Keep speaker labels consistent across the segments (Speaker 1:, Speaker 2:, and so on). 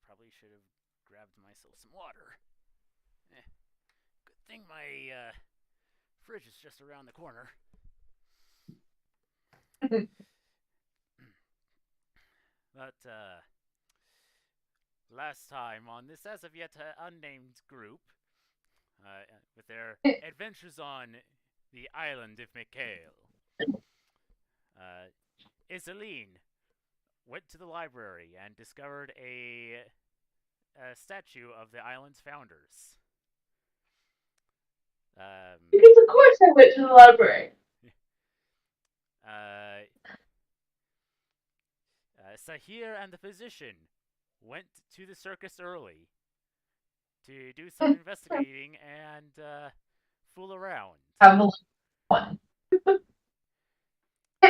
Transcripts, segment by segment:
Speaker 1: probably should have grabbed myself some water. Good thing my fridge is just around the corner. But last time on this as of yet unnamed group, with their adventures on the island of Myk'Isle, Iseline went to the library and discovered a statue of the island's founders.
Speaker 2: Because of course I went to the library.
Speaker 1: Sahir and the physician went to the circus early to do some investigating and fool around.
Speaker 2: Have a fun.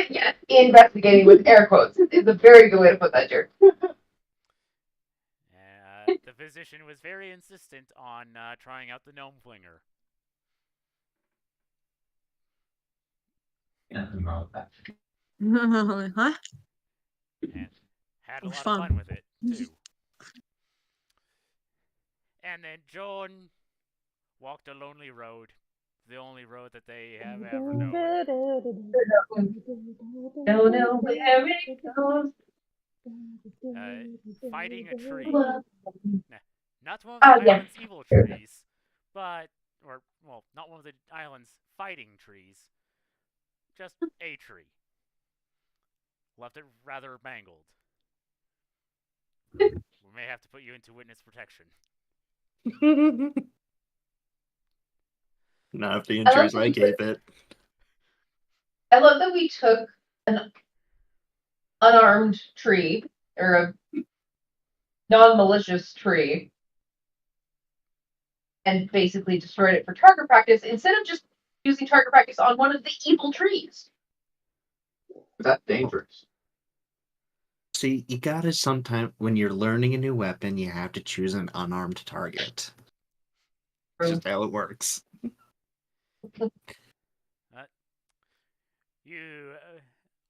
Speaker 2: Yeah, investigating with air quotes is a very good way to put that, Jerry.
Speaker 1: The physician was very insistent on trying out the gnome flinger.
Speaker 2: Nothing wrong with that.
Speaker 3: Huh?
Speaker 1: And had a lot
Speaker 3: fun.
Speaker 1: of fun with it, too. And then Joan walked a lonely road. The only road that they have ever known.
Speaker 2: Don't know where it goes.
Speaker 1: Fighting a tree. Not one of the island's evil trees, but, not one of the island's fighting trees. Just a tree. Left it rather mangled. We may have to put you into witness protection.
Speaker 4: Not if the injuries I gave it.
Speaker 2: I love that we took an unarmed tree, or a non-malicious tree, and basically destroyed it for target practice instead of just using target practice on one of the evil trees.
Speaker 5: That's dangerous.
Speaker 4: See, you gotta sometimes, when you're learning a new weapon, you have to choose an unarmed target. That's just how it works.
Speaker 1: You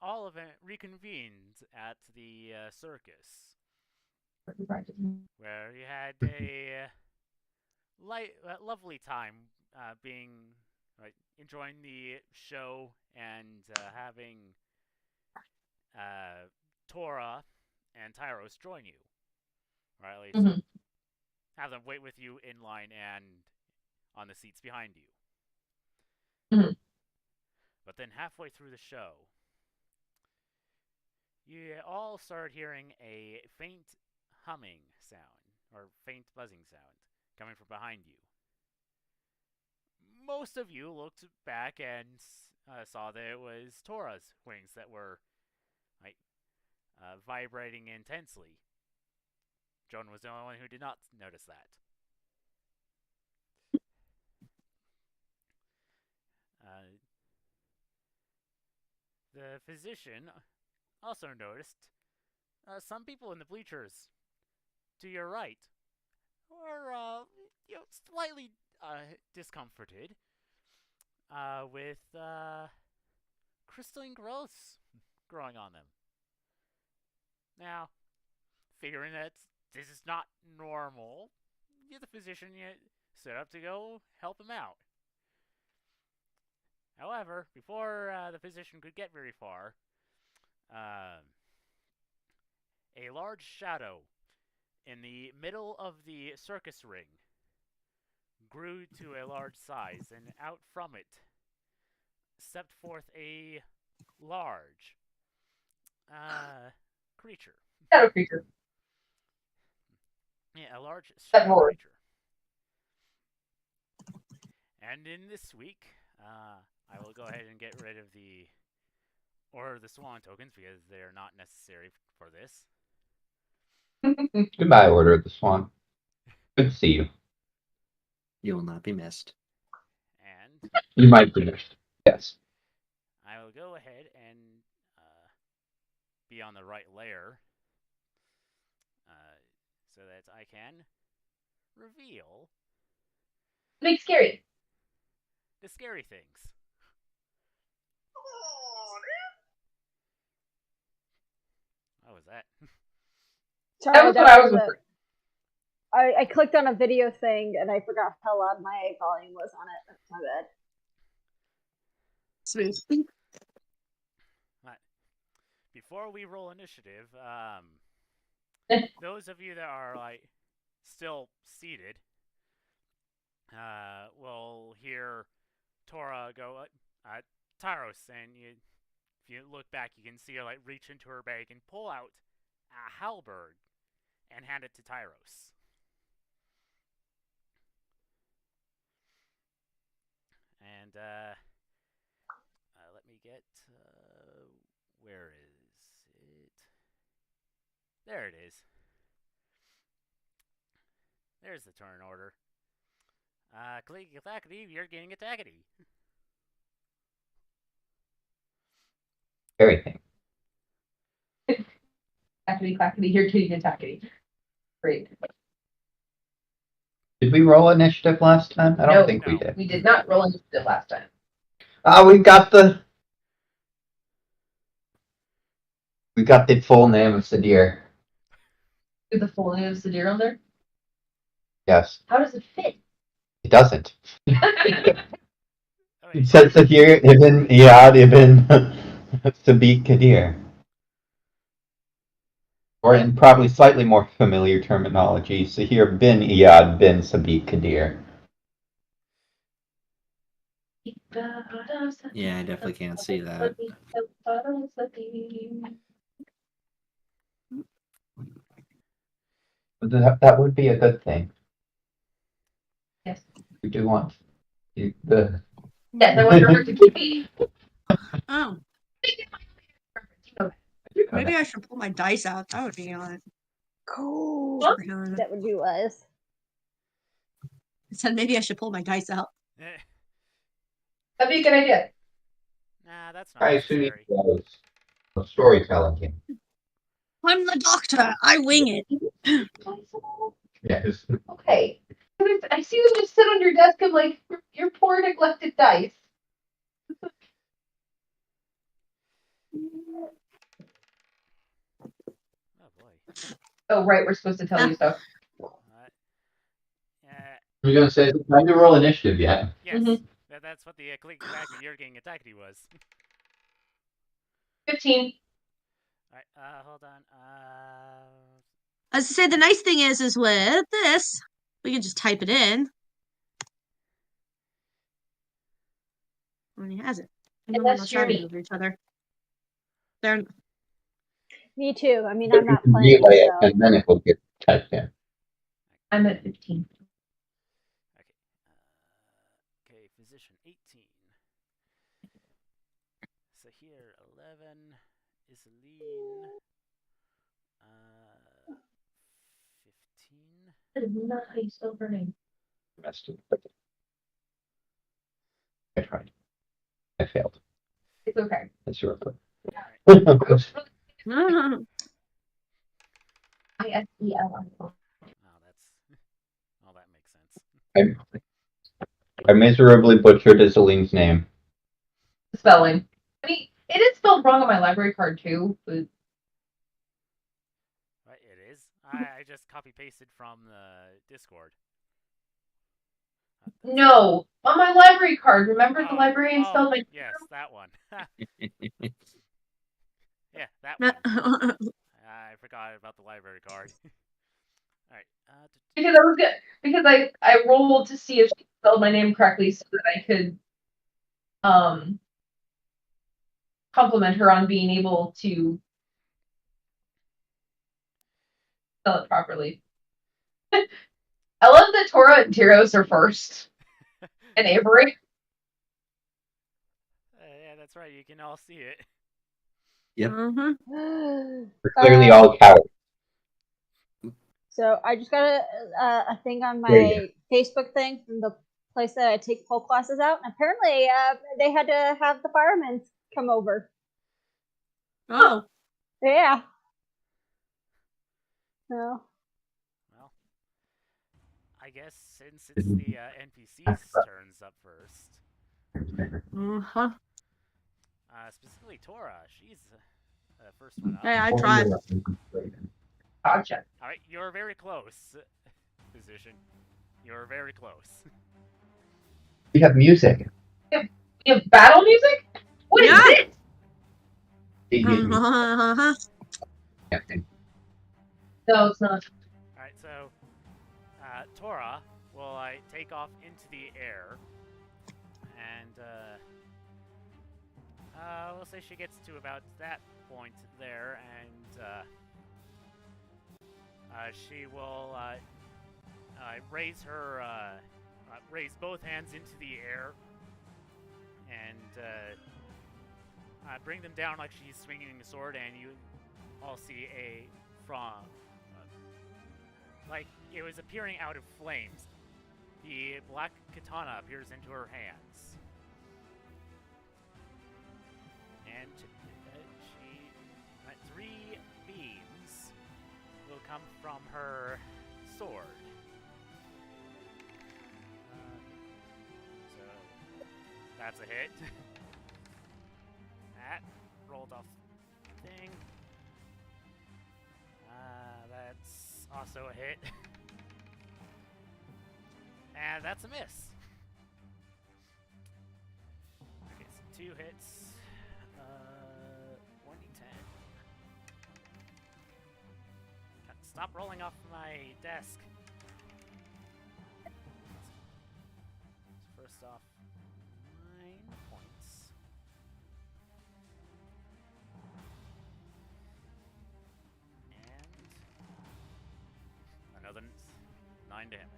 Speaker 1: all of it reconvened at the circus, where you had a lovely time enjoying the show and having Tora and Tyros join you, or at least have them wait with you in line and on the seats behind you.
Speaker 2: Mm-hmm.
Speaker 1: But then halfway through the show, you all started hearing a faint humming sound, or faint buzzing sound, coming from behind you. Most of you looked back and saw that it was Tora's wings that were vibrating intensely. Joan was the only one who did not notice that. The physician also noticed some people in the bleachers to your right were slightly discomforted with crystalline growths growing on them. Now, figuring that this is not normal, the physician set up to go help him out. However, before the physician could get very far, a large shadow in the middle of the circus ring grew to a large size, and out from it stepped forth a large creature.
Speaker 2: Shadow creature.
Speaker 1: Yeah, a large shadow creature. And in this week, I will go ahead and get rid of the Order of the Swan tokens because they are not necessary for this.
Speaker 5: Goodbye, Order of the Swan. Good to see you.
Speaker 4: You will not be missed.
Speaker 1: And
Speaker 5: you might be missed. Yes.
Speaker 1: I will go ahead and be on the right layer so that I can reveal
Speaker 2: Make scary.
Speaker 1: The scary things. What was that?
Speaker 3: Sorry,
Speaker 2: that was what I was
Speaker 6: I clicked on a video thing and I forgot how loud my volume was on it. That's my bad.
Speaker 3: Smooth.
Speaker 1: Before we roll initiative, those of you that are like still seated, will hear Tora go, Tyros, and if you look back, you can see her like reach into her bag and pull out a halberd and hand it to Tyros. And let me get where is it? There it is. There's the turn order. Click attackity, you're getting attackity.
Speaker 5: Everything.
Speaker 2: Clackety, clackety, you're getting attackity. Great.
Speaker 5: Did we roll initiative last time? I don't
Speaker 2: No,
Speaker 5: think we
Speaker 1: no.
Speaker 5: did.
Speaker 2: We did not roll into it last time.
Speaker 5: We got the full name of Sadir.
Speaker 2: Is the full name of Sadir on there?
Speaker 5: Yes.
Speaker 2: How does it fit?
Speaker 5: It doesn't.
Speaker 1: Oh,
Speaker 5: It says Sadir ibn Iyad ibn Sabiq Kadir. Or in probably slightly more familiar terminology, Sahir bin Iyad bin Sabiq Kadir.
Speaker 4: Yeah, I definitely can't see that.
Speaker 5: That would be a good thing.
Speaker 2: Yes.
Speaker 5: We do want the.
Speaker 2: Yes, I want her to keep me.
Speaker 3: Oh, maybe I should pull my dice out. That would be on it.
Speaker 6: Cool.
Speaker 2: Huh?
Speaker 6: That would be wise.
Speaker 3: I said maybe I should pull my dice out.
Speaker 2: That'd be a good idea.
Speaker 1: Nah, that's not
Speaker 5: I assume
Speaker 1: necessary.
Speaker 5: a storytelling game.
Speaker 3: I'm the doctor. I wing it.
Speaker 5: Yes.
Speaker 2: Okay. I see them just sit on your desk and like your poor neglected dice.
Speaker 1: Oh boy.
Speaker 2: Oh right, we're supposed to tell you stuff.
Speaker 5: You're gonna say it's time to roll initiative yet?
Speaker 1: Yes,
Speaker 2: Mhm.
Speaker 1: that's what the click attackity, you're getting attackity was.
Speaker 2: 15.
Speaker 1: Alright, hold on.
Speaker 3: As I say, the nice thing is with this, we can just type it in. When he has it. And then we're
Speaker 2: that's
Speaker 3: not shouting
Speaker 2: Jeremy.
Speaker 3: over each other. They're
Speaker 6: Me too. I mean, I'm not
Speaker 5: You can
Speaker 6: playing,
Speaker 5: relay it,
Speaker 6: so.
Speaker 5: and then it will get typed in.
Speaker 2: I'm at 15.
Speaker 1: Okay. Okay, physician 18. Sahir 11. Iseline 15.
Speaker 2: That is not how you spell her name.
Speaker 5: Messed it. I tried. I failed.
Speaker 2: It's okay.
Speaker 5: That's your input.
Speaker 2: ISEL.
Speaker 1: Oh, that makes sense.
Speaker 5: I miserably butchered Iseline's name.
Speaker 2: Spelling. I mean, it is spelled wrong on my library card too, but
Speaker 1: What, it is? I just copy pasted from the Discord.
Speaker 2: no. On my library card, remember the librarian spelled my
Speaker 1: yes, that one. Yeah, that
Speaker 3: Nah.
Speaker 1: one. I forgot about the library card. Alright.
Speaker 2: because I was good because I rolled to see if she spelled my name correctly so that I could compliment her on being able to spell it properly. I love that Tora and Tyros are first. And Avery.
Speaker 1: Yeah, that's right. You can all see it.
Speaker 4: Yep.
Speaker 3: Mhm.
Speaker 5: We're clearly all cowards.
Speaker 6: So I just got a thing on
Speaker 5: There you
Speaker 6: my Facebook thing from the place that I take pole classes out, and apparently they had to have the firemen come over.
Speaker 3: Oh.
Speaker 6: Yeah. No.
Speaker 1: Well, I guess since it's the NPC's turns up first,
Speaker 3: Uh-huh.
Speaker 1: specifically Tora, she's the first one up.
Speaker 3: Hey, I tried.
Speaker 2: Gotcha.
Speaker 1: Alright, you're very close. position. You're very close.
Speaker 5: We have music.
Speaker 2: We have battle music? What is
Speaker 3: Yeah.
Speaker 2: this?
Speaker 3: Uh-huh.
Speaker 2: No, it's not.
Speaker 1: Alright, so Tora will take off into the air, and we'll say she gets to about that point there, and she will raise both hands into the air, and bring them down like she's swinging a sword, and you all see like it was appearing out of flames. The black katana appears into her hands. And three beams will come from her sword. So that's a hit. That rolled off thing. That's also a hit. And that's a miss. Okay, so 2 hits. 1d10. Stop rolling off my desk. First off, 9 points. And another 9 damage.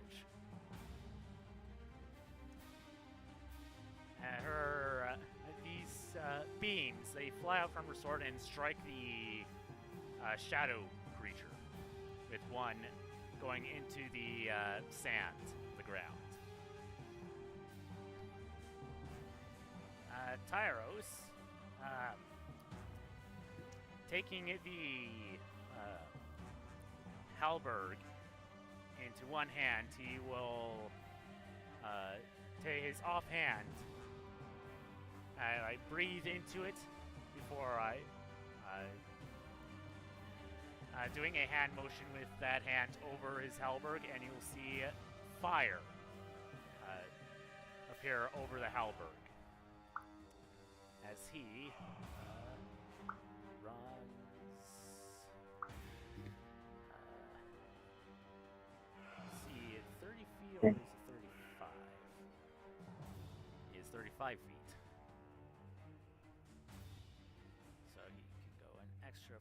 Speaker 1: These beams, they fly out from her sword and strike the shadow creature, with one going into the sand, the ground. Tyros, taking the halberd into one hand, he will take his offhand. I breathe into it before doing a hand motion with that hand over his halberd, and you'll see fire appear over the halberd as he runs. See, 30 feet or is it 35? He is 35 feet. So he can go an extra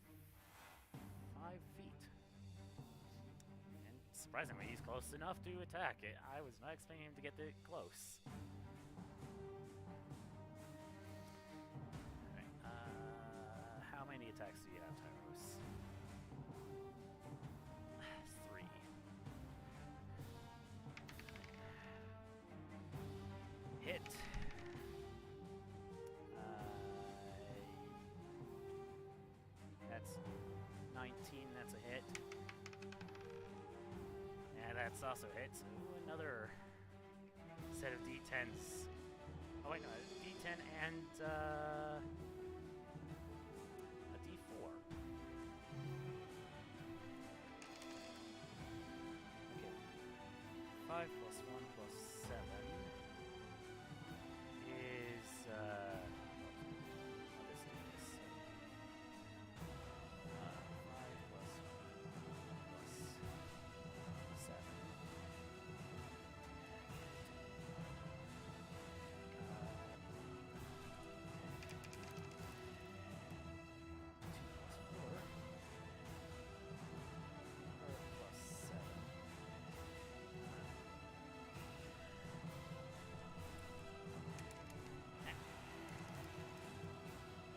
Speaker 1: 5 feet. And surprisingly, he's close enough to attack it. I was not expecting him to get that close. Alright, how many attacks do you have, Tyros? 3. Hit. That's 19, that's a hit. And that's also a hit, so another set of d10s. Oh wait, no, d10 and a d4. Okay. 5 plus 1 plus 7 is, let's do this. 5 plus 7.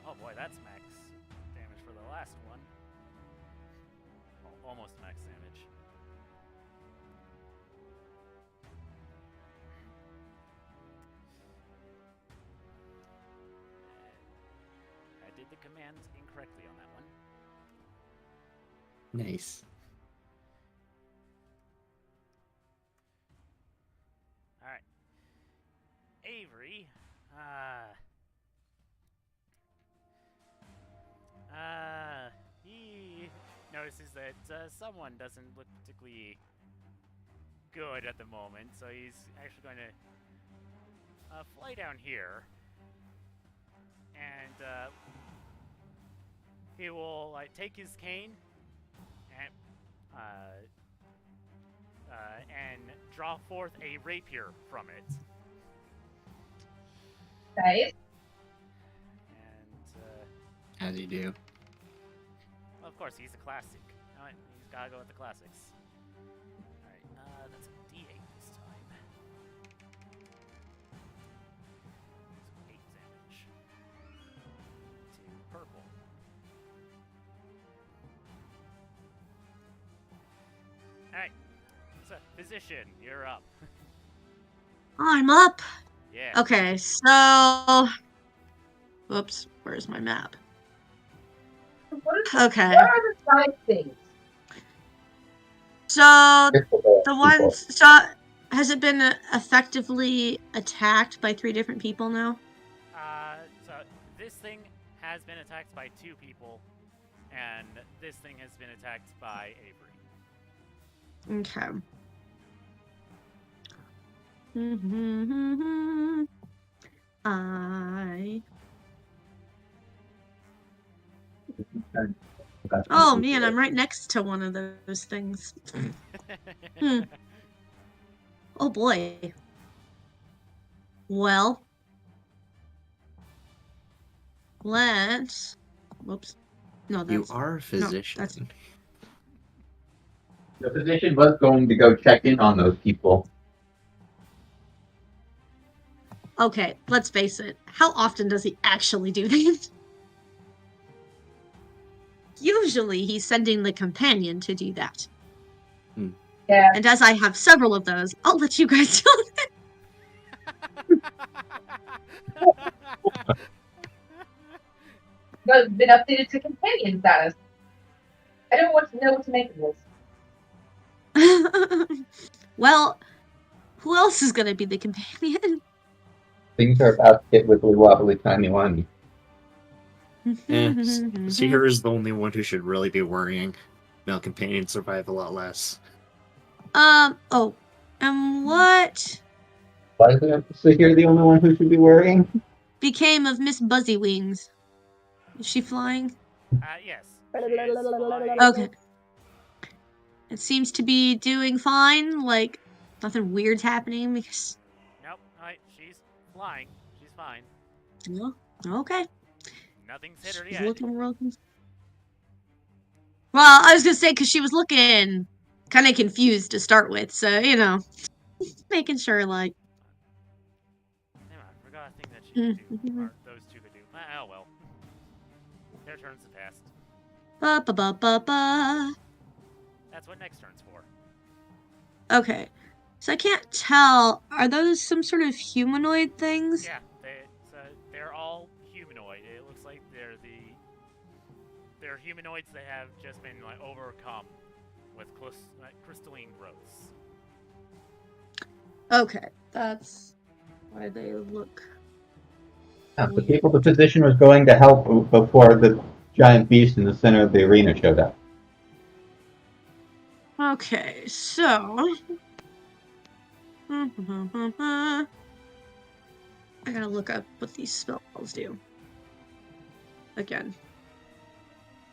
Speaker 1: Oh boy, that's max damage for the last one. Well, almost max damage. I did the command incorrectly on that one.
Speaker 4: Nice.
Speaker 1: Alright. Avery, he notices that someone doesn't look particularly good at the moment, so he's actually going to fly down here, and he will take his cane and draw forth a rapier from it.
Speaker 2: Nice.
Speaker 1: And
Speaker 4: As you do.
Speaker 1: well, of course, he's a classic. He's gotta go with the classics. Alright, that's a D8 this time. So 8 damage. To purple. Alright. So, physician, you're up.
Speaker 3: I'm up.
Speaker 1: Yeah.
Speaker 3: Okay, so. Whoops, where's my map? Okay.
Speaker 2: What are the side things?
Speaker 3: So the ones. So has it been effectively attacked by 3 different people now?
Speaker 1: So this thing has been attacked by 2 people, and this thing has been attacked by Avery.
Speaker 3: Okay. Oh man, I'm right next to one of those things. Oh boy. Well, let's. Whoops. No, that's.
Speaker 4: You are a physician.
Speaker 3: that's-
Speaker 5: The physician was going to go check in on those people.
Speaker 3: Okay, let's face it. How often does he actually do that? Usually he's sending the companion to do that.
Speaker 2: Yeah.
Speaker 3: And as I have several of those, I'll let you guys know that.
Speaker 2: But it's been updated to companion status. I don't want to know what to make of this.
Speaker 3: Well, who else is going to be the companion?
Speaker 5: Things are about to get wibbly wobbly timey wimey.
Speaker 4: Seeker is the only one who should really be worrying. Male companions survive a lot less.
Speaker 3: Oh. And what
Speaker 5: Why is Seeker the only one who should be worrying?
Speaker 3: became of Miss Buzzy Wings? Is she flying?
Speaker 1: Yes. She is flying.
Speaker 3: Okay. It seems to be doing fine, like, nothing weird's happening because...
Speaker 1: Nope, she's flying. She's fine.
Speaker 3: No? Okay.
Speaker 1: Nothing's hit her
Speaker 3: She's
Speaker 1: yet.
Speaker 3: looking real confused. Well, I was gonna say, because she was looking kind of confused to start with, so, you know, making sure, like...
Speaker 1: Damn, I forgot a thing that she could do, or those 2 could do. Oh well. Their turns have passed.
Speaker 3: Ba-ba-ba-ba-ba.
Speaker 1: That's what next turn's for.
Speaker 3: Okay. So I can't tell, are those some sort of humanoid things?
Speaker 1: Yeah, they're all humanoid. It looks like they're humanoids that have just been overcome with crystalline growths.
Speaker 3: Okay, that's why they look.
Speaker 5: The people the physician was going to help before the giant beast in the center of the arena showed up.
Speaker 3: Okay, so. I gotta look up what these spells do. Again.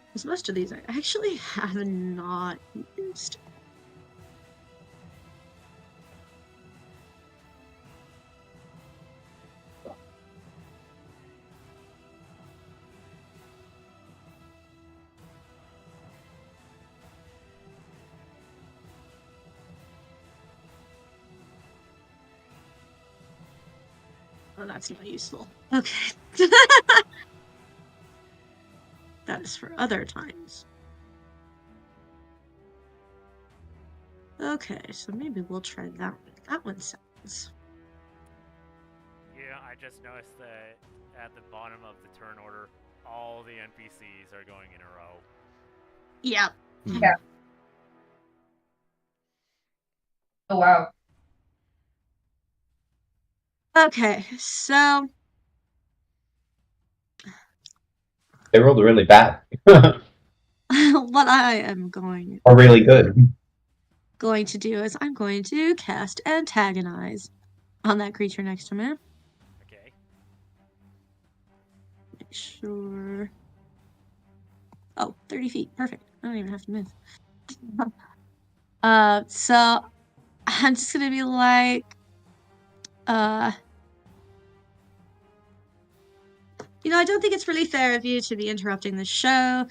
Speaker 3: Because most of these I actually have not used. Oh, that's not useful. Okay. That is for other times. Okay, so maybe we'll try that one. That one sounds.
Speaker 1: Yeah, I just noticed that at the bottom of the turn order, all the NPCs are going in a row.
Speaker 3: Yeah.
Speaker 2: Yeah. Oh wow.
Speaker 3: Okay, so
Speaker 5: They rolled really bad.
Speaker 3: what I am going
Speaker 5: Or really good.
Speaker 3: going to do is I'm going to cast Antagonize on that creature next to me.
Speaker 1: Okay.
Speaker 3: Make sure. Oh, 30 feet. Perfect. I don't even have to move. So I'm just gonna be like, I don't think it's really fair of you to be interrupting the show,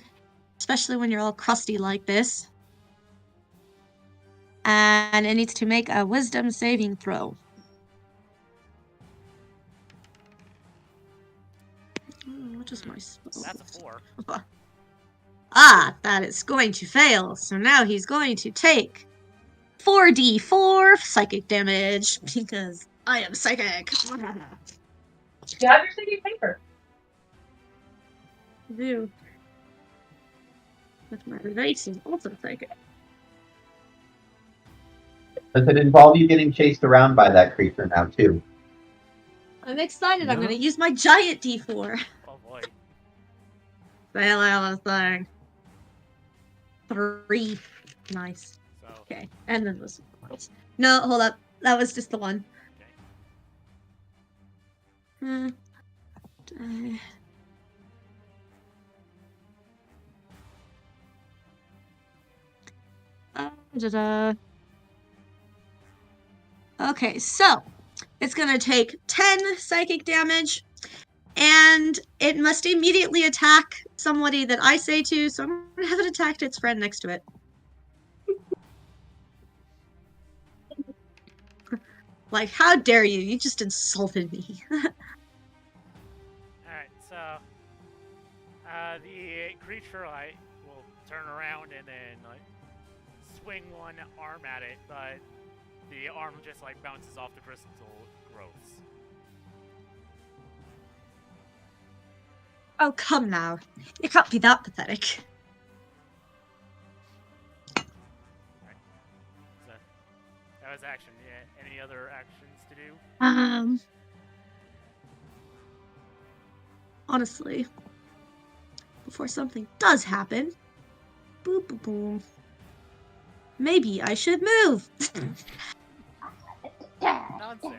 Speaker 3: especially when you're all crusty like this. And it needs to make a wisdom saving throw. What is my spell?
Speaker 1: That's a 4.
Speaker 3: Ah, that is going to fail. So now he's going to take 4d4 psychic damage because I am psychic.
Speaker 2: You have your sticky paper.
Speaker 3: I do. With my race is also psychic.
Speaker 5: Does it involve you getting chased around by that creature now, too?
Speaker 3: I'm excited. I'm
Speaker 4: No.
Speaker 3: going to use my giant d4.
Speaker 1: Oh boy.
Speaker 3: Fail out of thing. 3. Nice.
Speaker 1: So,
Speaker 3: Okay. And then this. No, hold up. That was just the one.
Speaker 1: okay.
Speaker 3: Da-da. Okay, so it's gonna take 10 psychic damage, and it must immediately attack somebody that I say to, so I'm gonna have it attack its friend next to it. Like, how dare you? You just insulted me.
Speaker 1: Alright, so the creature will turn around and then swing one arm at it, but the arm just bounces off the crystal growths.
Speaker 3: Oh, come now. You can't be that pathetic.
Speaker 1: Right. So that was action. Yeah. Any other actions to do?
Speaker 3: Honestly, before something does happen, boop, boop, boom. Maybe I should move.
Speaker 1: Nonsense.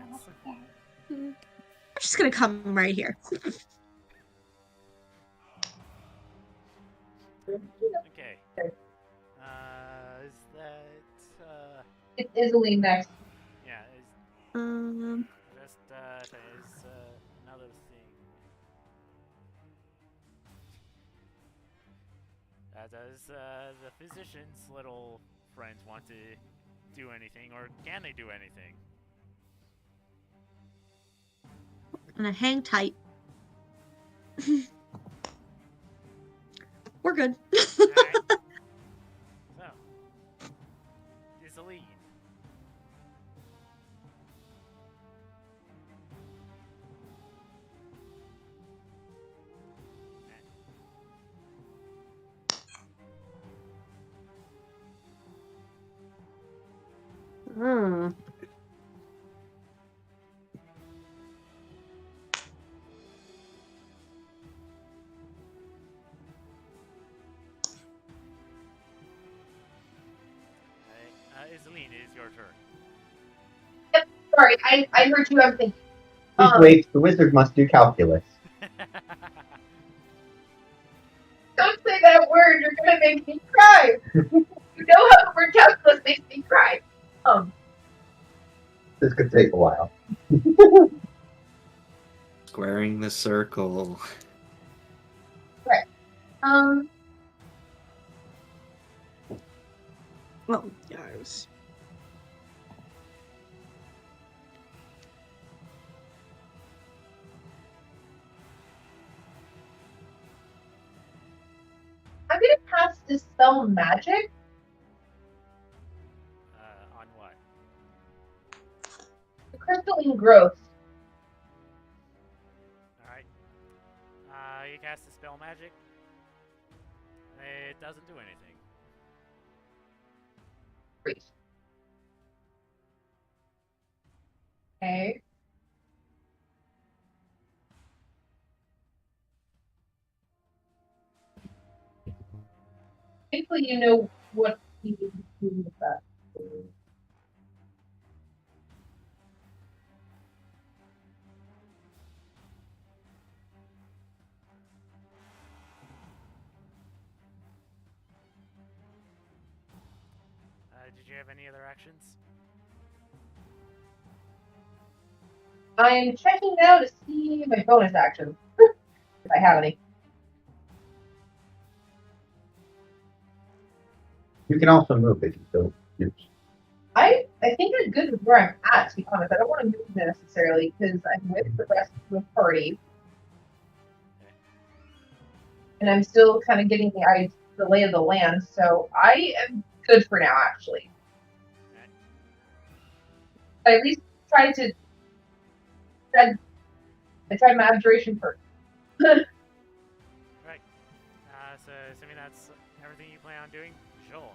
Speaker 3: I'm just gonna come right here.
Speaker 1: Okay. Is that
Speaker 2: It's Isaline next.
Speaker 1: yeah?
Speaker 3: Um,
Speaker 1: Is another thing. Does the physician's little friends want to do anything, or can they do anything?
Speaker 3: I'm gonna hang tight. We're good.
Speaker 1: Alright. So, Isaline. Isaline, it is your turn.
Speaker 2: Sorry, I heard you everything.
Speaker 5: Please wait, the wizard must do calculus.
Speaker 2: Don't say that word, you're gonna make me cry. You know how the word calculus makes me cry.
Speaker 5: This could take a while.
Speaker 4: Squaring the circle.
Speaker 3: Oh, yes.
Speaker 2: I'm gonna cast Dispel Magic.
Speaker 1: On what?
Speaker 2: The crystalline growth.
Speaker 1: Alright. You cast a spell magic. It doesn't do anything.
Speaker 2: Great. Okay. Thankfully, you know what you need to do with that.
Speaker 1: Did you have any other actions?
Speaker 2: I'm checking now to see my bonus actions. If I have any.
Speaker 5: You can also move if you so choose.
Speaker 2: I think I'm good with where I'm at, to be honest. I don't want to move necessarily because I'm with the rest of the party. And I'm still kind of getting the lay of the land, so I am good for now, actually. I at least tried to. I tried my abjuration first.
Speaker 1: Right. So assuming that's everything you plan on doing, Joel.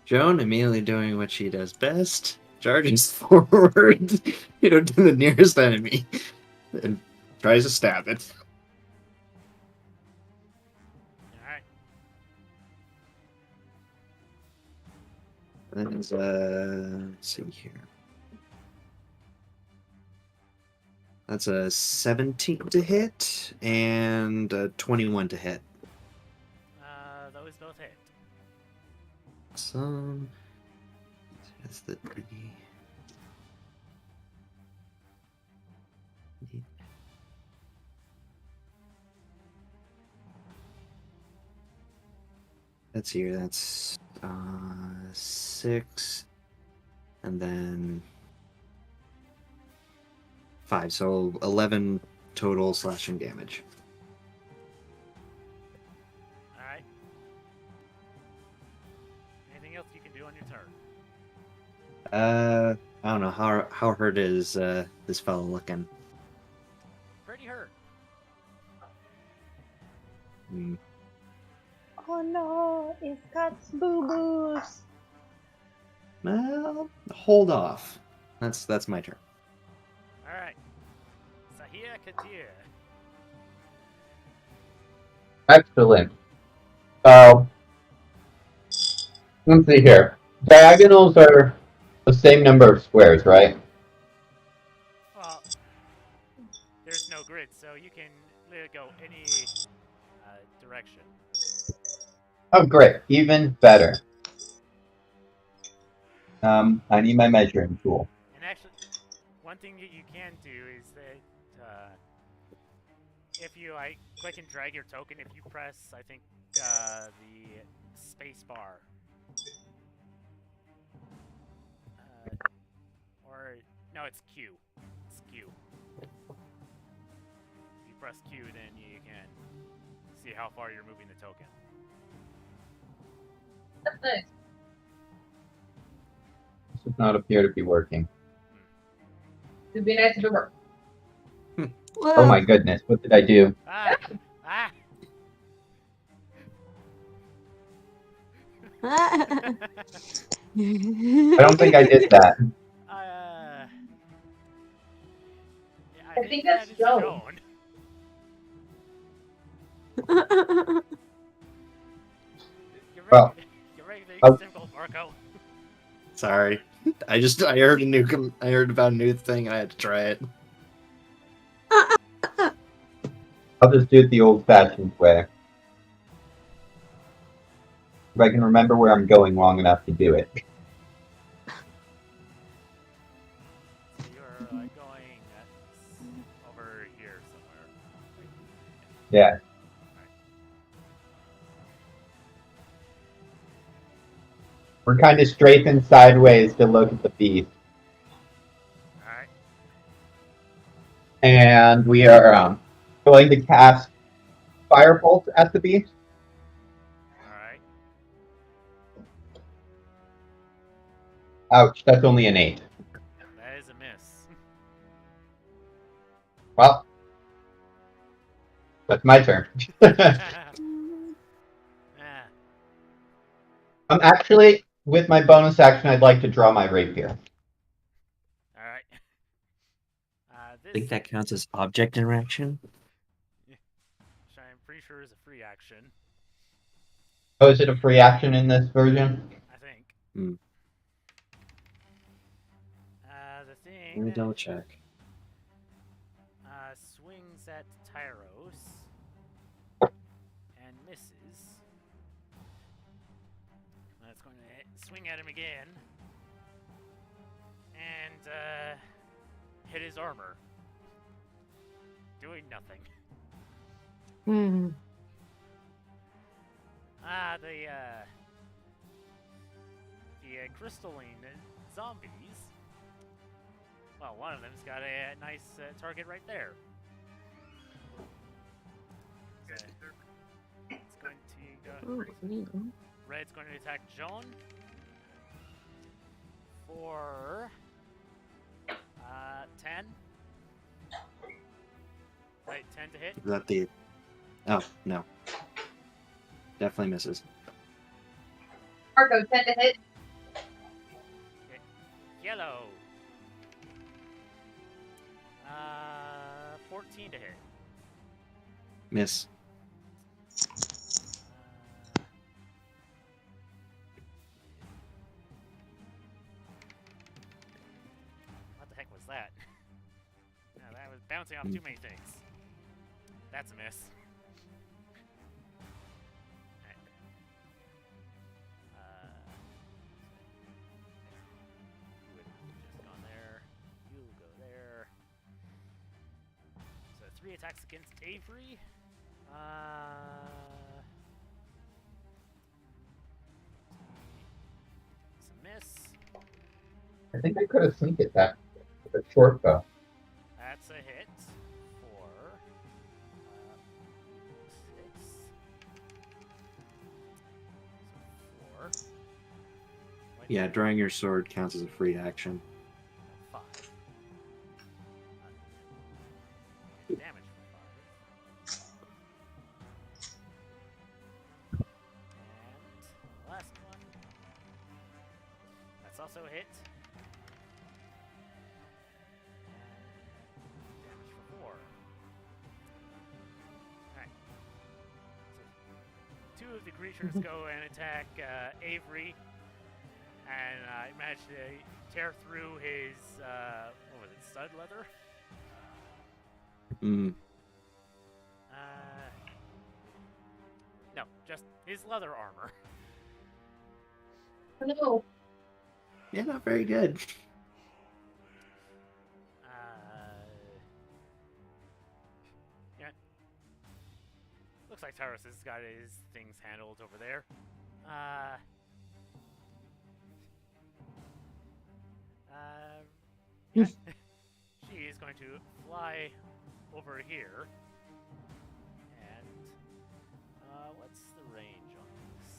Speaker 4: Joan immediately doing what she does best, charges forward, to the nearest enemy, and tries to stab it.
Speaker 1: Alright.
Speaker 4: That's let's see here. That's a 17 to hit and a 21 to hit.
Speaker 1: Those both hit.
Speaker 4: Awesome. That's the Let's see here. That's 6, and then 5. So 11 total slashing damage.
Speaker 1: Alright. Anything else you can do on your turn?
Speaker 4: I don't know how hurt is this fellow looking.
Speaker 1: Pretty hurt.
Speaker 4: Hmm.
Speaker 6: Oh no, it's got boo-boos.
Speaker 4: Well, hold off. That's my turn.
Speaker 1: Alright. Sahia Katir.
Speaker 5: Excellent. Let's see here. Diagonals are the same number of squares, right?
Speaker 1: Well, there's no grid, so you can literally go any direction.
Speaker 5: Oh, great. Even better. I need my measuring tool.
Speaker 1: And actually, one thing that you can do is that if you click and drag your token, if you press, I think, the space bar, or no, it's Q. It's Q. If you press Q, then you can see how far you're moving the token.
Speaker 2: That's nice.
Speaker 5: This does not appear to be working.
Speaker 2: It'd be nice if it worked.
Speaker 5: Oh my goodness, what did I do?
Speaker 1: Ah!
Speaker 5: I don't think I did that.
Speaker 1: Yeah,
Speaker 2: I think that's
Speaker 1: that is
Speaker 2: Joan.
Speaker 5: Well,
Speaker 1: you're ready to
Speaker 5: I'll-
Speaker 1: symbol, Marco.
Speaker 4: Sorry, I heard about a new thing and I had to try it.
Speaker 5: I'll just do it the old-fashioned way. If I can remember where I'm going long enough to do it.
Speaker 1: So you're going over here somewhere.
Speaker 5: Yeah. We're kind of strafing sideways to look at the beast.
Speaker 1: Alright.
Speaker 5: And we are going to cast Firebolt at the beast.
Speaker 1: Alright.
Speaker 5: Ouch, that's only an 8.
Speaker 1: That is a miss.
Speaker 5: Well, that's my turn. Actually, with my bonus action, I'd like to draw my rapier.
Speaker 1: Alright.
Speaker 4: I think that counts as object interaction.
Speaker 1: Which I'm pretty sure is a free action.
Speaker 5: Oh, is it a free action in this version?
Speaker 1: I think.
Speaker 4: Hmm.
Speaker 1: The
Speaker 4: Let me
Speaker 1: thing
Speaker 4: double check.
Speaker 1: swings at Tyros and misses. It's going to swing at him again and hit his armor, doing nothing.
Speaker 3: Hmm.
Speaker 1: The crystalline zombies. Well, one of them's got a nice target right there. So it's going to go. Red's going to attack Joan for 10. Right, 10 to hit.
Speaker 4: Is that the... Oh, no. Definitely misses.
Speaker 2: Marco, 10 to hit.
Speaker 1: Yellow. 14 to hit.
Speaker 4: Miss.
Speaker 1: What the heck was that? No, that was bouncing off too many things. That's a miss. You would have just gone there. You go there. So 3 attacks against Avery. It's a miss.
Speaker 5: I think I could have sneaked it that with a short bow.
Speaker 1: That's a hit for 6. So 4.
Speaker 4: Yeah, drawing your sword counts as a free action.
Speaker 1: 5. Damage for 5. And last one. That's also a hit. Damage for 4. Alright. So 2 of the creatures go and attack Avery. And I managed to tear through his, what was it, stud leather?
Speaker 4: Hmm.
Speaker 1: No, just his leather armor.
Speaker 2: No.
Speaker 4: Yeah, not very good.
Speaker 1: Yeah. Looks like Tyros has got his things handled over there. Yeah. She is going to fly over here. And, what's the range on this?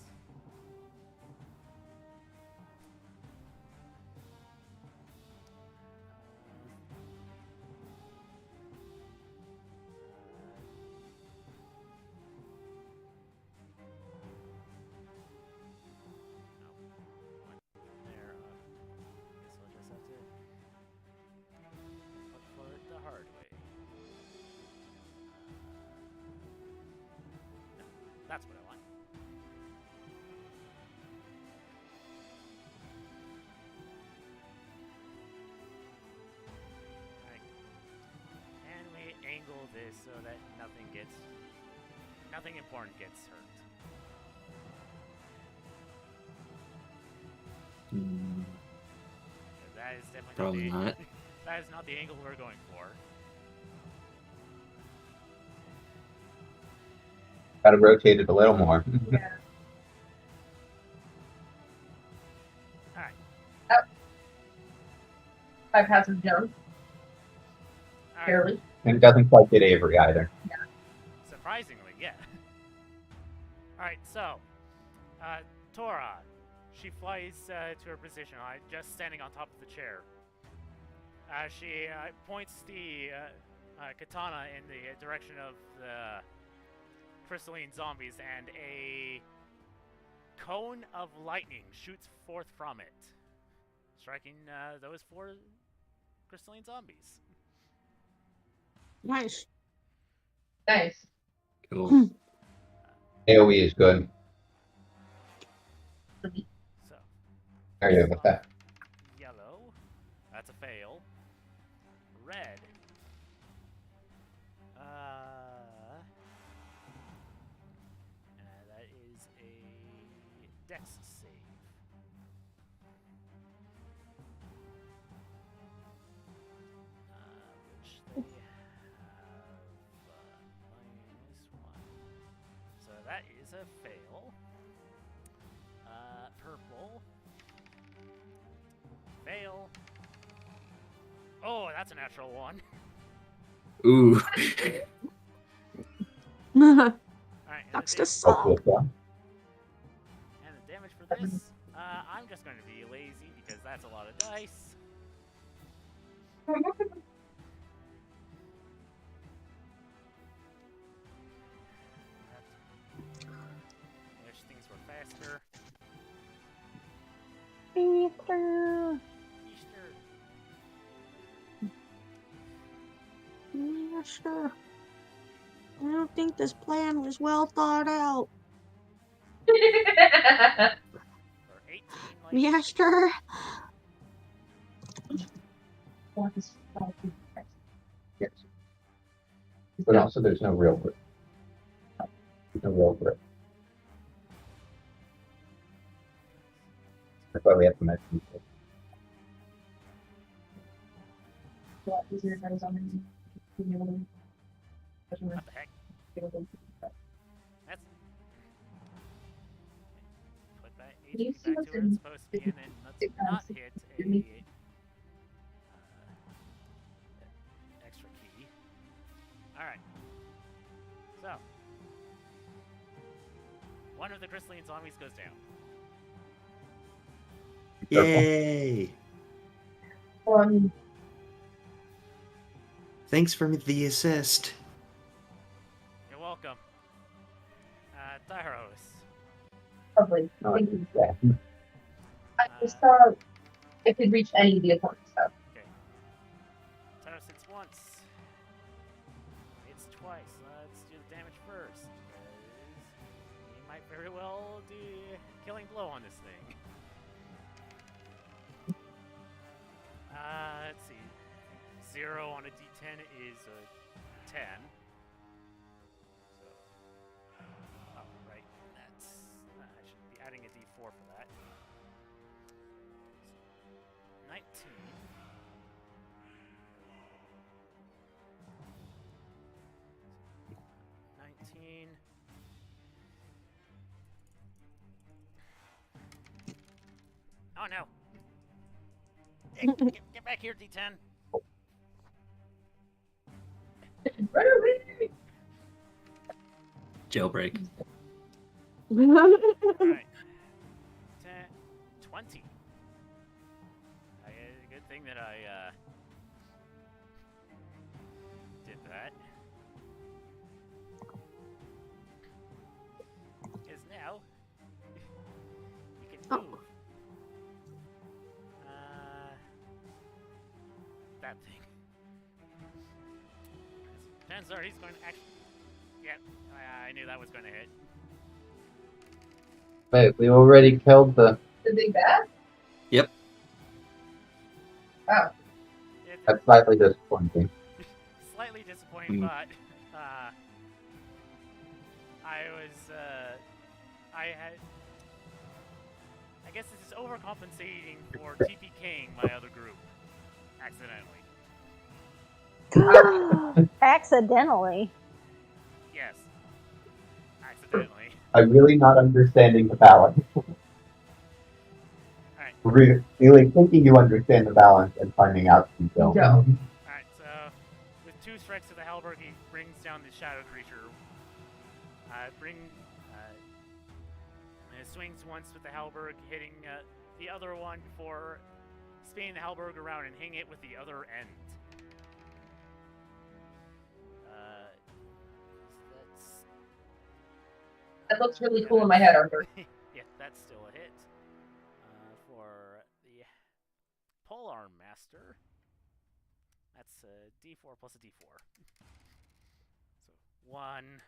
Speaker 1: There. Guess I'll just have to look for it the hard way. No, that's what I want. Right. And we angle this so that nothing important gets hurt.
Speaker 4: Hmm.
Speaker 1: That is definitely
Speaker 4: Probably not.
Speaker 1: That is not the angle we're going for.
Speaker 5: Gotta rotate it a little more.
Speaker 2: Yeah.
Speaker 1: Alright.
Speaker 2: I pass him down. Barely.
Speaker 5: And it doesn't quite get Avery either.
Speaker 1: Surprisingly, yeah. Alright, so, Tora, she flies to her position, just standing on top of the chair. She points the katana in the direction of the crystalline zombies, and a cone of lightning shoots forth from it, striking those 4 crystalline zombies.
Speaker 5: There you go with that.
Speaker 1: Yellow. That's a fail. Red. That is a Dex save. Which they have -1. So that is a fail. Purple. Fail. Oh, that's a natural one.
Speaker 4: Ooh.
Speaker 1: Alright,
Speaker 3: That's
Speaker 1: the
Speaker 3: the song.
Speaker 5: Hopefully, yeah.
Speaker 1: and the damage for this, I'm just going to be lazy because that's a lot of dice. I wish things were faster.
Speaker 6: Ether.
Speaker 1: Easter.
Speaker 3: Yeah, sure. I don't think this plan was well thought out.
Speaker 1: For 18, like,
Speaker 3: Yeah, sure.
Speaker 5: Yes. But also, there's no real grip. There's no real grip. That's why we have to mention it.
Speaker 1: what the heck? That's... Put that HP back to where it's supposed to be, and then let's not hit a... extra key. Alright. So. One of the crystalline zombies goes down.
Speaker 4: Yay! Thanks for the assist.
Speaker 1: You're welcome. Tyros.
Speaker 2: Probably.
Speaker 5: No,
Speaker 2: Thank you.
Speaker 5: yeah.
Speaker 2: I just thought it could reach any of the opponent's stuff.
Speaker 1: Okay. Tyros hits once. Hits twice. Let's do the damage first. Because he might very well do killing blow on this thing. Let's see. 0 on a d10 is a 10. So, oh, right. That's. I should be adding a d4 for that. 19. Oh no! Hey, get back here, D10.
Speaker 4: Jailbreak.
Speaker 1: Alright. 10, 20. Good thing that I did that. Because now you can move. That thing. Chances are he's going to actually. Yep, I knew that was going to hit.
Speaker 5: Wait, we already killed the.
Speaker 2: The big bad?
Speaker 4: Yep.
Speaker 2: Oh.
Speaker 5: That's slightly disappointing.
Speaker 1: Slightly disappointing, but I guess this is overcompensating for TPKing my other group accidentally.
Speaker 6: Accidentally.
Speaker 1: Yes, accidentally.
Speaker 5: I'm really not understanding the balance.
Speaker 1: Alright.
Speaker 5: Really thinking you understand the balance and finding out you don't.
Speaker 1: Alright, so with 2 strikes to the halberd, he brings down the shadow creature. Swings once with the halberd, hitting the other one before spinning the halberd around and hitting it with the other end.
Speaker 2: That looks really cool in my head, Arthur.
Speaker 1: Yeah, that's still a hit. For the Polearm Master, that's a d4 plus a d4. So 1,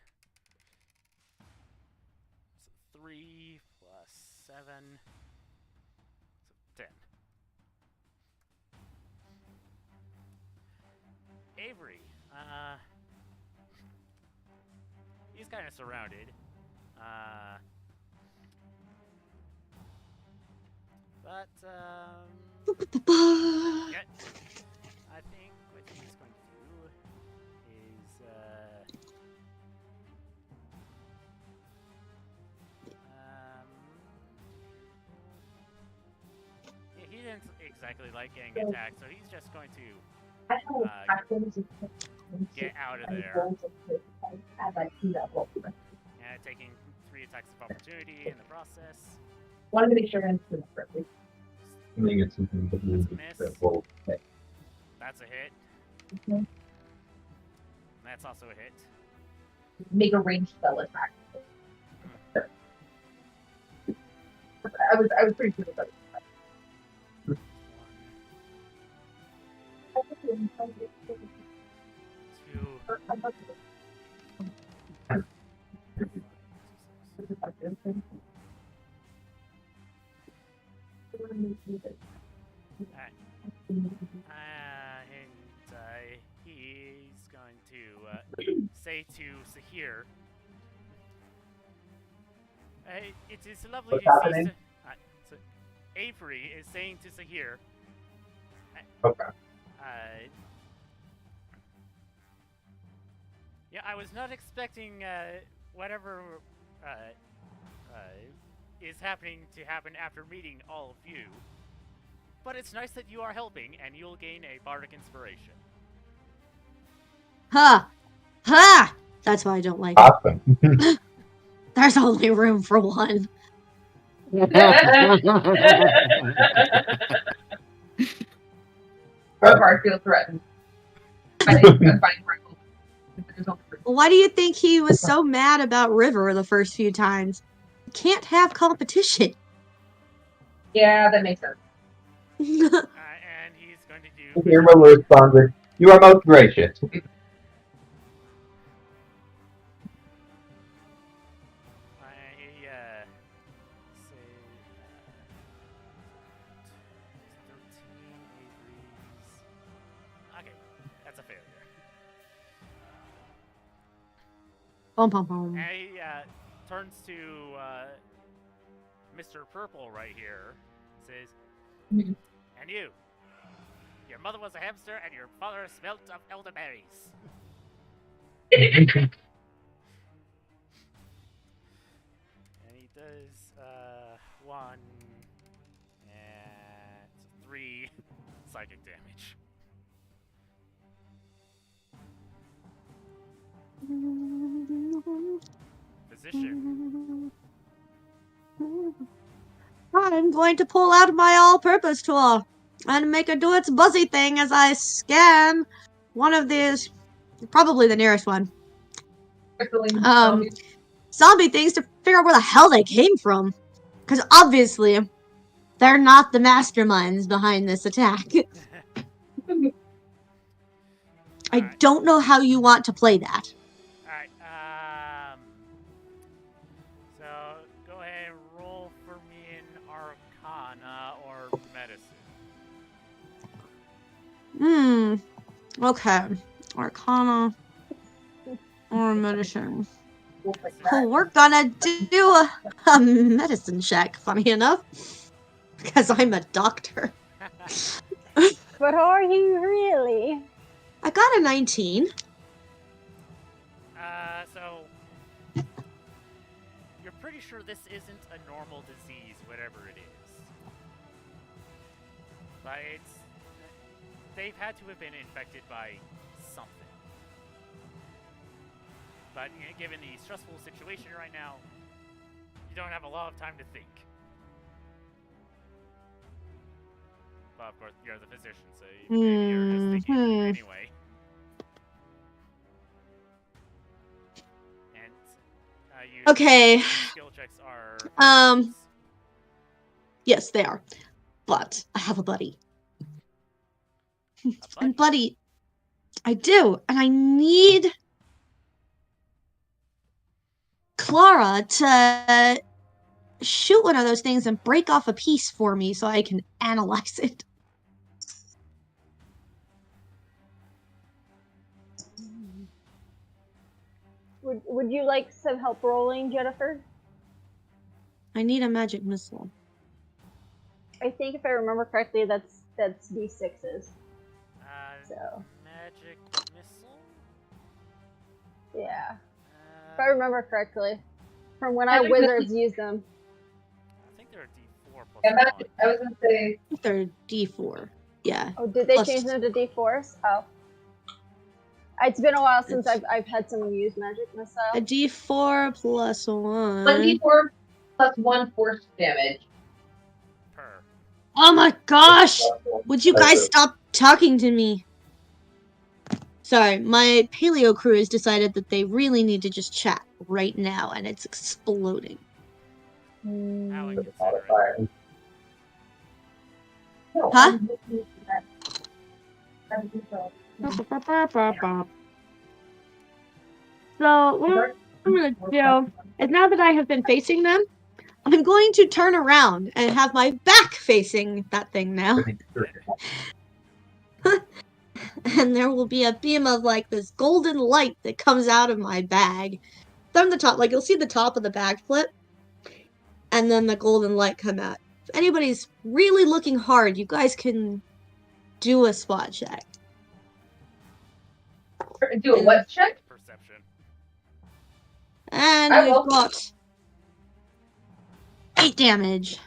Speaker 1: so 3 plus 7, so 10. Avery. He's kind of surrounded. But, yeah, I think what he's going to do is, yeah, he didn't exactly like getting attacked, so he's just going to get out of there. Taking 3 attacks of opportunity in the process.
Speaker 2: Wanted to make sure I understood that correctly.
Speaker 5: I think it's something that
Speaker 1: That's a
Speaker 5: we
Speaker 1: miss.
Speaker 5: that will hit.
Speaker 1: That's a hit.
Speaker 2: Okay.
Speaker 1: That's also a hit.
Speaker 2: Make a ranged spell attack. I was pretty sure about it.
Speaker 1: 2. And he's going to say to Sahir, it is lovely
Speaker 2: What's
Speaker 1: to
Speaker 2: happening?
Speaker 1: see. So Avery is saying to Sahir,
Speaker 5: Okay.
Speaker 1: yeah, I was not expecting whatever is happening to happen after meeting all of you. But it's nice that you are helping, and you'll gain a bardic inspiration.
Speaker 3: Ha! Ha! That's why I don't like it.
Speaker 5: Awesome.
Speaker 3: There's only room for one.
Speaker 2: Bart feels threatened. I'm finding Randall. There's only room.
Speaker 3: Why do you think he was so mad about River the first few times? You can't have competition.
Speaker 2: Yeah, that makes sense.
Speaker 1: And he's going to do.
Speaker 5: Hero responded, "You are most gracious."
Speaker 1: Say 13 Avery's. Okay, that's a failure.
Speaker 3: Bum, bum, bum.
Speaker 1: And he turns to Mr. Purple right here. Says,
Speaker 2: Mhm.
Speaker 1: and you. Your mother was a hamster, and your father smelt of elderberries. And he does 1 and 3 psychic damage. Physician.
Speaker 3: I'm going to pull out my all-purpose tool and make it do its buzzy thing as I scan one of these, probably the nearest one, zombie things to figure out where the hell they came from. Because obviously, they're not the masterminds behind this attack. I don't know how you want to play that.
Speaker 1: Alright, so go ahead and roll for me in Arcana or Medicine.
Speaker 3: Okay. Arcana or medicine. Cool, we're gonna do a medicine check, funny enough. Because I'm a doctor.
Speaker 6: But are you really?
Speaker 3: I got a 19.
Speaker 1: So you're pretty sure this isn't a normal disease, whatever it is. But they've had to have been infected by something. But given the stressful situation right now, you don't have a lot of time to think. But of course, you're the physician, so maybe you're just thinking anyway. And
Speaker 3: Okay.
Speaker 1: skill checks are.
Speaker 3: Yes, they are. But I have a buddy. And buddy, I do, and I need Clara to shoot one of those things and break off a piece for me so I can analyze it.
Speaker 6: Would you like some help rolling, Jennifer?
Speaker 3: I need a magic missile.
Speaker 6: I think if I remember correctly, that's D6s. So
Speaker 1: Magic missile?
Speaker 6: yeah, if I remember correctly, from when our
Speaker 2: Magic
Speaker 6: wizards use them.
Speaker 1: I think they're a D4 plus
Speaker 2: Yeah,
Speaker 1: 1.
Speaker 2: I was gonna say.
Speaker 3: They're D4. Yeah.
Speaker 6: Oh, did they
Speaker 3: Plus-
Speaker 6: change them to D4s? Oh. It's been a while since I've had someone use magic missile.
Speaker 3: A D4 plus 1.
Speaker 2: 1d4 plus 1 force damage.
Speaker 1: Per.
Speaker 3: Oh my gosh! Would you guys stop talking to me? Sorry, my paleo crew has decided that they really need to just chat right now, and it's exploding.
Speaker 1: How
Speaker 6: Mm.
Speaker 1: inconsiderate.
Speaker 2: No,
Speaker 3: Huh?
Speaker 2: I'm looking at that.
Speaker 3: So, what I'm going to do is now that I have been facing them, I'm going to turn around and have my back facing that thing now. And there will be a beam of like this golden light that comes out of my bag from the top. Like you'll see the top of the bag flip, and then the golden light come out. If anybody's really looking hard, you guys can do a spot check.
Speaker 2: Do a what check?
Speaker 1: Perception.
Speaker 3: And
Speaker 2: I
Speaker 3: we've
Speaker 2: will.
Speaker 3: got 8 damage.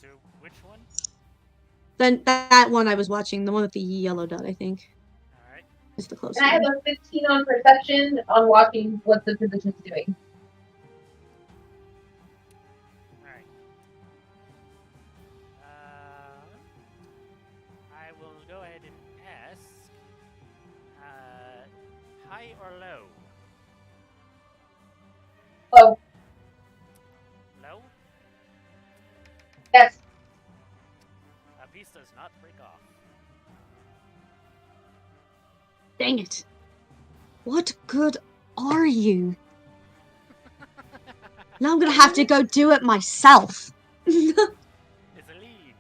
Speaker 1: To which one?
Speaker 3: Then that one I was watching, the one with the yellow dot, I think,
Speaker 1: Alright.
Speaker 3: is the closest
Speaker 2: And I have
Speaker 3: one.
Speaker 2: a 15 on perception on watching what the physician's doing.
Speaker 1: Alright. I will go ahead and ask, high or low?
Speaker 2: Oh,
Speaker 1: Low?
Speaker 2: yes.
Speaker 1: A piece does not break off.
Speaker 3: Dang it. What good are you? Now I'm gonna have to go do it myself.
Speaker 1: It's a lead.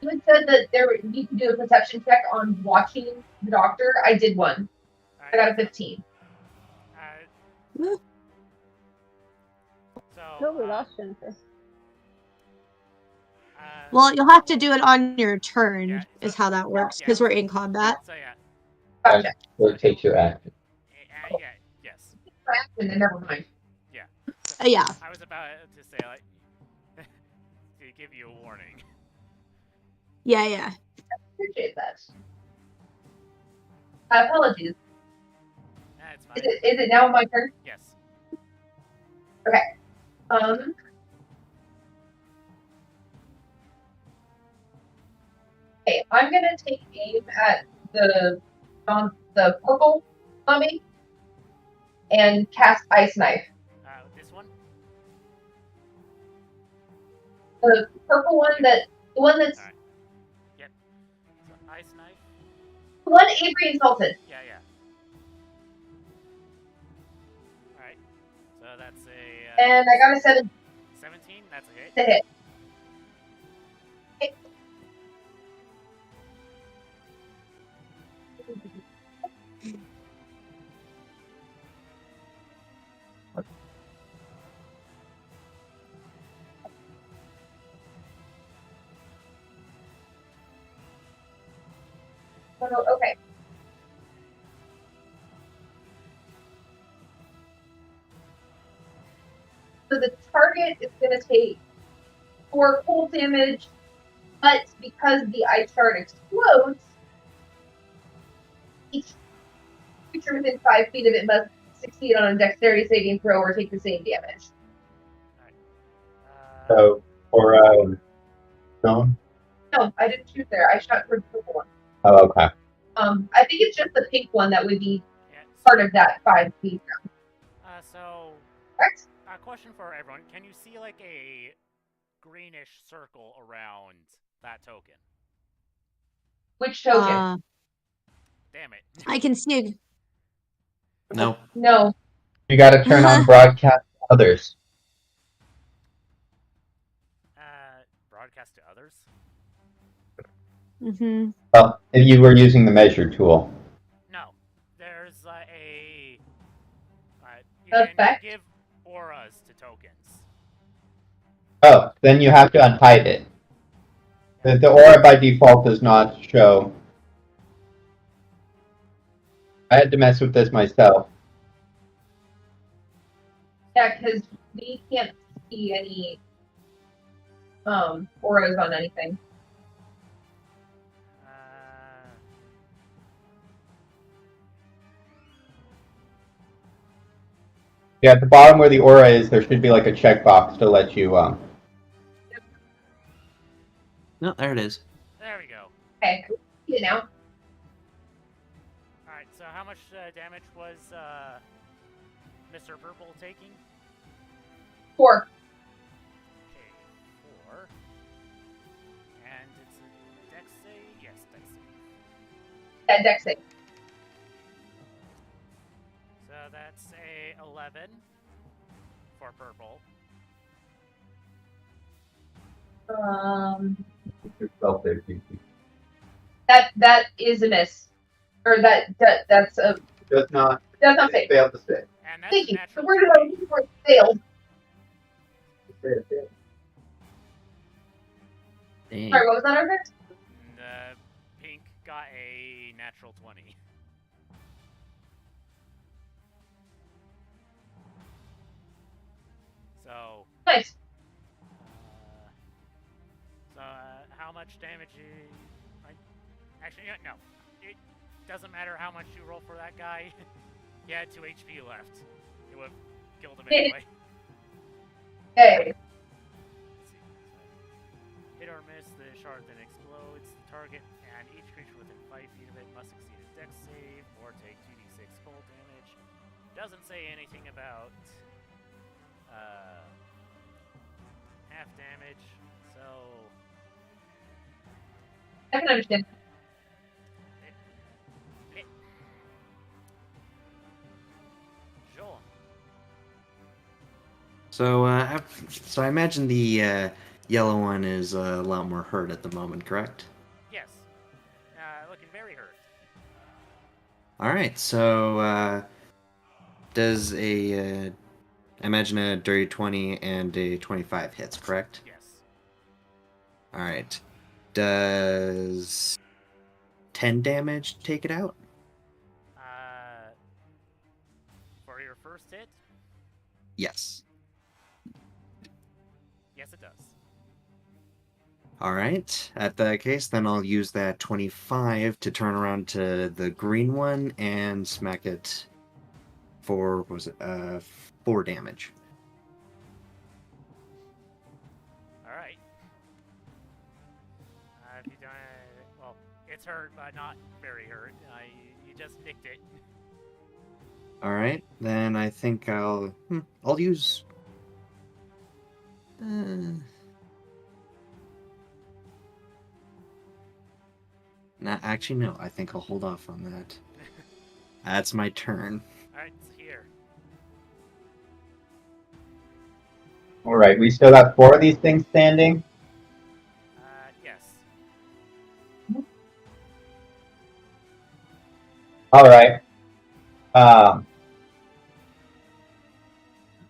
Speaker 2: You had said that you could do a perception check on watching the doctor. I did one. I got a 15.
Speaker 1: So,
Speaker 6: Totally lost Jennifer.
Speaker 3: Well, you'll have to do it on your turn,
Speaker 1: Yeah,
Speaker 3: is
Speaker 1: so-
Speaker 3: how that works,
Speaker 1: yeah.
Speaker 3: because we're in combat.
Speaker 1: So yeah,
Speaker 2: Gotcha.
Speaker 5: So it takes your action.
Speaker 1: yeah, yes.
Speaker 2: And then never mind.
Speaker 3: Yeah.
Speaker 1: I was about to say, like, to give you a warning.
Speaker 3: Yeah.
Speaker 2: Appreciate that. Apologies.
Speaker 1: It's fine.
Speaker 2: Is it now my turn?
Speaker 1: Yes.
Speaker 2: Okay, I'm gonna take aim at the purple mummy and cast Ice Knife.
Speaker 1: This one?
Speaker 2: The purple one the one that's
Speaker 1: Alright. Yep. So, ice knife?
Speaker 2: the one Avery insulted.
Speaker 1: Yeah. Alright. So that's a...
Speaker 2: And I got a 17
Speaker 1: that's a hit.
Speaker 2: to hit. Okay. So the target is going to take 4 cold damage, but because the eye chart explodes, each creature within 5 feet of it must succeed on a dexterity saving throw or take the same damage.
Speaker 5: So, for Stone?
Speaker 2: No, I didn't shoot there. I shot for the purple one.
Speaker 5: Oh, okay.
Speaker 2: I think it's just the pink one that would be
Speaker 1: Yeah,
Speaker 2: part of that 5 feet round.
Speaker 1: so,
Speaker 2: Correct?
Speaker 1: a question for everyone. Can you see, like, a greenish circle around that token?
Speaker 2: Which token?
Speaker 1: Damn it.
Speaker 3: I can see.
Speaker 4: No.
Speaker 2: No.
Speaker 5: You gotta turn on broadcast to others.
Speaker 1: Broadcast to others?
Speaker 3: Mm-hmm.
Speaker 5: Well, if you were using the measure tool.
Speaker 1: No. There's a... you can
Speaker 2: Effect?
Speaker 1: give auras to tokens.
Speaker 5: Oh, then you have to unhide it. The aura by default does not show. I had to mess with this myself.
Speaker 2: Yeah, because we can't see any auras on anything.
Speaker 5: Yeah, at the bottom where the aura is, there should be like a checkbox to let you.
Speaker 4: No, there it is.
Speaker 1: There we go.
Speaker 2: Okay, you know.
Speaker 1: Alright, so how much damage was Mr. Purple taking?
Speaker 2: 4.
Speaker 1: Okay, 4. And it's a dex save? Yes, dex save.
Speaker 2: That dex save.
Speaker 1: So that's a 11 for Purple.
Speaker 2: That is a miss, or that's a
Speaker 5: Does not
Speaker 2: save.
Speaker 5: fail to save.
Speaker 1: And that's
Speaker 2: Thank
Speaker 1: a
Speaker 2: you. The
Speaker 1: natural
Speaker 2: word I
Speaker 1: 20.
Speaker 2: was looking for is failed.
Speaker 4: Dang.
Speaker 2: Sorry, what was that, Arthur?
Speaker 1: Pink got a natural 20. So,
Speaker 2: Nice.
Speaker 1: how much damage actually, no. It doesn't matter how much you roll for that guy. He had 2 HP left. It would have killed him anyway.
Speaker 2: Okay.
Speaker 1: Let's see. Hit or miss, the shard then explodes. The target and each creature within 5 feet of it must succeed a dex save or take 2d6 cold damage. Doesn't say anything about half damage, so
Speaker 2: I can understand.
Speaker 1: Sure.
Speaker 4: So, so I imagine the yellow one is a lot more hurt at the moment, correct?
Speaker 1: Yes. Looking very hurt.
Speaker 4: All right. So, does I imagine a dirty 20 and a 25 hits, correct?
Speaker 1: Yes.
Speaker 4: All right. Does 10 damage take it out?
Speaker 1: For your first hit,
Speaker 4: Yes.
Speaker 1: yes, it does.
Speaker 4: All right. At that case, then I'll use that 25 to turn around to the green one and smack it for, what was it, 4 damage.
Speaker 1: All right. Have you done? Well, it's hurt, but not very hurt. You just nicked it.
Speaker 4: All right. Then I think I'll use. Nah, actually, no. I think I'll hold off on that. That's my turn.
Speaker 1: All right, it's here.
Speaker 5: All right, we still got 4 of these things standing.
Speaker 1: Yes.
Speaker 5: All right. I'm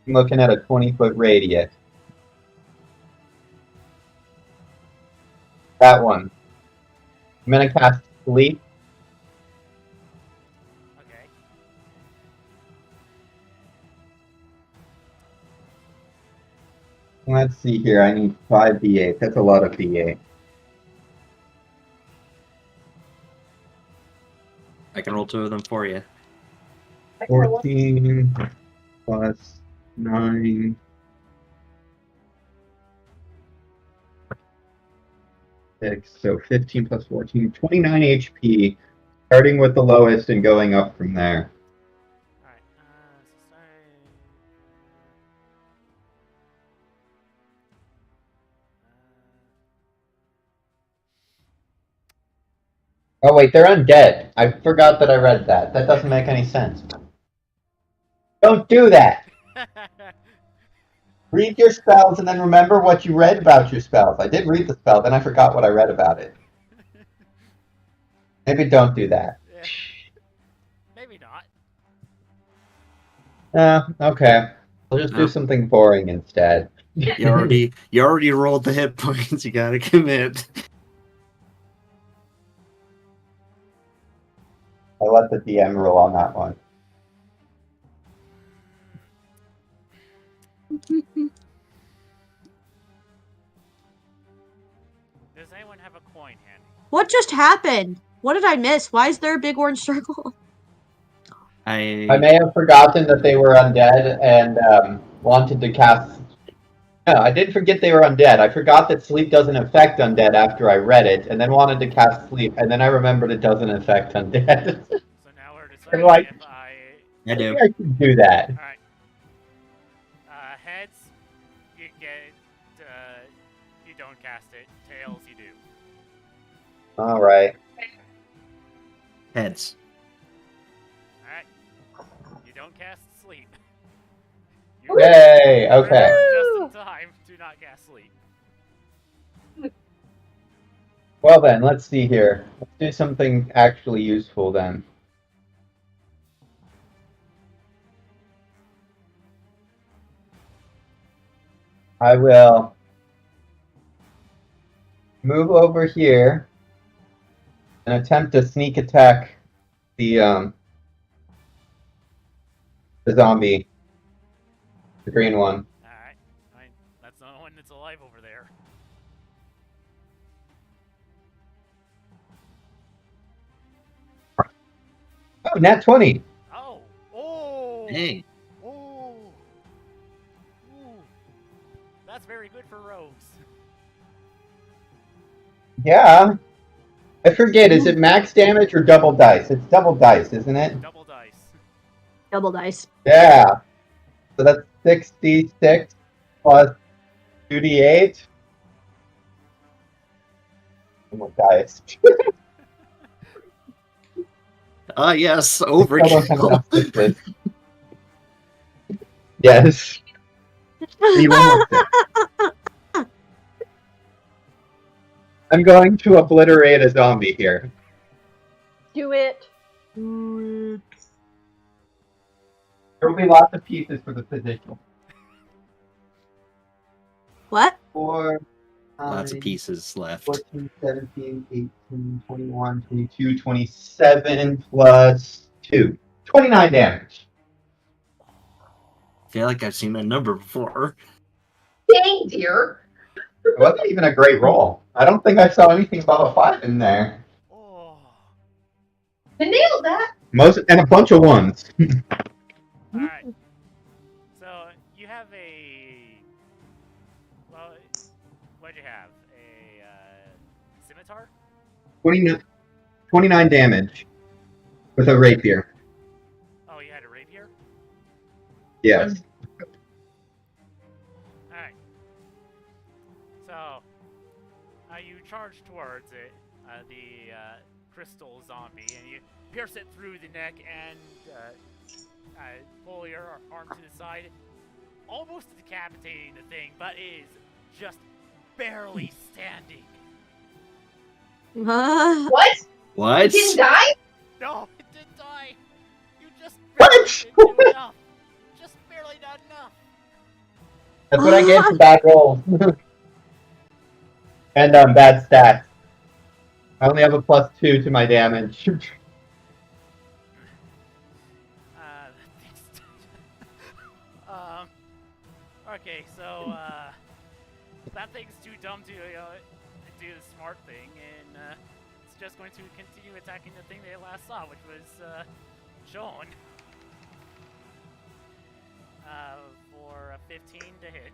Speaker 5: looking at a 20-foot radius. That one. I'm gonna cast Sleep.
Speaker 1: Okay.
Speaker 5: Let's see here. I need 5 d8. That's a lot of d8.
Speaker 4: I can roll 2 of them for you.
Speaker 5: 14 plus 9. 6, so 15 plus 14, 29 HP, starting with the lowest and going up from there.
Speaker 1: All right.
Speaker 5: Oh wait, they're undead. I forgot that I read that. That doesn't make any sense. Don't do that. Read your spells and then remember what you read about your spells. I did read the spell, then I forgot what I read about it. Maybe don't do that.
Speaker 1: Yeah. Maybe not.
Speaker 5: Okay. I'll just do something boring instead.
Speaker 4: You already rolled the hit points. You gotta commit.
Speaker 5: I let the DM roll on that one.
Speaker 1: Does anyone have a coin handy?
Speaker 3: What just happened? What did I miss? Why is there a big orange circle?
Speaker 5: I may have forgotten that they were undead and wanted to cast... No, I did forget they were undead. I forgot that sleep doesn't affect undead after I read it, and then wanted to cast sleep, and then I remembered it doesn't affect undead.
Speaker 1: So now we're deciding
Speaker 5: like-
Speaker 1: if I...
Speaker 4: I do.
Speaker 5: Maybe I should do that.
Speaker 1: Alright. Heads, you get... you don't cast it. Tails, you do.
Speaker 5: Alright.
Speaker 4: Heads.
Speaker 1: Alright. You don't cast sleep.
Speaker 5: Yay! Okay.
Speaker 1: Just in time to not cast sleep.
Speaker 5: Well then, let's see here. Let's do something actually useful then. I will move over here and attempt to sneak attack the zombie. The green one.
Speaker 1: Alright. That's the only one that's alive over there.
Speaker 5: Oh, nat 20!
Speaker 1: Oh! Oh!
Speaker 4: Hey.
Speaker 1: Oh! Ooh. That's very good for rogues.
Speaker 5: Yeah. I forget, is it max damage or double dice? It's double dice, isn't it?
Speaker 1: Double dice.
Speaker 3: Double dice.
Speaker 5: Yeah. So that's 6d6 plus 2d8. More dice.
Speaker 4: Yes,
Speaker 5: Still don't have
Speaker 4: overkill.
Speaker 5: enough sixes. Yes. Need one more six. I'm going to obliterate a zombie here.
Speaker 6: Do it.
Speaker 3: Mm,
Speaker 5: There will be lots of pieces for the position.
Speaker 3: what?
Speaker 5: 4,
Speaker 4: Lots of
Speaker 5: 9,
Speaker 4: pieces left.
Speaker 5: 14, 17, 18, 21, 22, 27 plus 2. 29 damage.
Speaker 4: I feel like I've seen that number before.
Speaker 2: Dang, dear.
Speaker 5: It wasn't even a great roll. I don't think I saw anything above a 5 in there.
Speaker 1: Oh.
Speaker 2: I nailed that.
Speaker 5: And a bunch of ones.
Speaker 1: Alright. So, you have a... Well, what'd you have? A, scimitar?
Speaker 5: 29 damage. With a rapier.
Speaker 1: Oh, you had a rapier?
Speaker 5: Yes.
Speaker 1: Alright. So, you charge towards it, the crystal zombie, and you pierce it through the neck and pull your arm to the side, almost decapitating the thing, but it is just barely standing.
Speaker 2: What?
Speaker 4: What?
Speaker 2: You didn't die?
Speaker 1: No, it didn't die. You just
Speaker 5: What?
Speaker 1: barely didn't do enough. Just barely not enough.
Speaker 5: That's what I get for bad rolls. And bad stats. I only have a +2 to my damage.
Speaker 1: Okay, so that thing's too dumb to do the smart thing, and it's just going to continue attacking the thing they last saw, which was Sean. For a 15 to hit.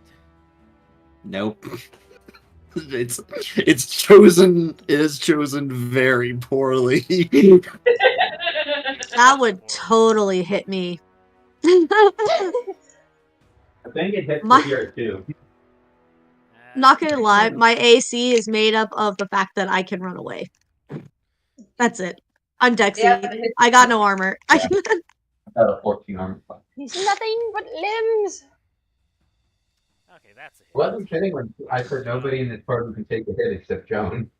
Speaker 4: Nope. It's chosen. It is chosen very poorly.
Speaker 3: That would totally hit me.
Speaker 5: I think it hits
Speaker 3: My-
Speaker 5: here too.
Speaker 3: Not gonna lie, my AC is made up of the fact that I can run away. That's it. I'm Dexy.
Speaker 2: Yeah,
Speaker 3: I got no armor.
Speaker 5: Yeah. Oh, 14 armor class.
Speaker 6: He's nothing but limbs.
Speaker 1: Okay, that's a hit.
Speaker 5: Wasn't kidding when I heard nobody in this party can take a hit except Joan.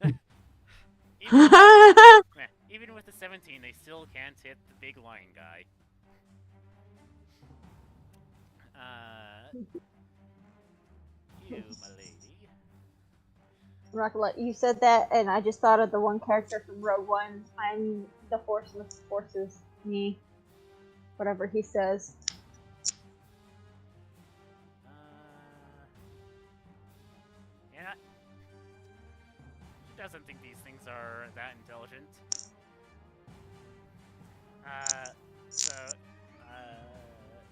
Speaker 1: Even with the 17, they still can't hit the big lion guy. You, my lady.
Speaker 6: Rocklet, you said that, and I just thought of the one character from Rogue One. I'm the Force, and the Force is me. Whatever he says.
Speaker 1: Yeah. She doesn't think these things are that intelligent.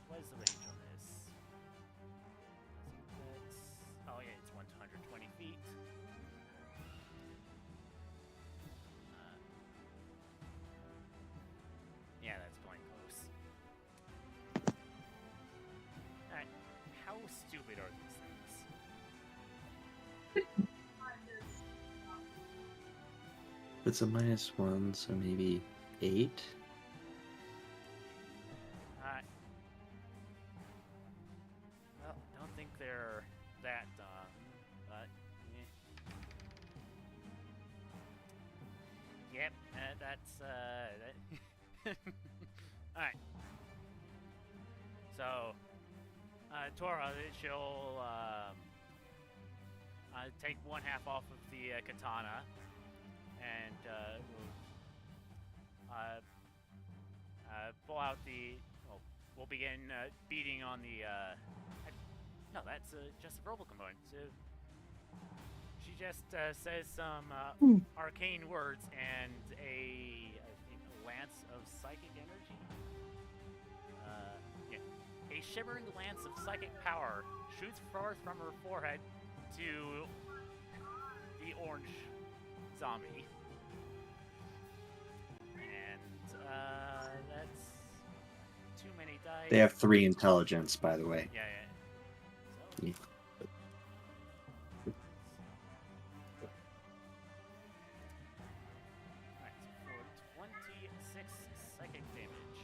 Speaker 1: What is the range on this? Oh yeah, it's 120 feet. Yeah, that's going close. Alright, how stupid are these things?
Speaker 4: It's a -1, so maybe 8.
Speaker 1: Well, don't think they're that dumb, but yep, that's Alright. So, Tora, she'll take one half off of the katana and pull out the. Well, we'll begin beating on the. No, that's just a verbal component. So she just says some arcane words and a lance of psychic energy. Yeah, a shimmering lance of psychic power shoots forth from her forehead to the orange zombie. And that's too many dice.
Speaker 4: They have 3 intelligence, by the way.
Speaker 1: Yeah. So,
Speaker 4: Yeah.
Speaker 1: Alright, for 26 psychic damage.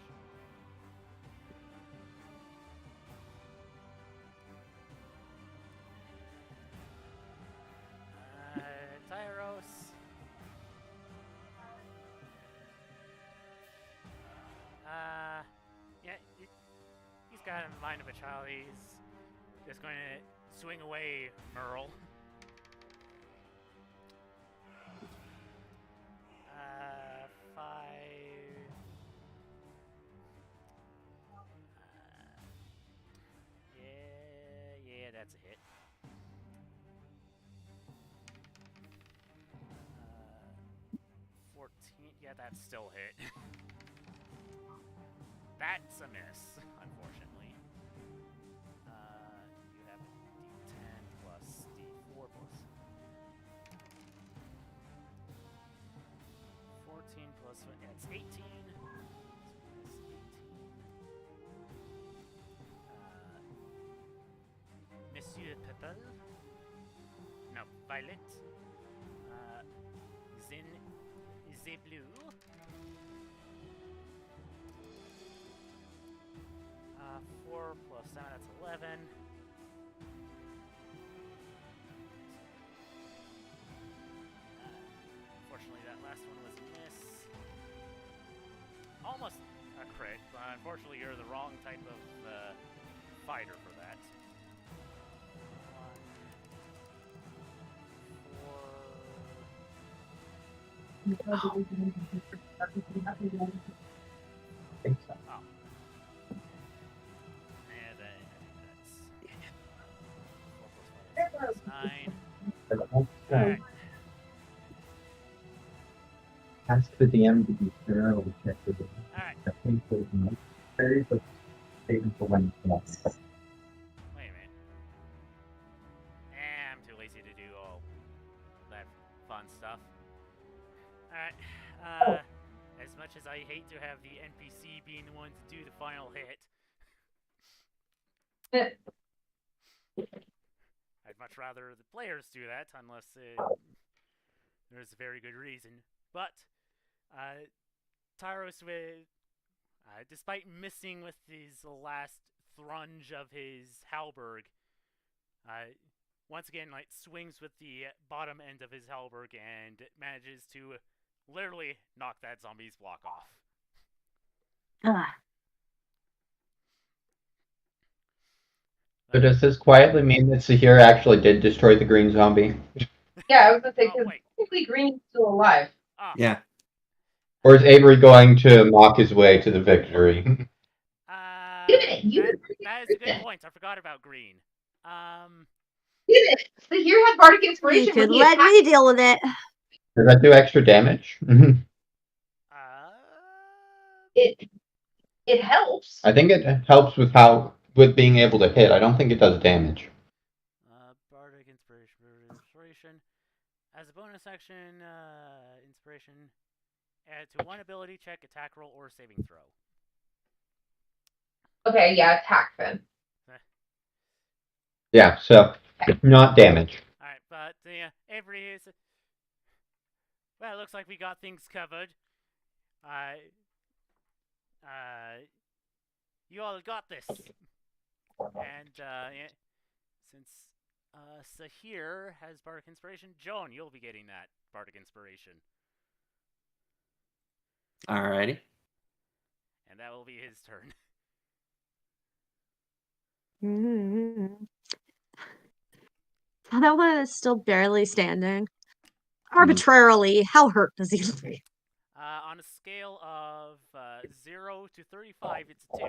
Speaker 1: Tyros. Yeah, he's got a mind of a child. He's just going to swing away, Merle. 5. Yeah, that's a hit. 14. Yeah, that's still a hit. That's a miss, unfortunately. You have D10 plus D4 plus 14 plus 1. Yeah, it's 18. Monsieur Pepel. No, Violet. Zin. Blue. 4 plus 7, that's 11. Unfortunately, that last one was a miss. Almost a crit, but unfortunately, you're the wrong type of fighter for that. 1, 4.
Speaker 5: I think so.
Speaker 1: Oh. And that's 4 plus 5 is 9. Alright.
Speaker 5: Ask the DM to be thorough and check the game.
Speaker 1: Alright.
Speaker 5: I think there's no very but statement for when it's not.
Speaker 1: Wait a minute. I'm too lazy to do all that fun stuff. Alright. As much as I hate to have the NPC being the one to do the final hit, I'd much rather the players do that, unless there's a very good reason. But Tyros Despite missing with his last thrunge of his halberd, once again, like, swings with the bottom end of his halberd and manages to literally knock that zombie's block off.
Speaker 5: So does this quietly mean that Sahir actually did destroy the green zombie?
Speaker 2: Yeah, I was gonna say,
Speaker 1: Oh,
Speaker 2: because
Speaker 1: wait.
Speaker 2: technically Green's still alive.
Speaker 1: Ah,
Speaker 4: Yeah.
Speaker 5: Or is Avery going to mock his way to the victory?
Speaker 1: that is a good point. I forgot about Green.
Speaker 2: Did it? Sahir had bardic
Speaker 3: You
Speaker 2: inspiration when
Speaker 3: could
Speaker 2: he
Speaker 3: let
Speaker 2: attacked.
Speaker 3: me deal with it.
Speaker 5: Does that do extra damage?
Speaker 2: It helps.
Speaker 5: I think it helps with being able to hit. I don't think it does damage.
Speaker 1: Bardic inspiration. As a bonus action, inspiration, add to one ability check, attack roll, or saving throw.
Speaker 2: Okay, yeah, attack then.
Speaker 5: Yeah, so not damage.
Speaker 1: Alright, but Avery is. Well, it looks like we got things covered. You all got this. And since Sahir has Bardic Inspiration, Joan, you'll be getting that Bardic Inspiration.
Speaker 4: Alrighty.
Speaker 1: And that will be his turn.
Speaker 3: So that one is still barely standing. Arbitrarily, how hurt does he look?
Speaker 1: On a scale of 0 to 35, it's a 2.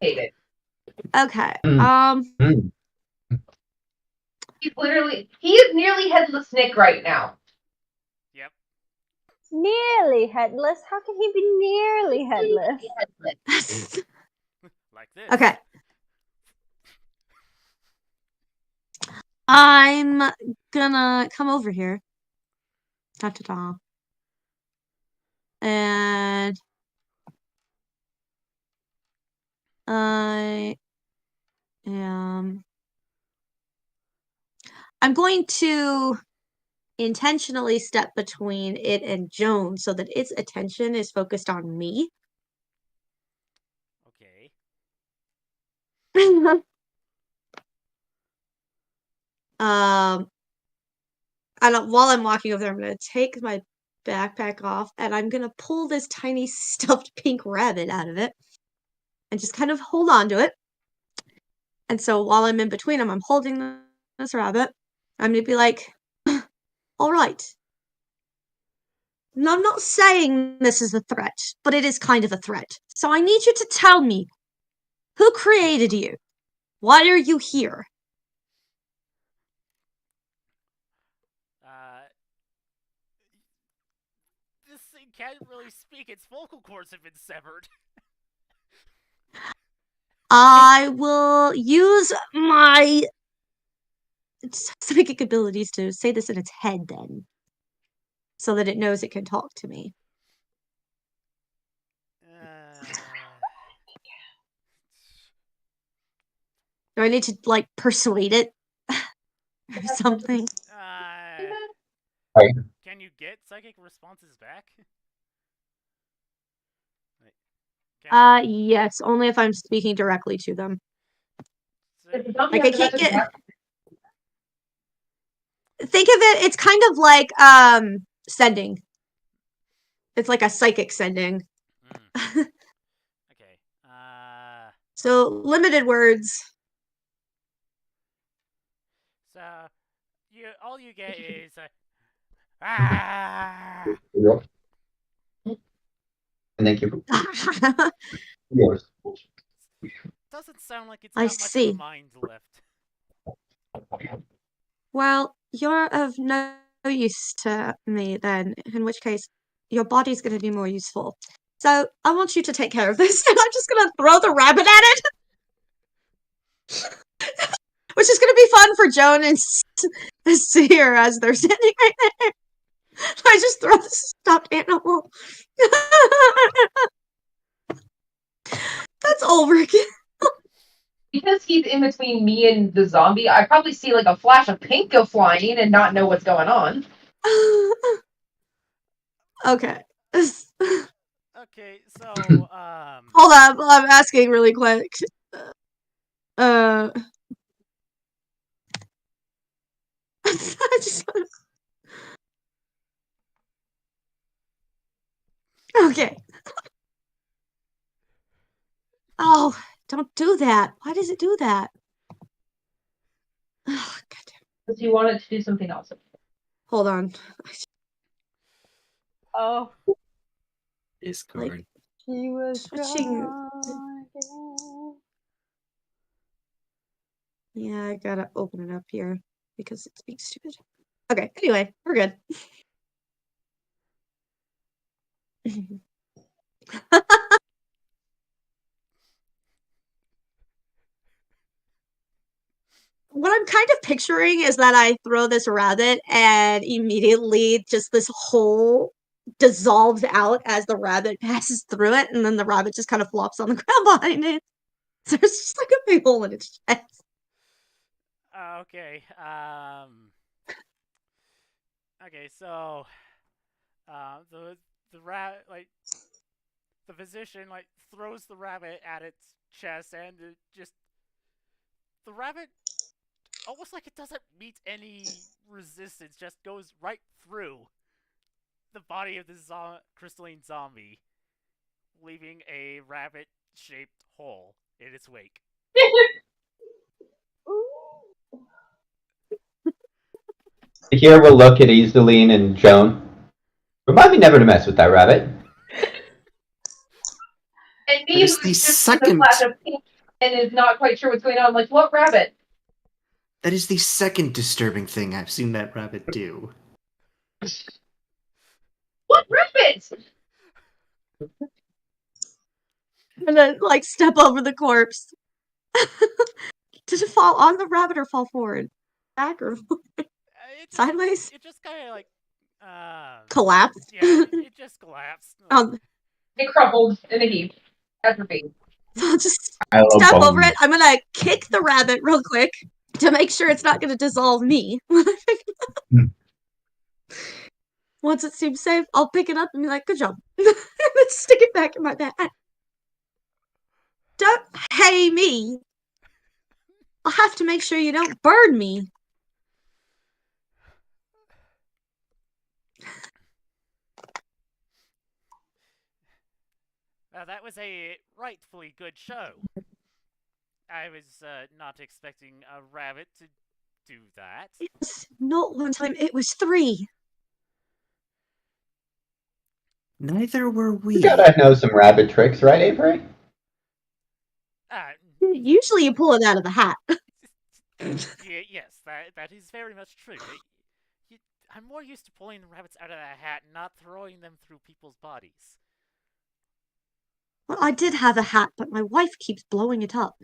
Speaker 2: Hate it.
Speaker 3: Okay.
Speaker 2: He is nearly headless Nick right now.
Speaker 1: Yep.
Speaker 6: Nearly headless? How can he be nearly headless?
Speaker 1: Like this.
Speaker 3: Okay. I'm gonna come over here. Ta-ta-ta. And I'm going to intentionally step between it and Joan so that its attention is focused on me.
Speaker 1: Okay.
Speaker 3: And while I'm walking over there, I'm gonna take my backpack off and I'm gonna pull this tiny stuffed pink rabbit out of it and just kind of hold on to it. And so while I'm in between them, I'm holding this rabbit. I'm gonna be like, all right. Now, I'm not saying this is a threat, but it is kind of a threat. So I need you to tell me, who created you? Why are you here?
Speaker 1: This thing can't really speak. Its vocal cords have been severed.
Speaker 3: I will use my psychic abilities to say this in its head then. So that it knows it can talk to me. Do I need to, like, persuade it? Or something?
Speaker 1: Can you get psychic responses back?
Speaker 3: Yes, only if I'm speaking directly to them.
Speaker 2: So,
Speaker 3: like, I can't get... Think of it, it's kind of like, sending. It's like a psychic sending.
Speaker 1: Okay.
Speaker 3: So, limited words.
Speaker 1: So, all you get is
Speaker 5: Thank you. Yours.
Speaker 1: Doesn't sound like it's got much of a mind left.
Speaker 3: Well, you're of no use to me then, in which case your body's going to be more useful. So I want you to take care of this, and I'm just going to throw the rabbit at it. Which is going to be fun for Joan and Seer as they're standing right there. I just throw the stuffed animal. That's Ulrich.
Speaker 2: Because he's in between me and the zombie, I probably see like a flash of pink go flying and not know what's going on.
Speaker 3: Okay.
Speaker 1: Okay, so
Speaker 3: Hold on, I'm asking really quick. Okay. Oh, don't do that. Why does it do that? Oh, God.
Speaker 2: Because you want it to do something else.
Speaker 3: Hold on.
Speaker 6: Oh,
Speaker 4: Discord.
Speaker 6: she was
Speaker 3: Switching.
Speaker 6: gone again.
Speaker 3: Yeah, I gotta open it up here because it's being stupid. Okay, anyway, we're good. What I'm kind of picturing is that I throw this rabbit and immediately just this hole dissolves out as the rabbit passes through it, and then the rabbit just kind of flops on the ground behind it. So there's just like a big hole in its chest.
Speaker 1: okay. Okay, so the rat the physician throws the rabbit at its chest, and it just the rabbit almost like it doesn't meet any resistance, just goes right through the body of this crystalline zombie, leaving a rabbit-shaped hole in its wake.
Speaker 5: Here we'll look at Iseline and Joan. Remind me never to mess with that rabbit.
Speaker 2: And me,
Speaker 4: That is
Speaker 2: who's
Speaker 4: the
Speaker 2: just in
Speaker 4: second.
Speaker 2: a flash of pink and is not quite sure what's going on. Like, what rabbit?
Speaker 4: That is the second disturbing thing I've seen that rabbit do.
Speaker 2: What rabbit?
Speaker 3: And then, like, step over the corpse. Did it fall on the rabbit or fall forward? Back or sideways?
Speaker 1: It just kind of
Speaker 3: collapsed?
Speaker 1: Yeah, it just collapsed.
Speaker 2: It crumpled in a heap. Atrophy.
Speaker 3: I'll just step over it. I'm gonna kick the rabbit real quick to make sure it's not gonna dissolve me. Once it seems safe, I'll pick it up and be like, good job. And then stick it back in my bag. Don't pay me. I'll have to make sure you don't burn me.
Speaker 1: That was a rightfully good show. I was not expecting a rabbit to do that.
Speaker 3: It was not one time, it was 3.
Speaker 4: Neither were we.
Speaker 5: You gotta know some rabbit tricks, right, Avery?
Speaker 3: Usually you pull it out of the hat.
Speaker 1: Yes, that is very much true. I'm more used to pulling the rabbits out of the hat, not throwing them through people's bodies.
Speaker 3: Well, I did have a hat, but my wife keeps blowing it up.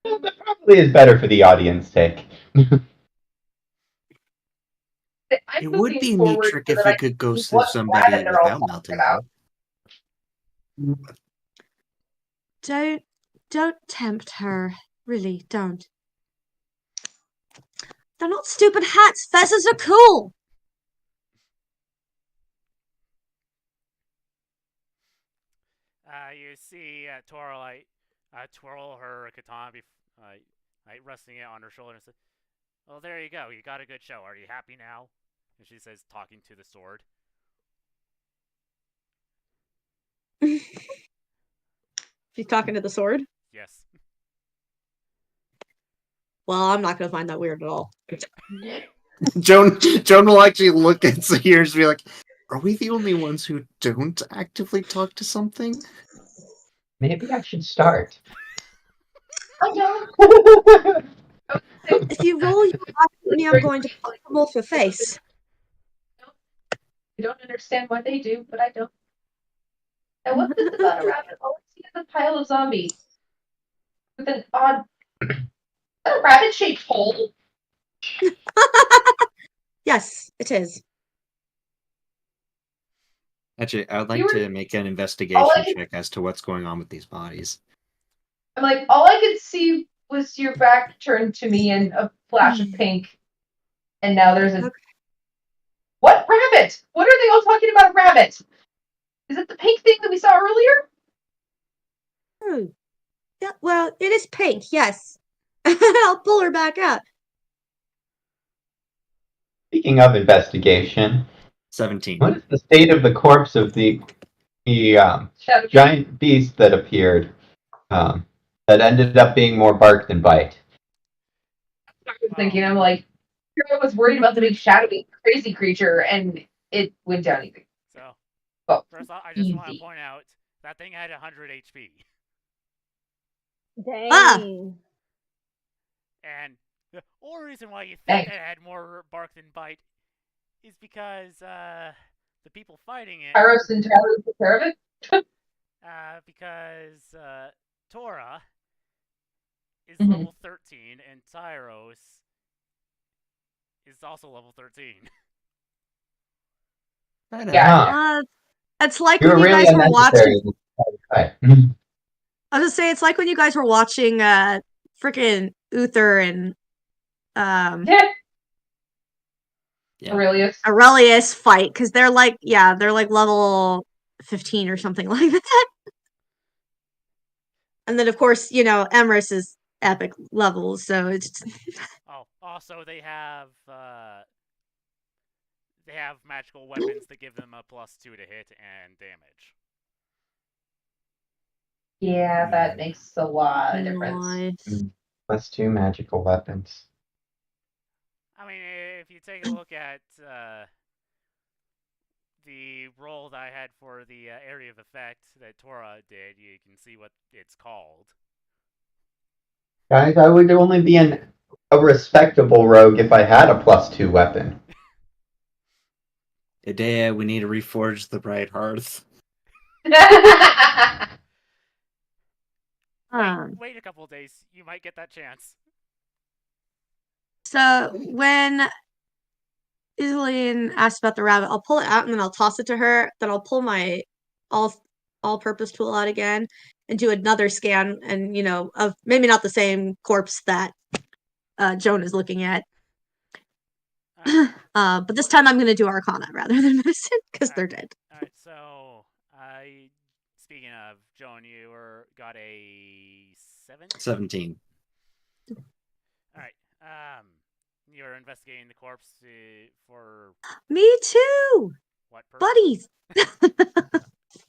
Speaker 5: Well, that probably is better for the audience sake.
Speaker 4: It would be a neat trick if it could go through somebody without melting them.
Speaker 3: Don't tempt her. Really, don't. They're not stupid hats. Fezzes are cool.
Speaker 1: You see Toralite twirl her katana, resting it on her shoulder, and say, "Well, there you go. You got a good show. Are you happy now?" And she says, talking to the sword.
Speaker 3: She's talking to the sword?
Speaker 1: Yes.
Speaker 3: Well, I'm not going to find that weird at all.
Speaker 4: Joan will actually look at Sears and be like, are we the only ones who don't actively talk to something?
Speaker 5: Maybe I should start.
Speaker 2: I don't.
Speaker 3: If you roll your eyes at me, I'm going to punch them off your face.
Speaker 2: I don't understand why they do, but I don't. And what's this about a rabbit? All I see is a pile of zombies. With an odd... a rabbit-shaped hole?
Speaker 3: Yes, it is.
Speaker 4: Actually, I would like to make an investigation check as to what's going on with these bodies.
Speaker 2: I'm like, all I could see was your back turned to me and a flash of pink. And now there's a rabbit? What are they all talking about a rabbit? Is it the pink thing that we saw earlier?
Speaker 3: Oh. Yeah, well, it is pink, yes. I'll pull her back out.
Speaker 5: Speaking of investigation,
Speaker 4: 17.
Speaker 5: what is the state of the corpse of the
Speaker 2: Shadow
Speaker 5: giant beast that appeared that ended up being more bark than bite?
Speaker 2: I was thinking, I'm like, I was worried about the big shadowy crazy creature, and it went down easy.
Speaker 1: So,
Speaker 2: Oh,
Speaker 1: first off, I just want to
Speaker 2: easy.
Speaker 1: point out that thing had 100 HP.
Speaker 6: Dang.
Speaker 3: Ah!
Speaker 1: And the only reason why you
Speaker 2: Hey.
Speaker 1: think it had more bark than bite is because the people fighting it.
Speaker 2: Pyros entirely took care of it.
Speaker 1: Because Tora is
Speaker 2: Mhm.
Speaker 1: level 13 and Tyros is also level 13.
Speaker 2: Yeah.
Speaker 3: It's like
Speaker 5: You
Speaker 3: when
Speaker 5: were
Speaker 3: you
Speaker 5: really
Speaker 3: guys were watching.
Speaker 5: unnecessary.
Speaker 3: I was gonna say it's like when you guys were watching freaking Uther and
Speaker 4: Yeah.
Speaker 2: Aurelius.
Speaker 3: Aurelius fight, because they're like level 15 or something like that. And then of course, Emrys is epic levels, so it's
Speaker 1: Oh, also they have magical weapons that give them a +2 to hit and damage.
Speaker 2: Yeah, that makes a lot of difference.
Speaker 3: nice.
Speaker 5: +2 magical weapons.
Speaker 1: I mean, if you take a look at the roll that I had for the area of effect that Tora did, you can see what it's called.
Speaker 5: Guys, I would only be a respectable rogue if I had a +2 weapon.
Speaker 4: Idea, we need to reforge the Bright Hearth.
Speaker 1: Wait a couple days, you might get that chance.
Speaker 3: So when Iselene asked about the rabbit, I'll pull it out and then I'll toss it to her. Then I'll pull my all-purpose tool out again and do another scan, and of maybe not the same corpse that Joan is looking at. But this time I'm going to do Arcana rather than medicine because they're dead.
Speaker 1: Alright, so speaking of Joan, you got a
Speaker 4: 17.
Speaker 1: Alright, you're investigating the corpse for
Speaker 3: Me too,
Speaker 1: what purpose?
Speaker 3: buddies.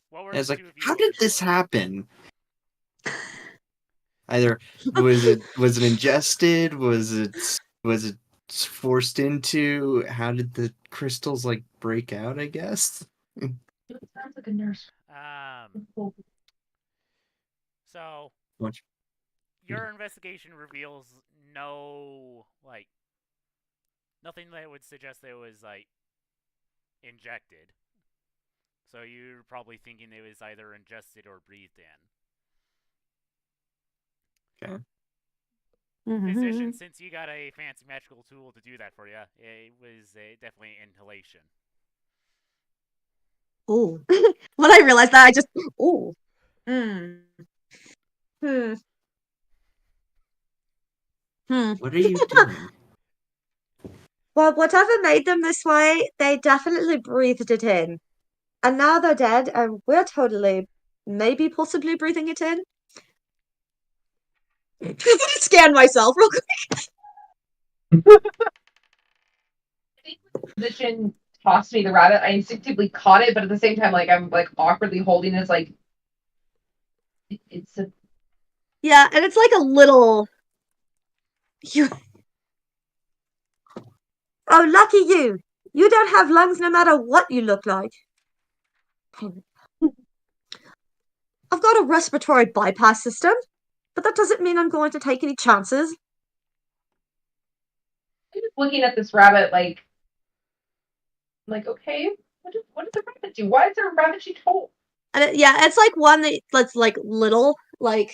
Speaker 1: What were
Speaker 4: It's
Speaker 1: the
Speaker 4: like,
Speaker 1: two of you
Speaker 4: how
Speaker 1: looking
Speaker 4: did this
Speaker 1: for?
Speaker 4: happen? Either was it ingested? Was it forced into? How did the crystals break out? I guess.
Speaker 2: Sounds like a nurse.
Speaker 1: So
Speaker 4: What?
Speaker 1: your investigation reveals nothing that would suggest that it was injected. So you're probably thinking it was either ingested or breathed in.
Speaker 4: Okay.
Speaker 1: Physician, since you got a fancy magical tool to do that for you, it was definitely inhalation.
Speaker 3: Oh, when I realized that, I just
Speaker 4: What are you doing?
Speaker 3: Well, whatever made them this way, they definitely breathed it in. And now they're dead, and we're totally, maybe possibly breathing it in. Scan myself real quick.
Speaker 2: I think when the physician tossed me the rabbit, I instinctively caught it, but at the same time, I'm awkwardly holding it. It's like it's a
Speaker 3: Yeah, and it's like a little. Oh, lucky you! You don't have lungs no matter what you look like. I've got a respiratory bypass system, but that doesn't mean I'm going to take any chances.
Speaker 2: I'm just looking at this rabbit like okay, what did the rabbit do? Why is there a rabbit she told?
Speaker 3: And it's like one that's like little, like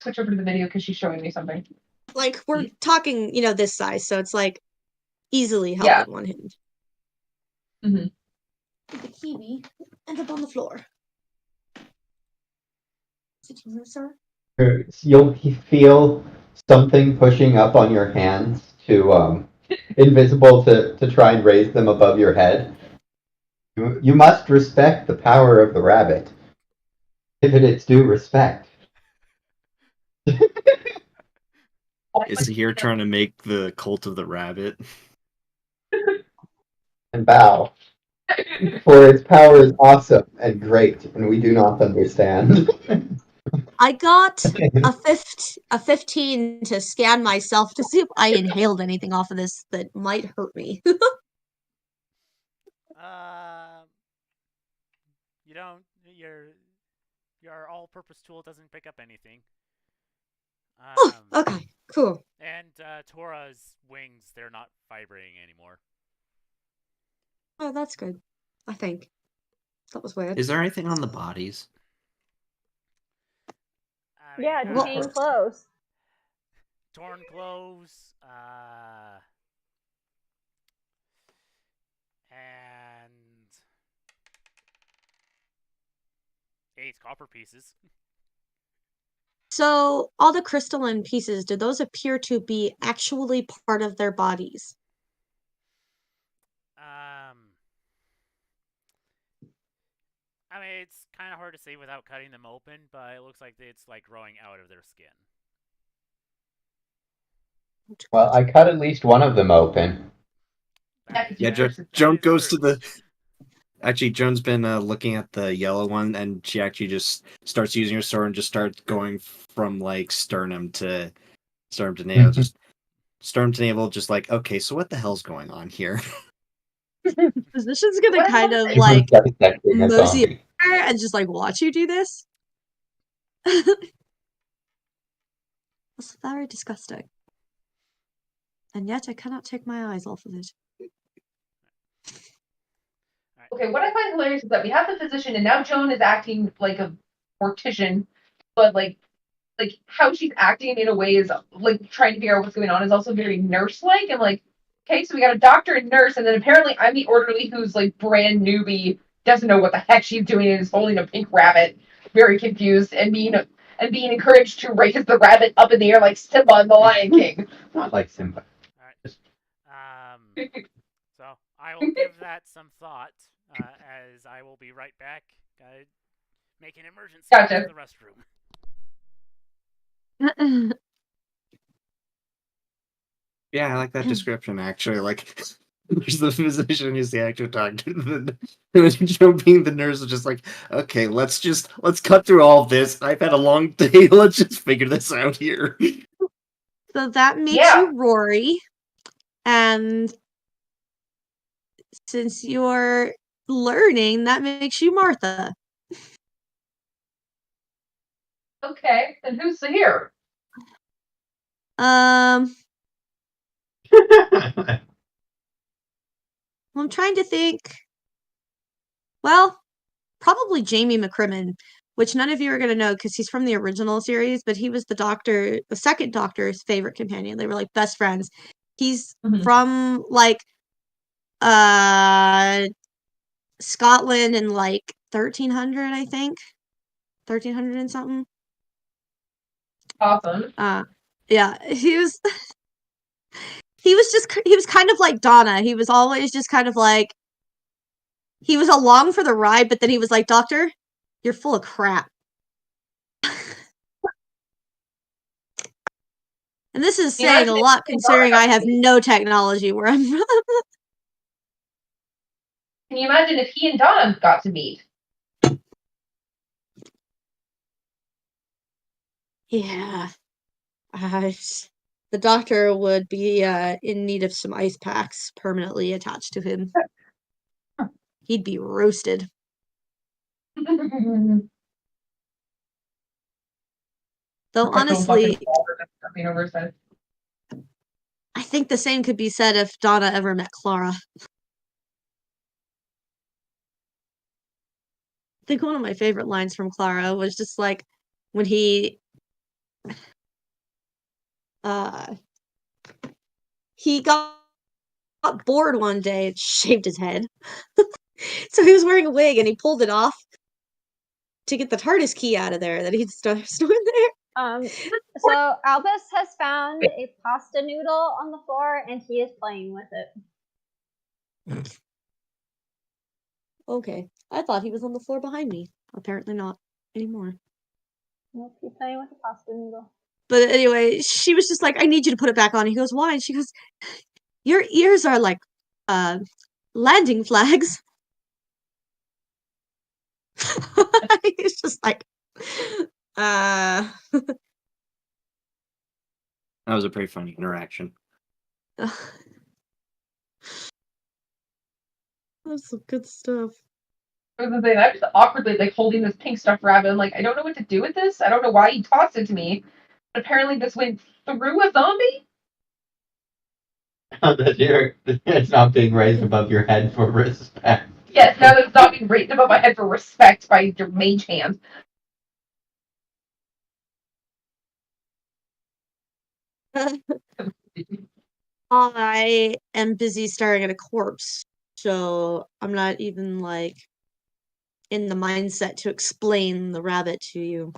Speaker 2: Switch over to the video because she's showing me something.
Speaker 3: Like we're talking, this size, so it's like easily held in one hand. The kiwi ended up on the floor. Sitting here, sir.
Speaker 5: You'll feel something pushing up on your hands to invisible to try and raise them above your head. You must respect the power of the rabbit. Give it its due respect.
Speaker 4: Is he here trying to make the cult of the rabbit?
Speaker 5: And bow. For its power is awesome and great, and we do not understand.
Speaker 3: I got a 15 to scan myself to see if I inhaled anything off of this that might hurt me.
Speaker 1: You don't. Your all-purpose tool doesn't pick up anything.
Speaker 3: Oh, okay, cool.
Speaker 1: And Tora's wings, they're not vibrating anymore.
Speaker 3: Oh, that's good. I think. That was weird.
Speaker 4: Is there anything on the bodies?
Speaker 1: I mean,
Speaker 6: Yeah, decaying clothes.
Speaker 1: torn clothes, and 8 copper pieces.
Speaker 3: So, all the crystalline pieces, do those appear to be actually part of their bodies?
Speaker 1: I mean, it's kind of hard to say without cutting them open, but it looks like it's like growing out of their skin.
Speaker 5: Well, I cut at least one of them open.
Speaker 4: Yeah, Joan goes to the... Actually, Joan's been looking at the yellow one, and she actually just starts using her sword and just starts going from, like, sternum to navel. Just sternum to navel, just like, okay, so what the hell's going on here?
Speaker 3: Physician's gonna
Speaker 2: What
Speaker 3: kind
Speaker 2: else
Speaker 3: of,
Speaker 2: is
Speaker 3: like,
Speaker 5: Dissecting a
Speaker 3: mosey
Speaker 5: zombie.
Speaker 3: over and just, like, watch you do this. That's very disgusting. And yet I cannot take my eyes off of it.
Speaker 2: Okay, what I find hilarious is that we have the physician, and now Joan is acting like a mortician, but like how she's acting in a way is like trying to figure out what's going on is also very nurse-like. And like, okay, so we got a doctor and nurse, and then apparently I'm the orderly who's like brand newbie, doesn't know what the heck she's doing, and is holding a pink rabbit, very confused, and being encouraged to raise the rabbit up in the air like Simba in the Lion King.
Speaker 5: Not like Simba.
Speaker 1: So I will give that some thought, as I will be right back. Make an emergency
Speaker 2: Gotcha.
Speaker 1: to the restroom.
Speaker 4: Yeah, I like that description, actually. Like, there's the physician who's the actual doctor. Joe being the nurse is just like, okay, let's cut through all of this. I've had a long day. Let's just figure this out here.
Speaker 3: So that makes you Rory. And since you're learning, that makes you Martha.
Speaker 2: Okay, then who's here?
Speaker 3: I'm trying to think. Well, probably Jamie McCrimmon, which none of you are going to know because he's from the original series, but he was the second Doctor's favorite companion. They were like best friends. He's from like Scotland in like 1300, I think. 1300 and something.
Speaker 2: Awesome.
Speaker 3: Yeah, he was kind of like Donna. He was always just kind of like, he was along for the ride, but then he was like, Doctor, you're full of crap. And this is saying a lot considering I have no technology where I'm from.
Speaker 2: Can you imagine if he and Donna got to meet?
Speaker 3: Yeah. The Doctor would be in need of some ice packs permanently attached to him. He'd be roasted. Though honestly, I think the same could be said if Donna ever met Clara. I think one of my favorite lines from Clara was just like when he got bored one day and shaved his head. So he was wearing a wig and he pulled it off to get the TARDIS key out of there that he'd stored there.
Speaker 6: So Albus has found a pasta noodle on the floor, and he is playing with it.
Speaker 3: Okay. I thought he was on the floor behind me. Apparently not anymore.
Speaker 6: Nope, he's playing with a pasta noodle.
Speaker 3: But anyway, she was just like, I need you to put it back on. He goes, why? And she goes, your ears are like, landing flags. He's just like,
Speaker 4: That was a pretty funny interaction.
Speaker 3: That's some good stuff.
Speaker 2: I'm just awkwardly like holding this pink stuffed rabbit. I'm like, I don't know what to do with this. I don't know why he tossed it to me. But apparently this went through a zombie.
Speaker 5: It's not being raised above your head for respect.
Speaker 2: Yes, now that it's not being raised above my head for respect by your mage hand.
Speaker 3: I am busy staring at a corpse, so I'm not even like in the mindset to explain the rabbit to you.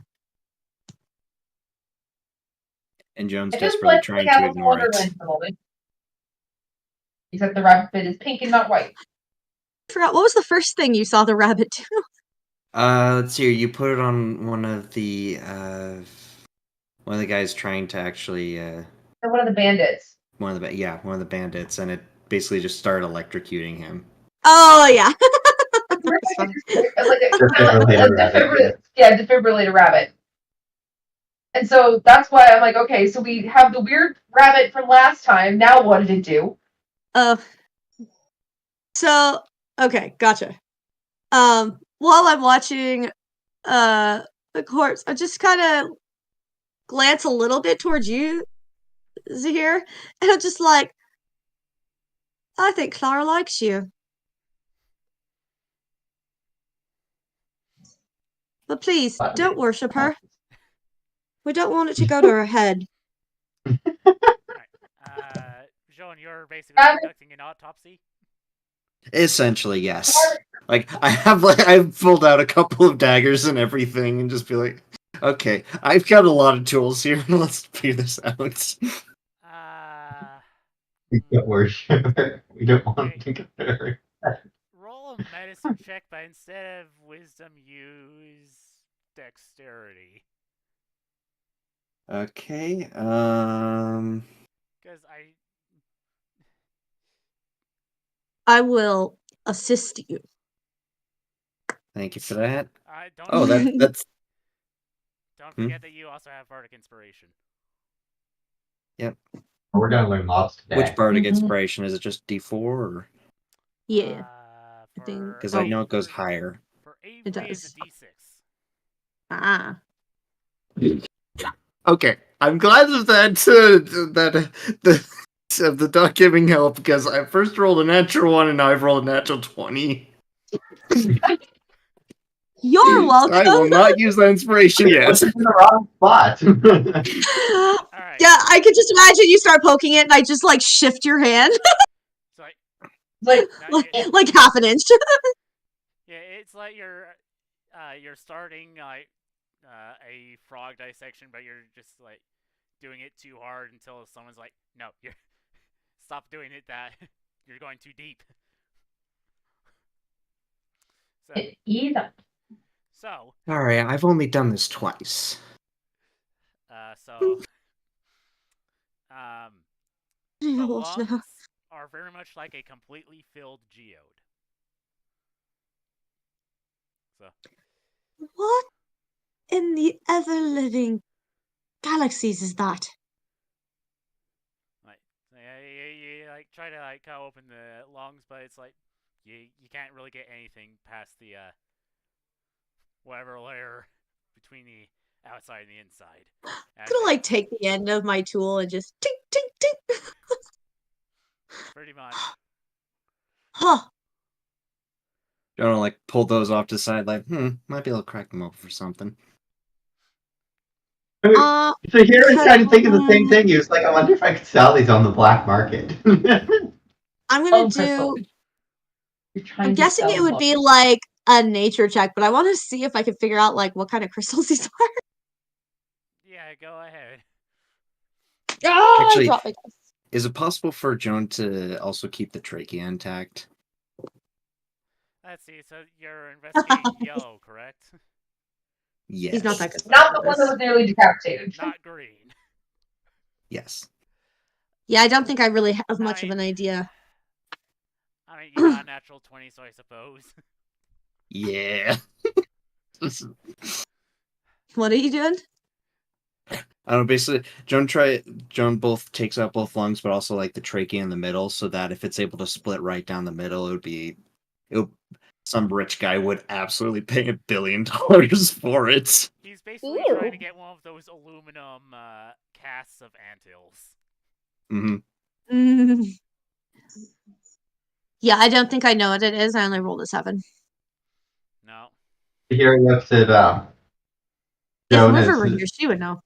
Speaker 4: And Joan's
Speaker 2: I just
Speaker 4: desperately
Speaker 2: like
Speaker 4: trying
Speaker 2: Alice
Speaker 4: to
Speaker 2: in
Speaker 4: ignore it.
Speaker 2: Wonderland for a moment. Except the rabbit is pink and not white.
Speaker 3: I forgot, what was the first thing you saw the rabbit do?
Speaker 4: Let's see. You put it on one of the guys trying to actually
Speaker 2: Or one of the bandits.
Speaker 4: one of the bandits, and it basically just started electrocuting him.
Speaker 3: Oh yeah.
Speaker 2: Like
Speaker 5: Defibrillator
Speaker 2: defibrillator rabbit. And so that's why I'm like, okay, so we have the weird rabbit from last time. Now what did it do?
Speaker 3: So okay, gotcha. While I'm watching the corpse, I just kind of glance a little bit towards you, Zahir, and I'm just like, I think Clara likes you. But please, don't worship her. We don't want it to go to her head.
Speaker 1: Right. Joan, you're basically conducting an autopsy?
Speaker 4: Essentially, yes. Like I've pulled out a couple of daggers and everything, and just be like, okay, I've got a lot of tools here. Let's figure this out.
Speaker 5: We don't worship her. We don't want to get her.
Speaker 1: Roll a medicine check, but instead of wisdom, use dexterity.
Speaker 4: Okay.
Speaker 1: Because
Speaker 3: I will assist you.
Speaker 4: Thank you for that.
Speaker 1: don't
Speaker 4: Oh, that's.
Speaker 1: Don't forget that you also have bardic inspiration.
Speaker 4: Yep.
Speaker 5: We're gonna learn lots today.
Speaker 4: Which bardic inspiration is it? Just D4 or?
Speaker 3: Yeah. I think
Speaker 4: Because I know it goes higher.
Speaker 1: For Avery,
Speaker 3: it
Speaker 1: it's
Speaker 3: does.
Speaker 1: a D6.
Speaker 3: Ah.
Speaker 4: Okay, I'm glad of that. The not giving help, because I first rolled a natural 1 and now I've rolled a natural 20.
Speaker 3: You're welcome.
Speaker 4: I will not use that inspiration yet.
Speaker 5: It's in the wrong spot.
Speaker 1: Alright.
Speaker 3: Yeah, I could just imagine you start poking it and I just like shift your hand.
Speaker 1: So
Speaker 3: like half an inch.
Speaker 1: Yeah, it's like you're starting like a frog dissection, but you're just like doing it too hard until someone's like, "No, you're stop doing it. That you're going too deep." So.
Speaker 4: All right, I've only done this twice.
Speaker 1: The lungs are very much like a completely filled geode. So.
Speaker 3: What in the ever-living galaxies is that?
Speaker 1: You like try to like cut open the lungs, but it's like you can't really get anything past the whatever layer between the outside and the inside.
Speaker 3: I'm gonna like take the end of my tool and just tink tink tink.
Speaker 1: Pretty much.
Speaker 3: Huh.
Speaker 4: Don't like pull those off to the side, like, might be able to crack them open for something.
Speaker 5: So here is trying to think of the same thing. He was like, I wonder if I could sell these on the black market.
Speaker 3: I'm gonna do. I'm guessing it would be like a nature check, but I want to see if I can figure out like what kind of crystals these are.
Speaker 1: Yeah, Yeah, go ahead.
Speaker 3: Ah,
Speaker 4: Actually-
Speaker 3: I dropped my dice.
Speaker 4: Is it possible for Joan to also keep the trachea intact?
Speaker 1: Let's see. So you're investigating yellow, correct?
Speaker 4: Yes.
Speaker 3: He's not that good.
Speaker 2: Not the
Speaker 3: at
Speaker 2: one that
Speaker 3: this.
Speaker 2: was nearly decapitated.
Speaker 1: Not green.
Speaker 4: Yes.
Speaker 3: Yeah, I don't think I really have much of
Speaker 1: Nine.
Speaker 3: an idea.
Speaker 1: I mean, you got a natural 20, so I suppose.
Speaker 4: Yeah.
Speaker 3: What are you doing?
Speaker 4: I don't know, basically, Joan both takes out both lungs, but also like the trachea in the middle, so that if it's able to split right down the middle, some rich guy would absolutely pay $1 billion for it.
Speaker 1: He's basically
Speaker 6: Ew.
Speaker 1: trying to get one of those aluminum casts of antilles.
Speaker 4: Hmm.
Speaker 3: Mm. Yeah, I don't think I know what it is. I only rolled a 7.
Speaker 1: No.
Speaker 5: Here he looks at
Speaker 3: If
Speaker 5: Joan
Speaker 3: River
Speaker 5: is
Speaker 3: were here, she would know.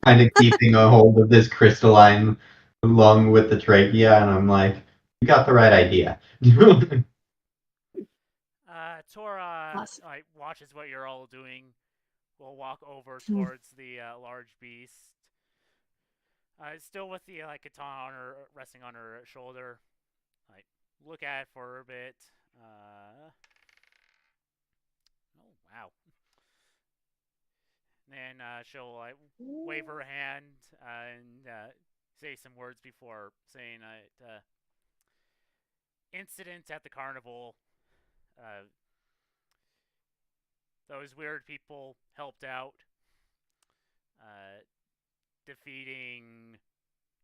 Speaker 5: kind of keeping a hold of this crystalline lung with the trachea, and I'm like, you got the right idea.
Speaker 1: Tora
Speaker 3: Awesome.
Speaker 1: watches what you're all doing. Will walk over
Speaker 3: Hmm.
Speaker 1: towards the large beast. Still with the katana on her, resting on her shoulder. Look at it for a bit. Oh wow. Then she'll wave her hand and say some words before saying incident at the carnival. Those weird people helped out, defeating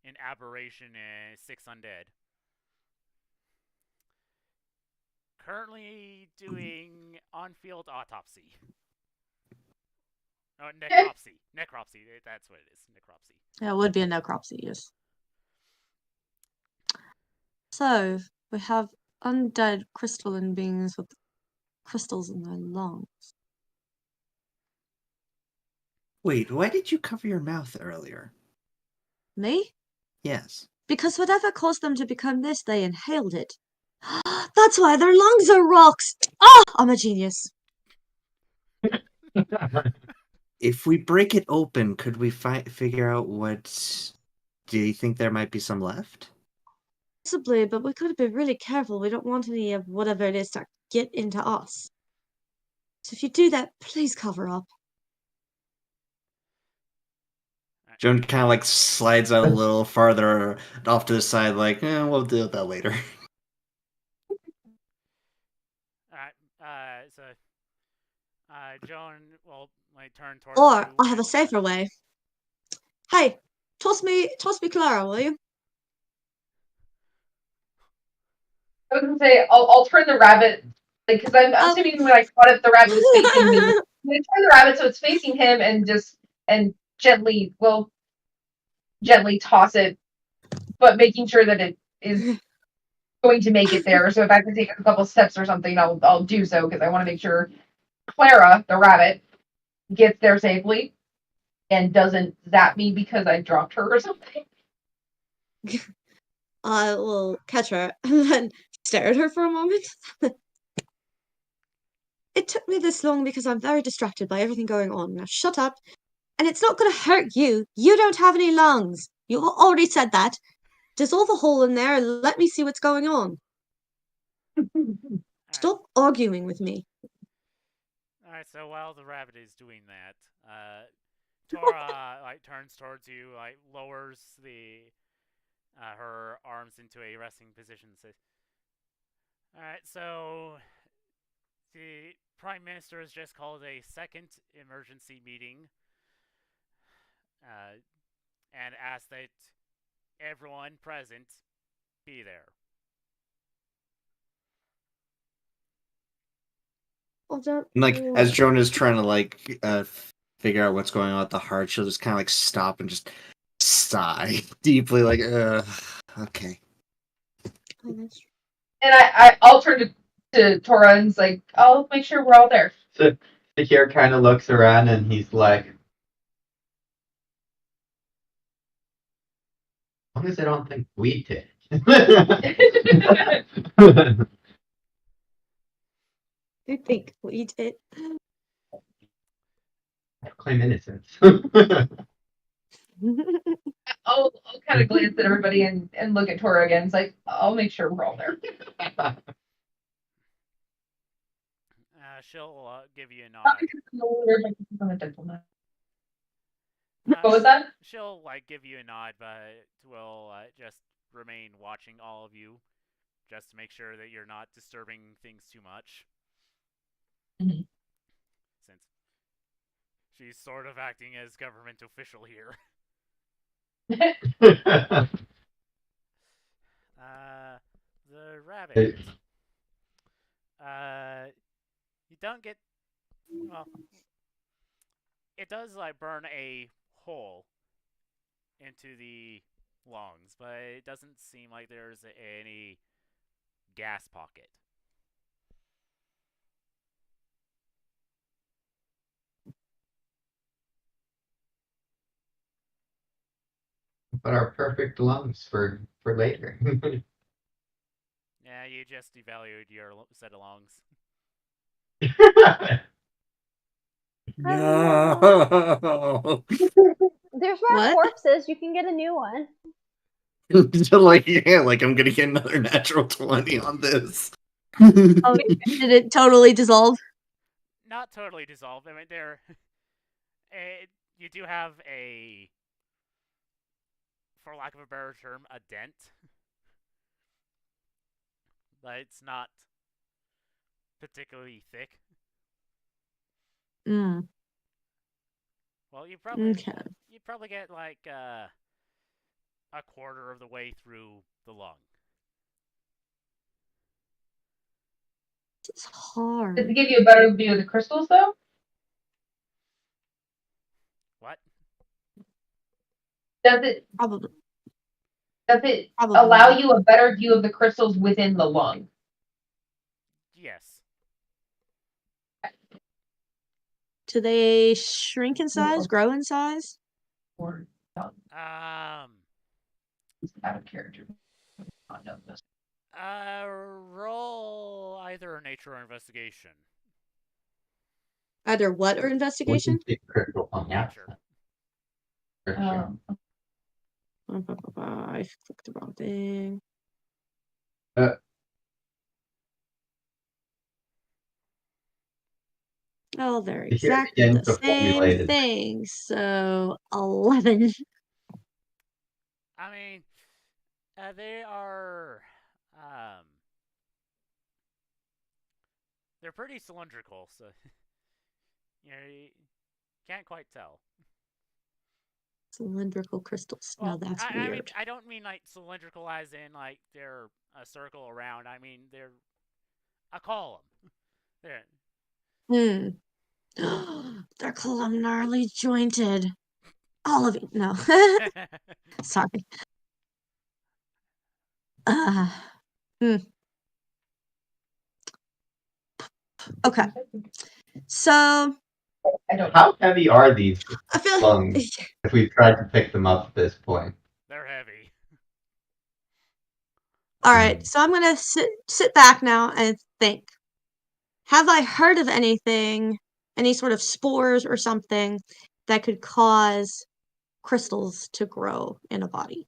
Speaker 1: an aberration and 6 undead. Currently doing on-field autopsy. Oh, necropsy. Necropsy. That's what it is. Necropsy.
Speaker 3: Yeah, it would be a necropsy, yes. So, we have undead crystalline beings with crystals in their lungs.
Speaker 4: Wait, why did you cover your mouth earlier?
Speaker 3: Me?
Speaker 4: Yes.
Speaker 3: Because whatever caused them to become this, they inhaled it. That's why their lungs are rocks! Ah! I'm a genius.
Speaker 4: If we break it open, could we figure out what... Do you think there might be some left?
Speaker 3: Possibly, but we gotta be really careful. We don't want any of whatever it is to get into us. So if you do that, please cover up.
Speaker 4: Joan kind of like slides out a little farther off to the side, like, we'll deal with that later.
Speaker 1: So Joan will turn towards
Speaker 3: Or
Speaker 1: you.
Speaker 3: I have a safer way. Hey, toss me Clara, will you?
Speaker 2: I was gonna say I'll turn the rabbit, like, because I'm assuming when I caught it, the rabbit was facing me. I'm gonna turn the rabbit so it's facing him and gently toss it, but making sure that it is going to make it there. So if I have to take a couple steps or something, I'll do so because I want to make sure Clara, the rabbit, gets there safely and doesn't zap me because I dropped her or something.
Speaker 3: I will catch her and then stare at her for a moment. It took me this long because I'm very distracted by everything going on. Now shut up. And it's not gonna hurt you. You don't have any lungs. You already said that. Dissolve a hole in there and let me see what's going on. Stop arguing with me.
Speaker 1: Alright, so while the rabbit is doing that, Tora turns towards you, lowers her arms into a resting position and says, alright, so the Prime Minister has just called a second emergency meeting and asked that everyone present be there.
Speaker 3: Oh,
Speaker 4: And, like, as Joan is trying to figure out what's going on with the heart, she'll just kind of like stop and just sigh deeply, like, okay.
Speaker 2: And I'll turn to Tora and like, I'll make sure we're all there.
Speaker 5: So Sakir kind of looks around and he's like, as long as I don't think we did.
Speaker 3: You think we did?
Speaker 5: I claim innocence.
Speaker 2: I'll kind of glance at everybody and look at Tora again. It's like, I'll make sure we're all there.
Speaker 1: She'll give you a nod.
Speaker 2: What was that?
Speaker 1: She'll give you a nod, but will just remain watching all of you, just to make sure that you're not disturbing things too much.
Speaker 2: Mhm.
Speaker 1: Since she's sort of acting as government official here. The rabbit. You don't get. Well, it does burn a hole into the lungs, but it doesn't seem like there's any gas pocket.
Speaker 5: But our perfect lungs for later.
Speaker 1: Yeah, you just devalued your set of lungs.
Speaker 4: No.
Speaker 6: There's more
Speaker 3: What?
Speaker 6: corpses. You can get a new one.
Speaker 4: like I'm gonna get another natural 20 on this.
Speaker 3: Oh, did it totally dissolve?
Speaker 1: Not totally dissolved. I mean, you do have for lack of a better term, a dent. But it's not particularly thick.
Speaker 3: Mm.
Speaker 1: Well, you probably get a quarter of the way through the lung.
Speaker 3: It's hard.
Speaker 2: Does it give you a better view of the crystals, though?
Speaker 1: What?
Speaker 2: Does it
Speaker 3: Probably.
Speaker 2: allow you a better view of the crystals within the lung?
Speaker 1: Yes.
Speaker 3: Do they shrink in size, grow in size?
Speaker 2: Or
Speaker 1: Out
Speaker 2: of character. I know this.
Speaker 1: Roll either nature or investigation.
Speaker 3: Either what or investigation?
Speaker 1: Nature.
Speaker 3: I clicked the wrong thing. Oh, they're exactly the same thing. So 11.
Speaker 1: I mean, they are they're pretty cylindrical, so you can't quite tell.
Speaker 3: Cylindrical crystals.
Speaker 1: Well,
Speaker 3: No, that's
Speaker 1: I
Speaker 3: weird.
Speaker 1: mean, I don't mean cylindrical as in they're a circle around. I mean they're a column. There.
Speaker 3: They're columnarly jointed. All of it. No. Sorry. Okay. So
Speaker 5: How heavy are these
Speaker 3: I feel
Speaker 5: lungs if we've tried to pick them up at this point?
Speaker 1: They're heavy.
Speaker 3: All right. So I'm gonna sit back now and think. Have I heard of anything, any sort of spores or something that could cause crystals to grow in a body?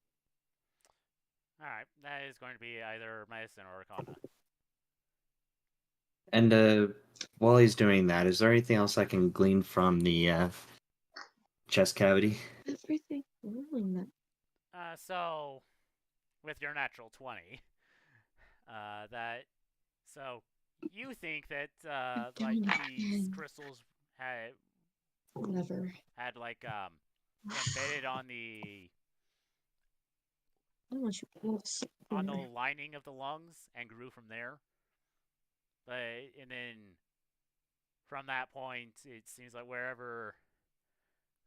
Speaker 1: Alright, that is going to be either medicine or arcana.
Speaker 4: And while he's doing that, is there anything else I can glean from the chest cavity?
Speaker 3: Everything rolling that.
Speaker 1: So with your natural 20, so you think that these crystals had
Speaker 3: Whatever.
Speaker 1: had embedded on the
Speaker 3: I don't want you
Speaker 1: on the lining of the lungs and grew from there. And then from that point, it seems like wherever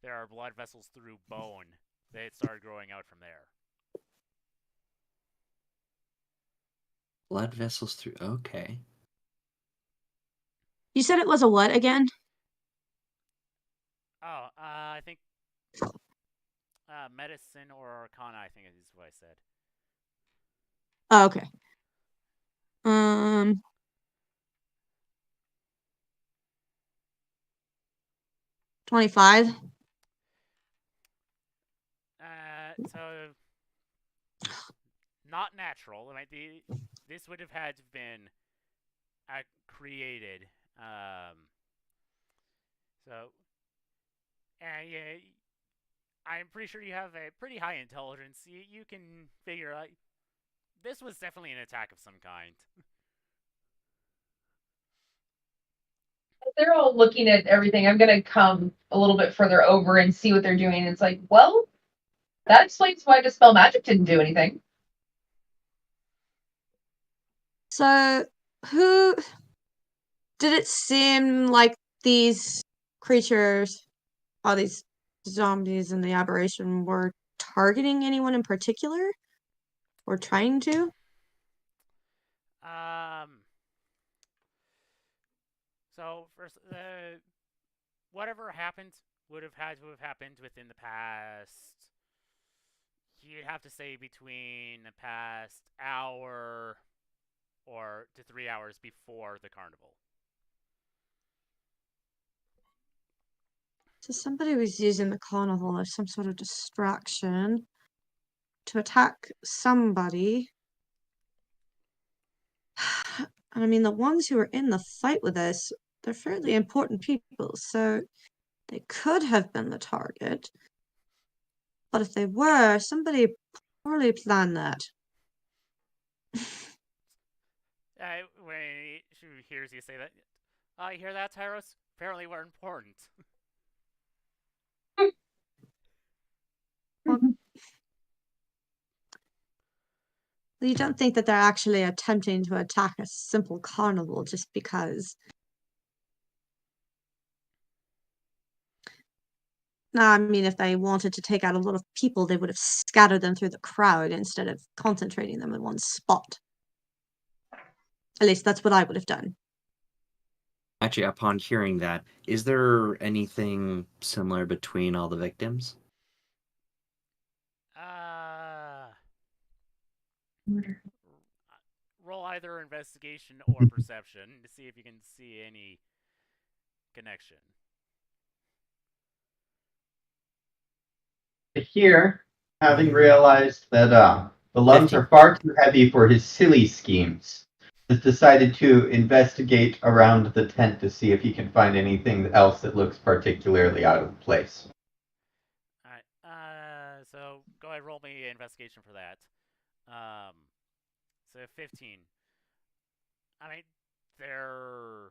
Speaker 1: there are blood vessels through bone, they started growing out from there.
Speaker 4: Blood vessels through. Okay.
Speaker 3: You said it was a what again?
Speaker 1: Oh, I think medicine or arcana, I think is what I said.
Speaker 3: Oh, okay. 25.
Speaker 1: So not natural. This would have had to have been created. So, and yeah, I'm pretty sure you have a pretty high intelligence. You can figure out this was definitely an attack of some kind.
Speaker 2: They're all looking at everything. I'm gonna come a little bit further over and see what they're doing. It's like, well, that explains why Dispel Magic didn't do anything.
Speaker 3: So, who did it seem like these creatures, all these zombies in the aberration, were targeting anyone in particular? Or trying to?
Speaker 1: So first, whatever happened would have had to have happened within the past. You'd have to say between the past hour or to 3 hours before the carnival.
Speaker 3: So somebody was using the carnival as some sort of distraction to attack somebody. I mean, the ones who were in the fight with us, they're fairly important people, so they could have been the target. But if they were, somebody poorly planned that.
Speaker 1: When she hears you say that, you hear that, Tyros? Apparently we're important.
Speaker 3: Well, you don't think that they're actually attempting to attack a simple carnival just because? No, I mean, if they wanted to take out a lot of people, they would have scattered them through the crowd instead of concentrating them in one spot. At least that's what I would have done.
Speaker 4: Actually, upon hearing that, is there anything similar between all the victims?
Speaker 1: Roll either investigation or perception to see if you can see any connection.
Speaker 5: Here, having realized that the lungs
Speaker 4: 50.
Speaker 5: are far too heavy for his silly schemes, has decided to investigate around the tent to see if he can find anything else that looks particularly out of place.
Speaker 1: Alright, so go ahead, roll me investigation for that. So 15. I mean, they're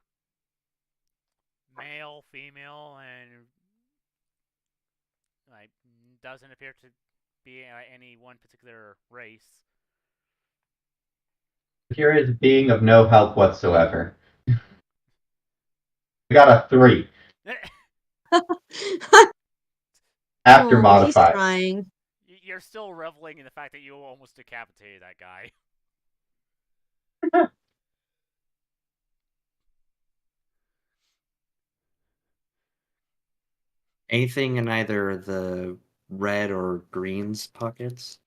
Speaker 1: male, female, and like doesn't appear to be any one particular race.
Speaker 5: Here is being of no help whatsoever. We got a 3 after
Speaker 3: Oh, he's
Speaker 5: modified.
Speaker 3: trying.
Speaker 1: You're still reveling in the fact that you almost decapitated that guy.
Speaker 4: Anything in either the red or greens pockets?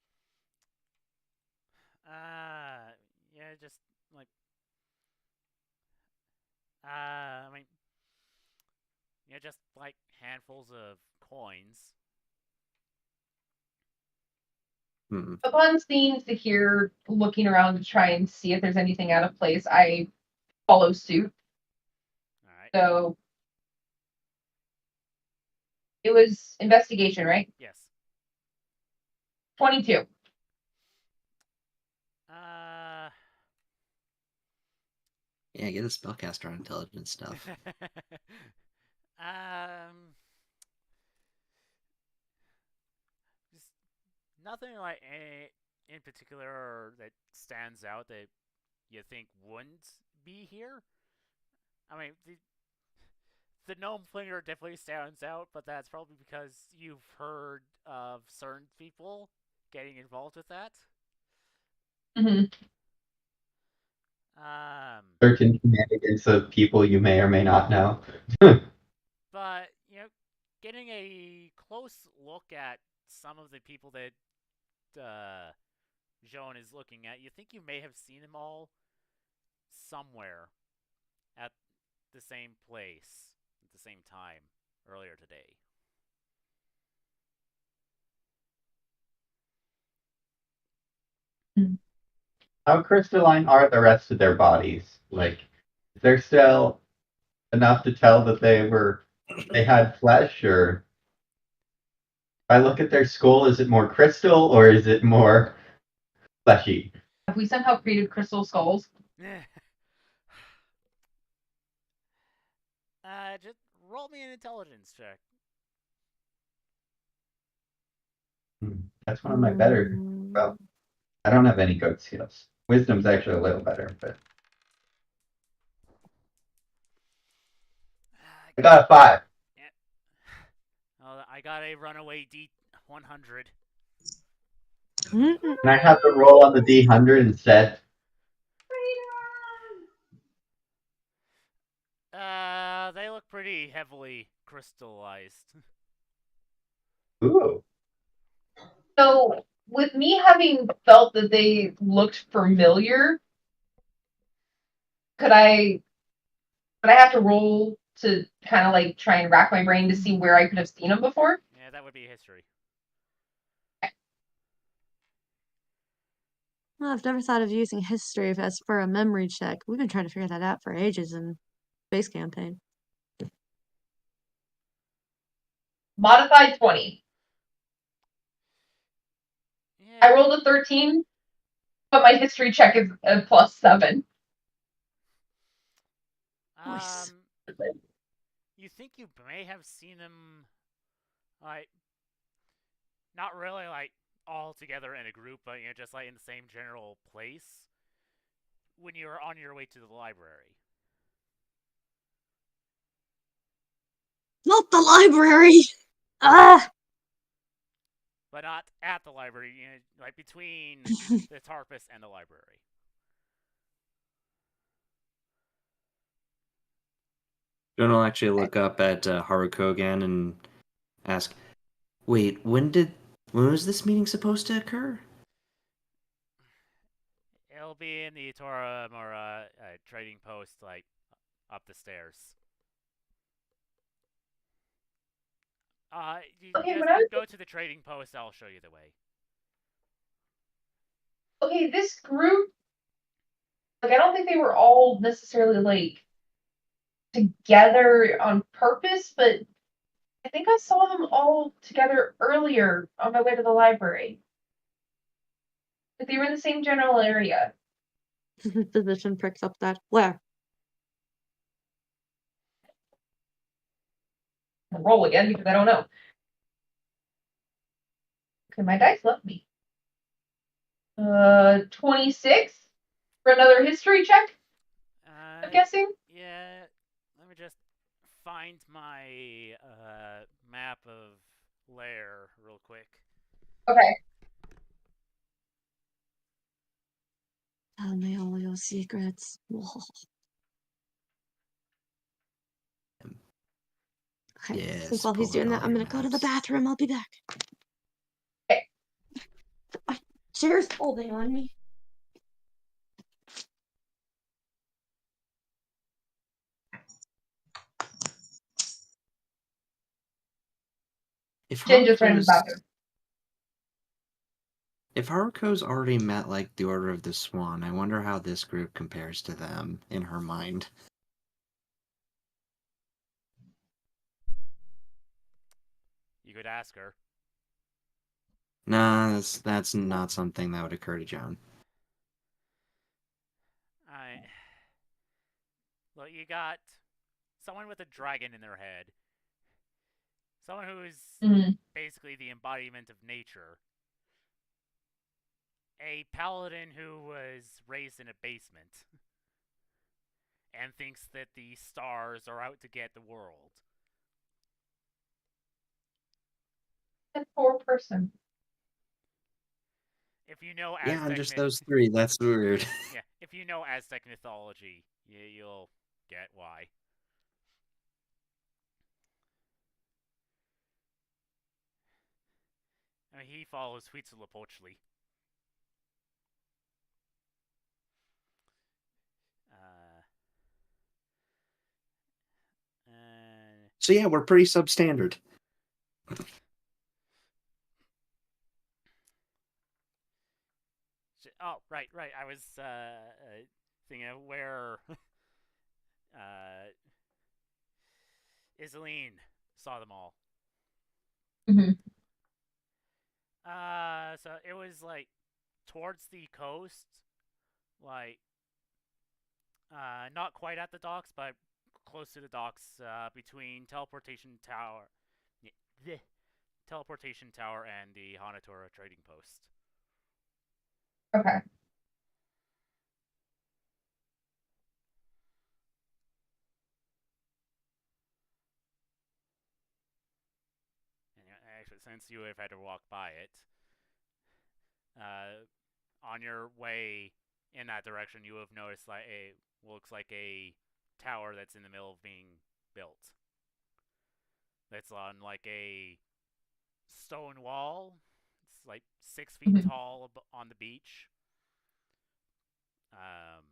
Speaker 1: Yeah, just like, I mean, yeah, just like handfuls of coins.
Speaker 2: Upon seeing Zahir looking around to try and see if there's anything out of place, I follow suit.
Speaker 1: Alright.
Speaker 2: So it was investigation, right?
Speaker 1: Yes.
Speaker 2: 22.
Speaker 4: Yeah, get a spellcaster on intelligence stuff.
Speaker 1: Just nothing like in particular that stands out that you think wouldn't be here. I mean, the gnome flinger definitely stands out, but that's probably because you've heard of certain people getting involved with that.
Speaker 2: Mm-hmm.
Speaker 5: Certain shenanigans of people you may or may not know.
Speaker 1: But, you know, getting a close look at some of the people that Joan is looking at, you think you may have seen them all somewhere at the same place at the same time earlier today.
Speaker 5: How crystalline are the rest of their bodies? Like, is there still enough to tell that they had flesh, or if I look at their skull, is it more crystal or is it more fleshy?
Speaker 2: Have we somehow created crystal skulls?
Speaker 1: Just roll me an intelligence check.
Speaker 5: That's one of my better. Well, I don't have any good skills. Wisdom's actually a little better, but I got a 5.
Speaker 1: I got a runaway D100.
Speaker 5: Can I have the roll on the D100 instead?
Speaker 1: They look pretty heavily crystallized.
Speaker 5: Ooh.
Speaker 2: So, with me having felt that they looked familiar, could I have to roll to kind of like try and rack my brain to see where I could have seen them before?
Speaker 1: Yeah, that would be history.
Speaker 3: Well, I've never thought of using history as for a memory check. We've been trying to figure that out for ages in Space Campaign.
Speaker 2: Modified 20.
Speaker 1: Yeah.
Speaker 2: I rolled a 13, but my history check is a +7.
Speaker 3: Nice.
Speaker 1: You think you may have seen them, like, not really like all together in a group, but just like in the same general place when you were on your way to the library.
Speaker 3: Not the library! Ah!
Speaker 1: But not at the library, like between the Tarpus and the library.
Speaker 4: John will actually look up at Haruko again and ask, "Wait, when was this meeting supposed to occur?"
Speaker 1: It'll be in the Toramura trading post, like up the stairs. You
Speaker 2: Okay,
Speaker 1: just go to the trading post. I'll show you the way.
Speaker 2: Okay, this group, like, I don't think they were all necessarily like together on purpose, but I think I saw them all together earlier on my way to the library. Like, they were in the same general area.
Speaker 3: Physician pricks up that. Where?
Speaker 2: I'll roll again because I don't know. Okay, my dice left me. 26 for another history check. I'm guessing.
Speaker 1: Yeah. Let me just find my map of Lair real quick.
Speaker 2: Okay.
Speaker 3: Tell me all your secrets. Okay,
Speaker 4: Yes,
Speaker 3: since while he's
Speaker 4: pull out
Speaker 3: doing that,
Speaker 4: all
Speaker 3: I'm
Speaker 4: your
Speaker 3: gonna go to the
Speaker 4: maps.
Speaker 3: bathroom. I'll be back.
Speaker 2: Okay.
Speaker 3: My chair's folding on me.
Speaker 4: If
Speaker 2: Jen just ran in the bathroom.
Speaker 4: Haruko's already met like the Order of the Swan, I wonder how this group compares to them in her mind.
Speaker 1: You could ask her.
Speaker 4: Nah, that's not something that would occur to Joan.
Speaker 1: Well, you got someone with a dragon in their head. Someone who is basically the embodiment of nature. A paladin who was raised in a basement and thinks that the stars are out to get the world.
Speaker 2: A poor person.
Speaker 1: If you know
Speaker 4: Yeah,
Speaker 1: Aztec
Speaker 4: just those three. That's weird.
Speaker 1: Yeah, if you know Aztec mythology, you'll get why. I mean, he follows Huitzilopochtli.
Speaker 4: So yeah, we're pretty substandard.
Speaker 1: Oh, right. I was thinking of where Iseline saw them all.
Speaker 2: Mm-hmm.
Speaker 1: So it was like towards the coast, like not quite at the docks, but close to the docks, between the teleportation tower and the Hanatora trading post.
Speaker 2: Okay.
Speaker 1: And actually, since you have had to walk by it, on your way in that direction, you have noticed like looks like a tower that's in the middle of being built. That's on like a stone wall. It's like 6 feet
Speaker 2: Mhm.
Speaker 1: tall on the beach. And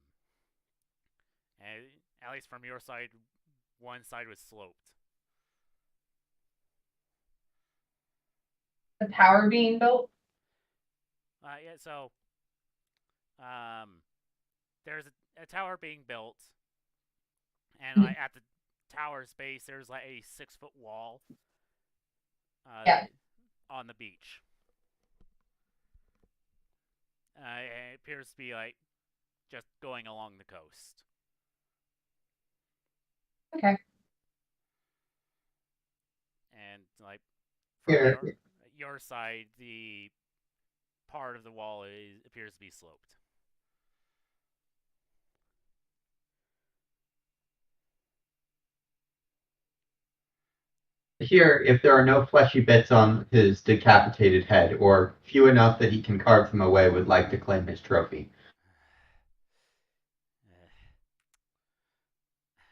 Speaker 1: at least from your side, one side was sloped.
Speaker 2: The tower being built.
Speaker 1: Yeah. So, there's a tower being built, and like at the tower's base, there's like a 6 foot wall.
Speaker 2: Yeah.
Speaker 1: On the beach. It appears to be like just going along the coast.
Speaker 2: Okay.
Speaker 1: And like from
Speaker 5: Here,
Speaker 1: your side, the part of the wall appears to be sloped.
Speaker 5: if there are no fleshy bits on his decapitated head, or few enough that he can carve them away, would like to claim his trophy.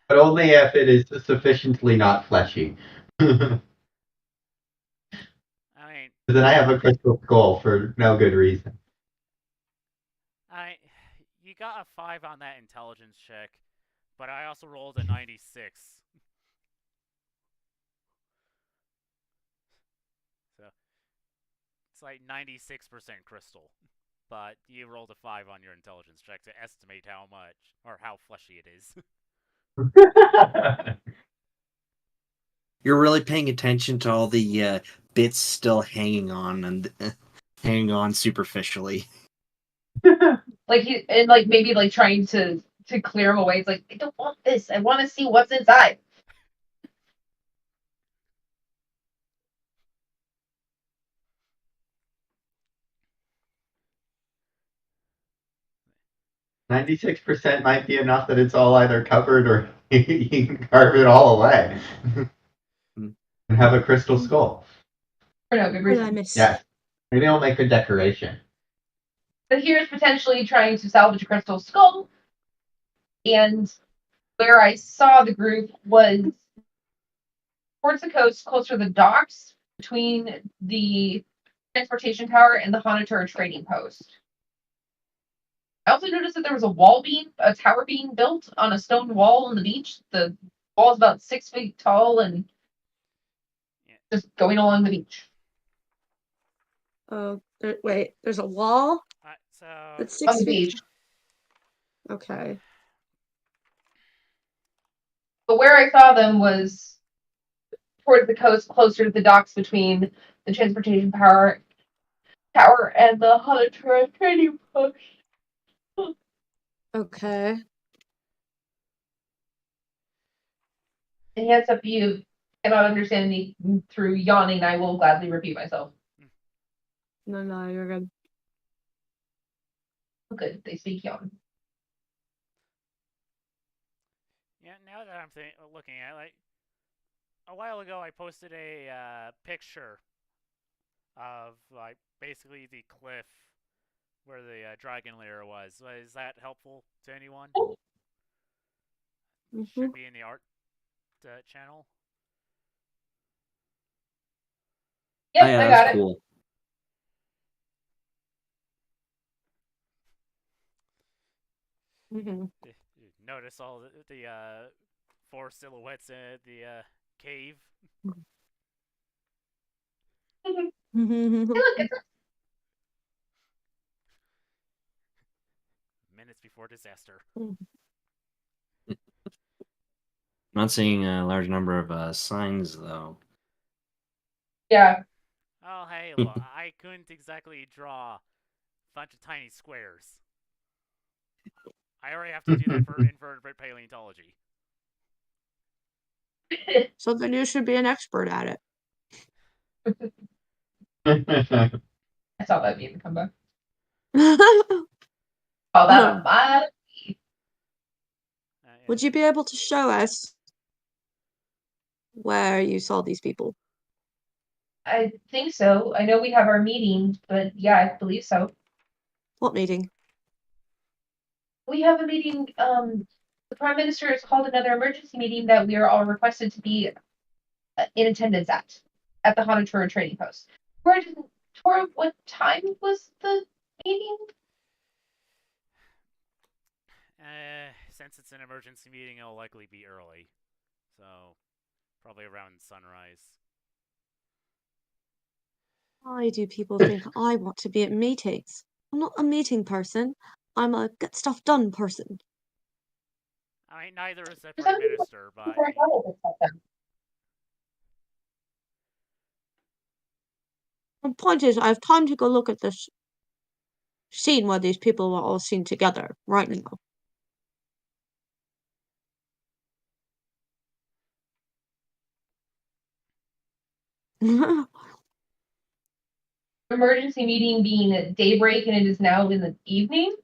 Speaker 5: But only if it is sufficiently not fleshy. Then
Speaker 1: I mean,
Speaker 5: I have a crystal skull for no good reason.
Speaker 1: you got a 5 on that intelligence check, but I also rolled a 96. So it's like 96% crystal. But you rolled a 5 on your intelligence check to estimate how much or how fleshy it is.
Speaker 4: You're really paying attention to all the bits still hanging on and hanging on superficially.
Speaker 2: Like maybe like trying to clear them away. It's like, I don't want this. I want to see what's inside.
Speaker 5: %96 might be enough that it's all either covered or you can carve it all away. And have a crystal skull.
Speaker 2: For no good
Speaker 3: What did I
Speaker 2: reason.
Speaker 3: miss?
Speaker 5: Yes. Maybe I'll make a decoration.
Speaker 2: But here's potentially trying to salvage a crystal skull. And where I saw the group was towards the coast, closer to the docks, between the transportation tower and the Hanatura trading post. I also noticed that there was a tower being built on a stone wall on the beach. The wall is about 6 feet tall and just going along the beach.
Speaker 3: Oh, wait. There's a wall
Speaker 1: So
Speaker 3: that's
Speaker 2: On
Speaker 3: 6
Speaker 2: the
Speaker 3: feet.
Speaker 2: beach.
Speaker 3: Okay.
Speaker 2: But where I saw them was towards the coast, closer to the docks between the transportation tower and the Hanatura trading post.
Speaker 3: Okay.
Speaker 2: And hands up, you cannot understand me through yawning. I will gladly repeat myself.
Speaker 3: No, you're good.
Speaker 2: Good, they speak yawn.
Speaker 1: yeah, now that I'm looking at it, like a while ago, I posted a picture of like basically the cliff where the dragon lair was. Is that helpful to anyone? Should be in the art channel.
Speaker 2: Yep,
Speaker 4: Oh, yeah,
Speaker 2: I
Speaker 4: that's
Speaker 2: got it.
Speaker 4: cool.
Speaker 1: Notice all the 4 silhouettes in the cave.
Speaker 2: Hey, look,
Speaker 1: before disaster.
Speaker 4: I'm not seeing a large number of signs, though.
Speaker 2: Yeah.
Speaker 1: Oh, hey, look, I couldn't exactly draw a bunch of tiny squares. I already have to do that for invertebrate paleontology.
Speaker 3: So then you should be an expert at it.
Speaker 2: I saw that meme come back. Oh, that a lot.
Speaker 1: Yeah.
Speaker 3: Would you be able to show us where you saw these people?
Speaker 2: I think so. I know we have our meeting, but yeah, I believe so.
Speaker 3: What meeting?
Speaker 2: We have a meeting. The Prime Minister has called another emergency meeting that we are all requested to be in attendance at the Hanatura trading post. Tora, what time was the meeting?
Speaker 1: Since it's an emergency meeting, it'll likely be early. So, probably around sunrise.
Speaker 3: Why do people think I want to be at meetings? I'm not a meeting person. I'm a get stuff done person.
Speaker 1: I mean, neither is the
Speaker 2: For
Speaker 1: Prime
Speaker 2: some reason,
Speaker 1: Minister, but...
Speaker 2: I thought it was like that.
Speaker 3: The point is, I have time to go look at this scene where these people were all seen together right now.
Speaker 2: Emergency meeting being at daybreak and it is now in the evening.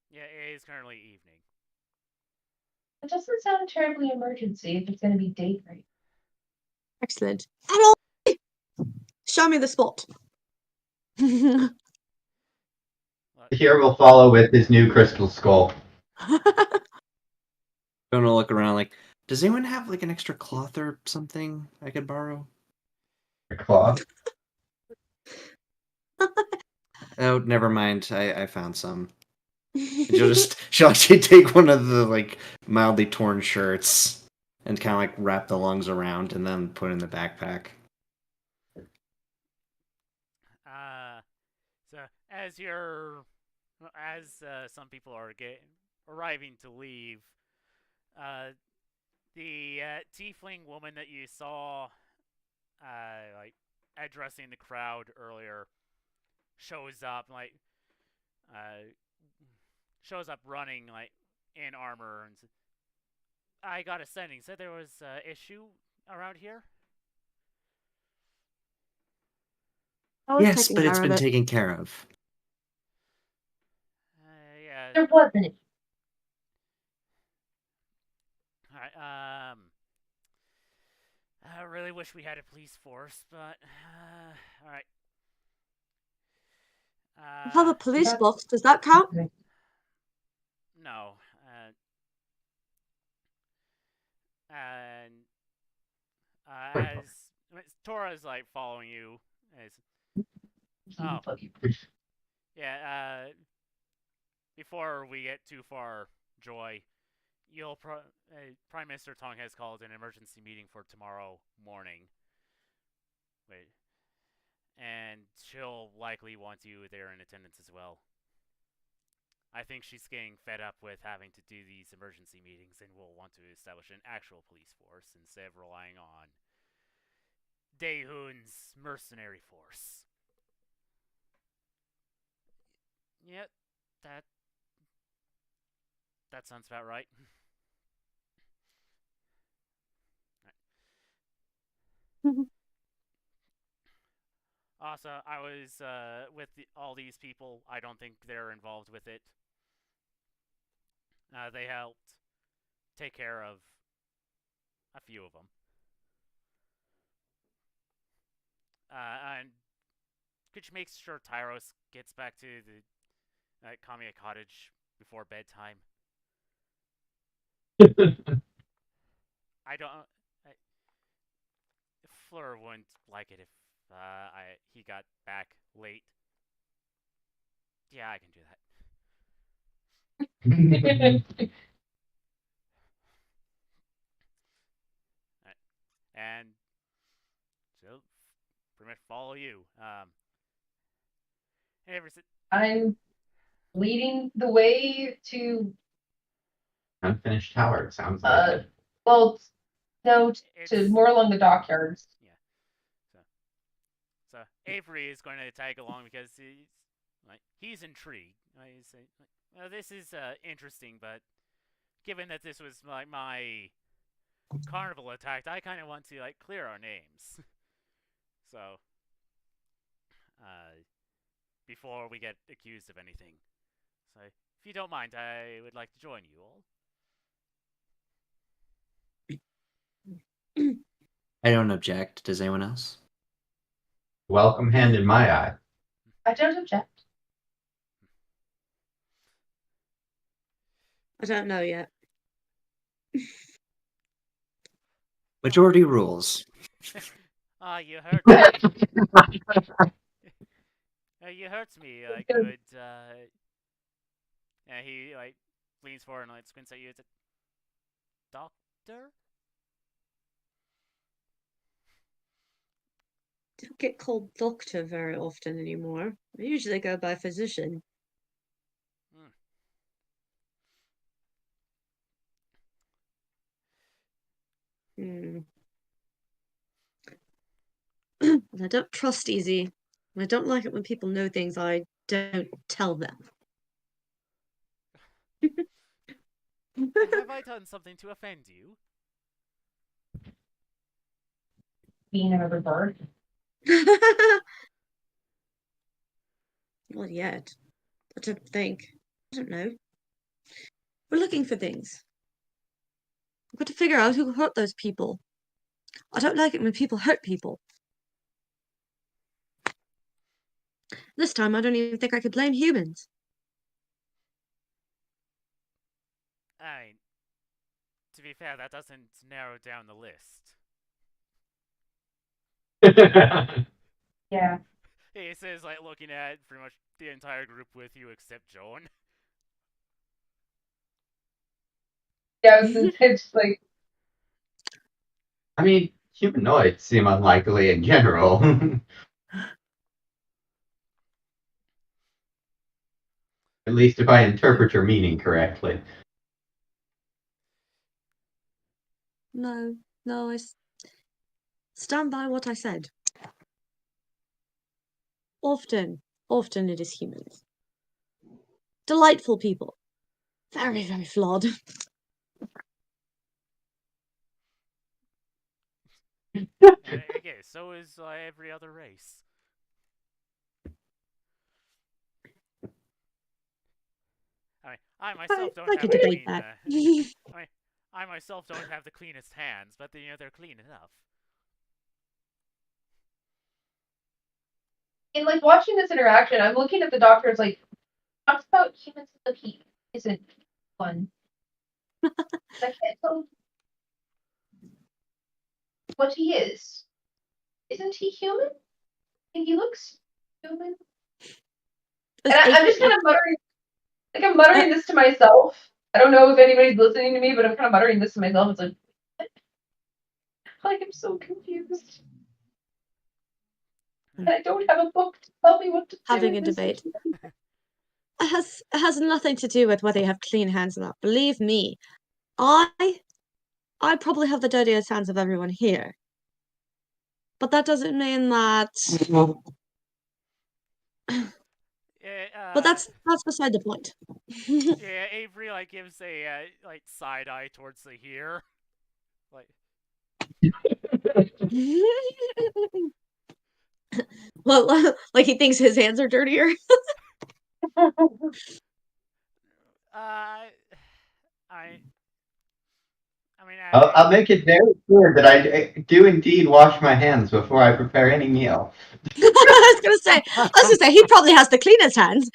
Speaker 1: Yeah, it is currently evening.
Speaker 2: It doesn't sound terribly emergency if it's going to be daybreak.
Speaker 3: Excellent. Hello! Show me the spot.
Speaker 5: Here will follow with his new crystal skull.
Speaker 4: Gonna look around like, does anyone have like an extra cloth or something I could borrow?
Speaker 5: A cloth?
Speaker 4: Oh, never mind. I found some. She'll actually take one of the like mildly torn shirts and kind of like wrap the lungs around and then put it in the backpack.
Speaker 1: So as some people are arriving to leave, the tiefling woman that you saw, like addressing the crowd earlier, shows up running like in armor and says, I got a sending. Said there was issue around here.
Speaker 4: Yes, but it's been taken care of.
Speaker 1: Yeah.
Speaker 2: There wasn't.
Speaker 1: Alright, I really wish we had a police force, but alright.
Speaker 3: I have a police box. Does that count?
Speaker 1: No. And as Tora's like following you, yeah. Before we get too far, Joy, Prime Minister Tong has called an emergency meeting for tomorrow morning. And she'll likely want you there in attendance as well. I think she's getting fed up with having to do these emergency meetings and will want to establish an actual police force instead of relying on Daehun's mercenary force. Yep, that sounds about right. Also, I was with all these people. I don't think they're involved with it. They helped take care of a few of them. And could you make sure Tyros gets back to the Kamiya cottage before bedtime? I don't... Fleur wouldn't like it if he got back late. Yeah, I can do that. And so, pretty much follow you.
Speaker 2: I'm leading the way to
Speaker 5: Unfinished tower, it sounds like.
Speaker 2: well, no, to
Speaker 1: It's
Speaker 2: more along the dockyards.
Speaker 1: yeah. So Avery is going to tag along because he's intrigued. He's like, well, this is interesting, but given that this was my carnival attack, I kind of want to clear our names. So before we get accused of anything. So if you don't mind, I would like to join you all.
Speaker 4: I don't object. Does anyone else?
Speaker 5: Welcome hand in my eye.
Speaker 2: I don't object.
Speaker 3: I don't know yet.
Speaker 4: Majority rules.
Speaker 1: You hurt me. You hurt me. Good. Yeah, he leans forward and squints at you. It's a doctor.
Speaker 3: Don't get called doctor very often anymore. I usually go by physician. And I don't trust easy. I don't like it when people know things I don't tell them.
Speaker 1: Have I done something to offend you?
Speaker 2: Being another bird.
Speaker 3: Not yet. I don't think. I don't know. We're looking for things. We've got to figure out who hurt those people. I don't like it when people hurt people. This time I don't even think I could blame humans.
Speaker 1: To be fair, that doesn't narrow down the list.
Speaker 2: Yeah.
Speaker 1: He says, looking at pretty much the entire group with you except Joan.
Speaker 2: Yeah, it's
Speaker 5: I mean, humanoids seem unlikely in general. At least if I interpret your meaning correctly.
Speaker 3: No, I stand by what I said. Often it is humans. Delightful people. Very, very flawed.
Speaker 1: Okay, so is every other race. I myself don't have the clean. I myself don't have the cleanest hands, but they're clean enough.
Speaker 2: in watching this interaction, I'm looking at the doctor. It's talks about humans as if he isn't one. I can't tell what he is. Isn't he human? I think he looks human. And I'm just kind of muttering, I'm muttering this to myself. I don't know if anybody's listening to me, but I'm kind of muttering this to myself. It's I'm so confused. And I don't have a book to tell me what to do.
Speaker 3: Having a debate. It has nothing to do with whether you have clean hands or not. Believe me, I probably have the dirtiest hands of everyone here. But that doesn't mean that. But that's beside the point.
Speaker 1: Yeah, Avery gives a side eye towards the here.
Speaker 3: Well, he thinks his hands are dirtier.
Speaker 5: I'll make it very clear that I do indeed wash my hands before I prepare any meal.
Speaker 3: I was gonna say he probably has the cleanest hands.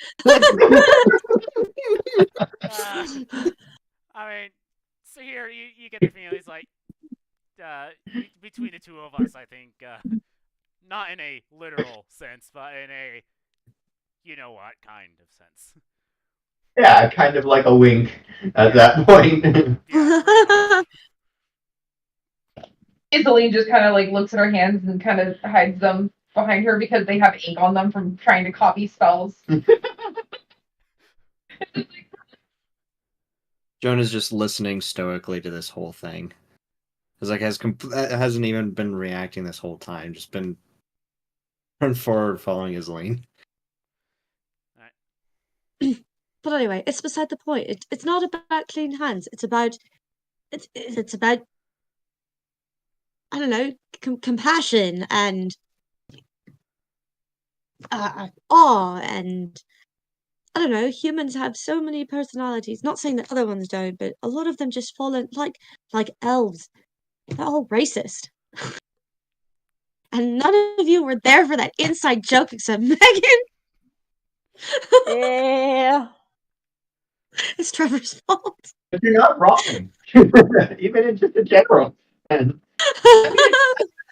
Speaker 1: So here you get the feeling it's between the two of us, I think, not in a literal sense, but in a you know what kind of sense.
Speaker 5: Yeah, kind of like a wink at that point.
Speaker 2: Iseline just kind of looks at her hands and kind of hides them behind her because they have ink on them from trying to copy spells.
Speaker 4: Jonah's just listening stoically to this whole thing. Because like hasn't even been reacting this whole time. Just been run forward, following his lane.
Speaker 3: But anyway, it's beside the point. It's not about clean hands. It's about I don't know, compassion and awe, and I don't know. Humans have so many personalities. Not saying that other ones don't, but a lot of them just fall in like elves. They're all racist. And none of you were there for that inside joke except Megan.
Speaker 6: Yeah.
Speaker 3: It's Trevor's fault.
Speaker 5: But you're not wrong. Even in just a general sense.
Speaker 2: I'm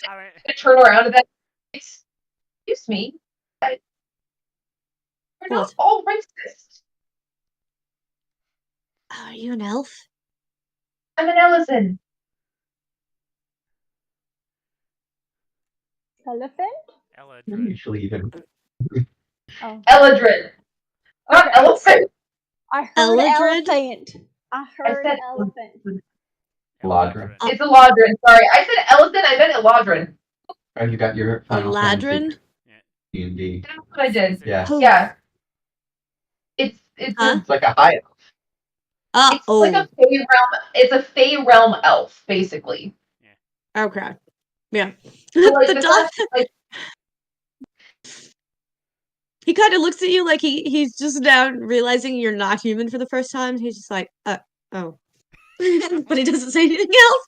Speaker 1: I
Speaker 2: gonna turn around to that. Excuse me. We're not
Speaker 3: What?
Speaker 2: all racist.
Speaker 3: Are you an elf?
Speaker 2: I'm an Ellison.
Speaker 6: Elephant?
Speaker 1: Eladrin.
Speaker 5: Usually even.
Speaker 6: Oh.
Speaker 2: Eladrin. Not
Speaker 6: Okay.
Speaker 2: elephant.
Speaker 6: I heard
Speaker 3: Eladrin?
Speaker 6: elephant. I heard
Speaker 2: said
Speaker 6: elephant.
Speaker 5: Eladrin.
Speaker 2: It's Eladrin. Sorry, I said Ellison. I meant Eladrin.
Speaker 5: Oh, you got your Final
Speaker 3: Eladrin?
Speaker 5: Fantasy D&D.
Speaker 2: That's what I did.
Speaker 5: Yeah.
Speaker 3: Oh.
Speaker 2: Yeah. It's
Speaker 3: Huh?
Speaker 5: It's like a high elf.
Speaker 2: it's like a Fey realm. It's a Fey realm elf, basically.
Speaker 3: Okay. Yeah.
Speaker 2: So, like,
Speaker 3: The
Speaker 2: the
Speaker 3: dog.
Speaker 2: fact, like,
Speaker 3: He kind of looks at you like he's just now realizing you're not human for the first time. He's just like, oh. But he doesn't say anything else.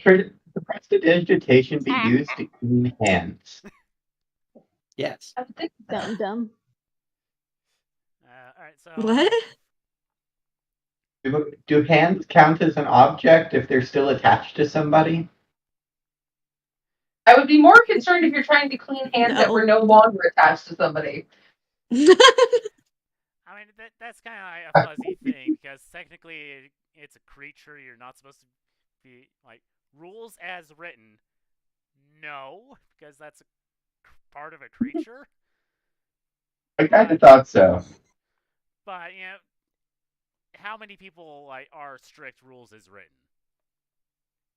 Speaker 5: Should the prestidigitation be used to clean hands?
Speaker 4: Yes.
Speaker 2: I would think so.
Speaker 6: Dumb.
Speaker 1: All right, so
Speaker 3: What?
Speaker 5: Do hands count as an object if they're still attached to somebody?
Speaker 2: I would be more concerned if you're trying to clean hands that
Speaker 3: No.
Speaker 2: were no longer attached to somebody.
Speaker 1: I mean that's kind of a fuzzy thing because technically it's a creature. You're not supposed to be like rules as written. No, because that's a part of a creature.
Speaker 5: I kind of thought so.
Speaker 1: But you know, how many people like are strict rules as written?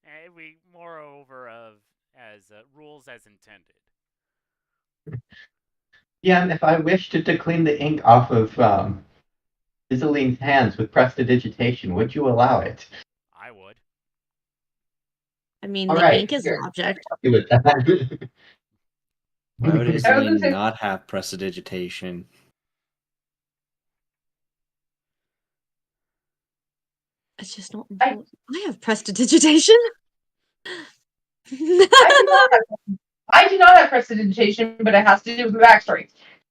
Speaker 1: And we moreover of as rules as intended.
Speaker 5: Yeah, and if I wished to clean the ink off of Isoline's hands with prestidigitation, would you allow it?
Speaker 1: I would.
Speaker 3: I mean,
Speaker 5: All
Speaker 3: the
Speaker 5: right,
Speaker 3: ink is an object.
Speaker 5: Happy with that.
Speaker 4: Why would
Speaker 2: I was gonna
Speaker 4: Isoline
Speaker 2: say-
Speaker 4: not have prestidigitation?
Speaker 3: It's just not important. I have prestidigitation.
Speaker 2: I do not have prestidigitation, but it has to do with my backstory.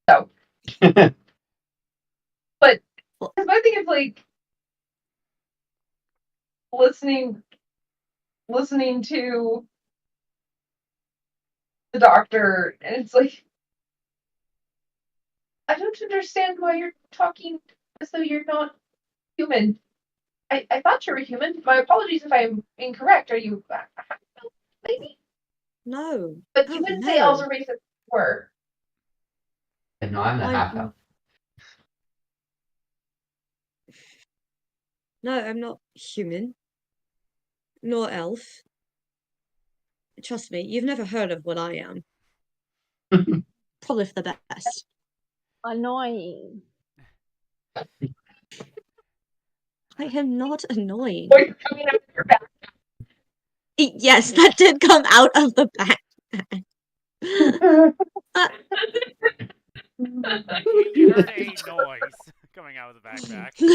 Speaker 2: So, but because my thing is like listening to the doctor, and it's like I don't understand why you're talking as though you're not human. I thought you were human. My apologies if I'm incorrect. Are you maybe?
Speaker 3: No.
Speaker 2: But
Speaker 3: Oh,
Speaker 2: you wouldn't
Speaker 3: no.
Speaker 2: say elves are racist were.
Speaker 5: No, I'm a half elf.
Speaker 3: No, I'm not human. Nor elf. Trust me, you've never heard of what I am. Probably for the best.
Speaker 6: Annoying.
Speaker 3: I am not annoying.
Speaker 2: Voice coming out of your back.
Speaker 3: Yes, that did come out of the back.
Speaker 1: You heard a noise coming out of the backpack.
Speaker 2: Okay,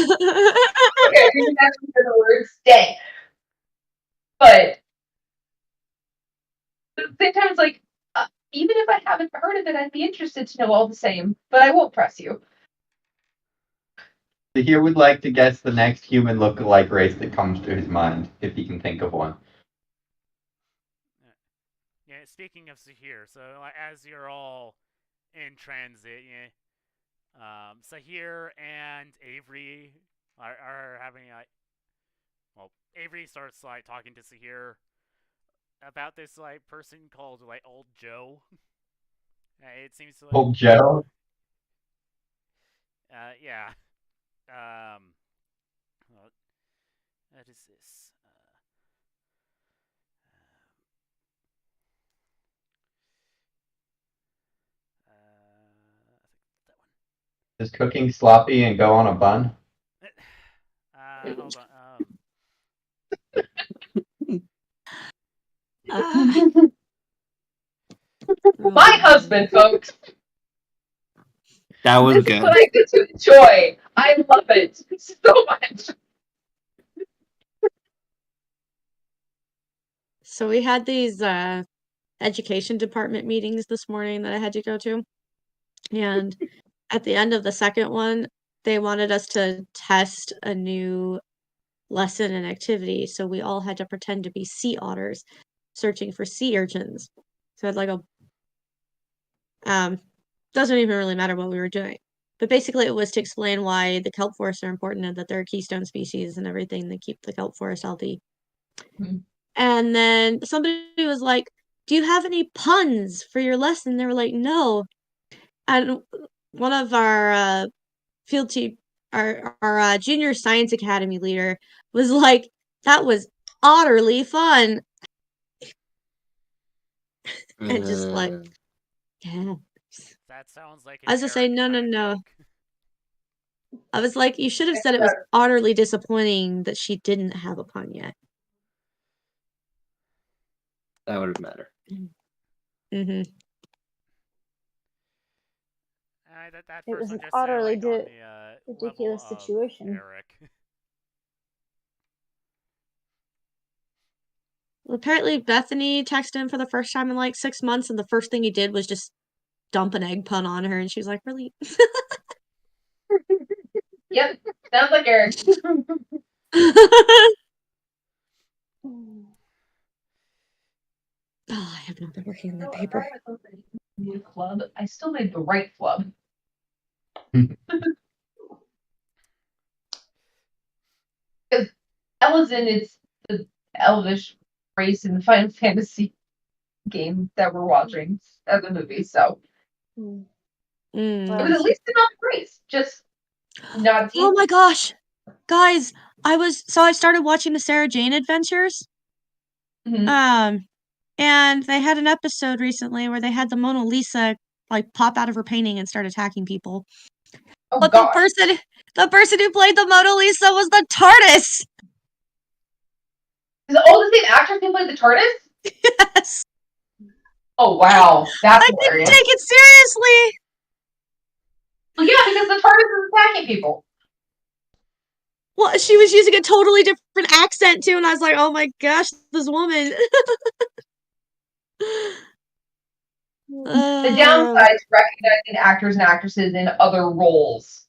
Speaker 2: I didn't actually hear the word stay. But at the same time, it's like, even if I haven't heard of it, I'd be interested to know all the same. But I won't press you.
Speaker 5: He would like to guess the next human look-alike race that comes to his mind, if he can think of one.
Speaker 1: Yeah, speaking of Sahir, so like, as you're all in transit, Sahir and Avery are having like, well, Avery starts like talking to Sahir about this like person called like Old Joe. It seems like
Speaker 5: Old Joe?
Speaker 1: Yeah. What is this? I think that one.
Speaker 5: Is cooking sloppy and go on a bun?
Speaker 1: Hold on.
Speaker 2: My husband, folks.
Speaker 4: That was
Speaker 2: This is
Speaker 4: good.
Speaker 2: what I get to enjoy. I love it so much.
Speaker 3: So we had these education department meetings this morning that I had to go to. And at the end of the second one, they wanted us to test a new lesson and activity. So we all had to pretend to be sea otters searching for sea urchins. So I'd like doesn't even really matter what we were doing. But basically it was to explain why the kelp forests are important and that they're a keystone species and everything that keep the kelp forest healthy.
Speaker 2: Mm-hmm.
Speaker 3: And then somebody was like, "Do you have any puns for your lesson?" They were like, "No." And one of our field team, our junior science academy leader was like, "That was utterly fun." And just like, yeah.
Speaker 1: That sounds like an
Speaker 3: I was just saying,
Speaker 1: Eric
Speaker 3: no.
Speaker 1: kind of joke.
Speaker 3: I was like, you should have said it was utterly disappointing that she didn't have a pun yet.
Speaker 4: That would have mattered.
Speaker 3: Mm-hmm.
Speaker 1: That
Speaker 6: It was
Speaker 1: first one
Speaker 6: an
Speaker 1: just sounded
Speaker 6: utterly
Speaker 1: like on the
Speaker 6: ridiculous
Speaker 1: level of
Speaker 6: situation.
Speaker 1: Eric.
Speaker 3: Well, apparently Bethany texted him for the first time in like 6 months, and the first thing he did was just dump an egg pun on her, and she was like, "Really?"
Speaker 2: Yep, sounds like Eric.
Speaker 3: Oh, I have not been working on that paper.
Speaker 2: New club. I still made the right club. Because Elizin is the elvish race in the Final Fantasy game that we're watching as a movie, so
Speaker 3: Mm.
Speaker 2: it was at least enough race. Just not.
Speaker 3: Oh my gosh, guys! I started watching the Sarah Jane Adventures.
Speaker 2: Mhm.
Speaker 3: And they had an episode recently where they had the Mona Lisa like pop out of her painting and start attacking people.
Speaker 2: Oh
Speaker 3: But
Speaker 2: gosh.
Speaker 3: the person who played the Mona Lisa was the TARDIS.
Speaker 2: Is it all the same actress who played the TARDIS?
Speaker 3: Yes.
Speaker 2: Oh wow, that's
Speaker 3: I didn't
Speaker 2: hilarious.
Speaker 3: take it seriously.
Speaker 2: Well, yeah, because the TARDIS is attacking people.
Speaker 3: Well, she was using a totally different accent too, and I was like, "Oh my gosh, this woman."
Speaker 2: The downside is recognizing actors and actresses in other roles.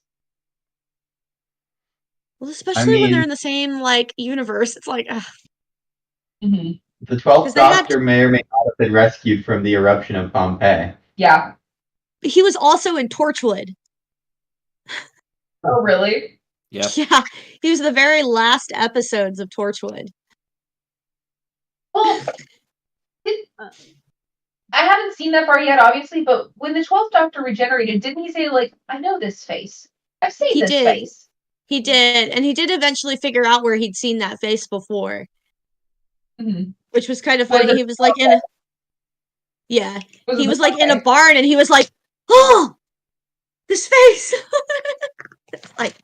Speaker 3: Well, especially when they're in the same like universe, it's like,
Speaker 2: Mm-hmm.
Speaker 5: The 12th Doctor may or may not have been rescued from the eruption of Pompeii.
Speaker 2: Yeah.
Speaker 3: He was also in Torchwood.
Speaker 2: Oh, really?
Speaker 4: Yep.
Speaker 3: Yeah, he was the very last episodes of Torchwood.
Speaker 2: Well, I haven't seen that far yet, obviously, but when the 12th Doctor regenerated, didn't he say, like, I know this face? I've seen this face.
Speaker 3: He did, and he did eventually figure out where he'd seen that face before.
Speaker 2: Mm-hmm.
Speaker 3: Which was kind of funny. He was like in a... Yeah. He was like in a barn, and he was like, "Oh! This face!" It's like...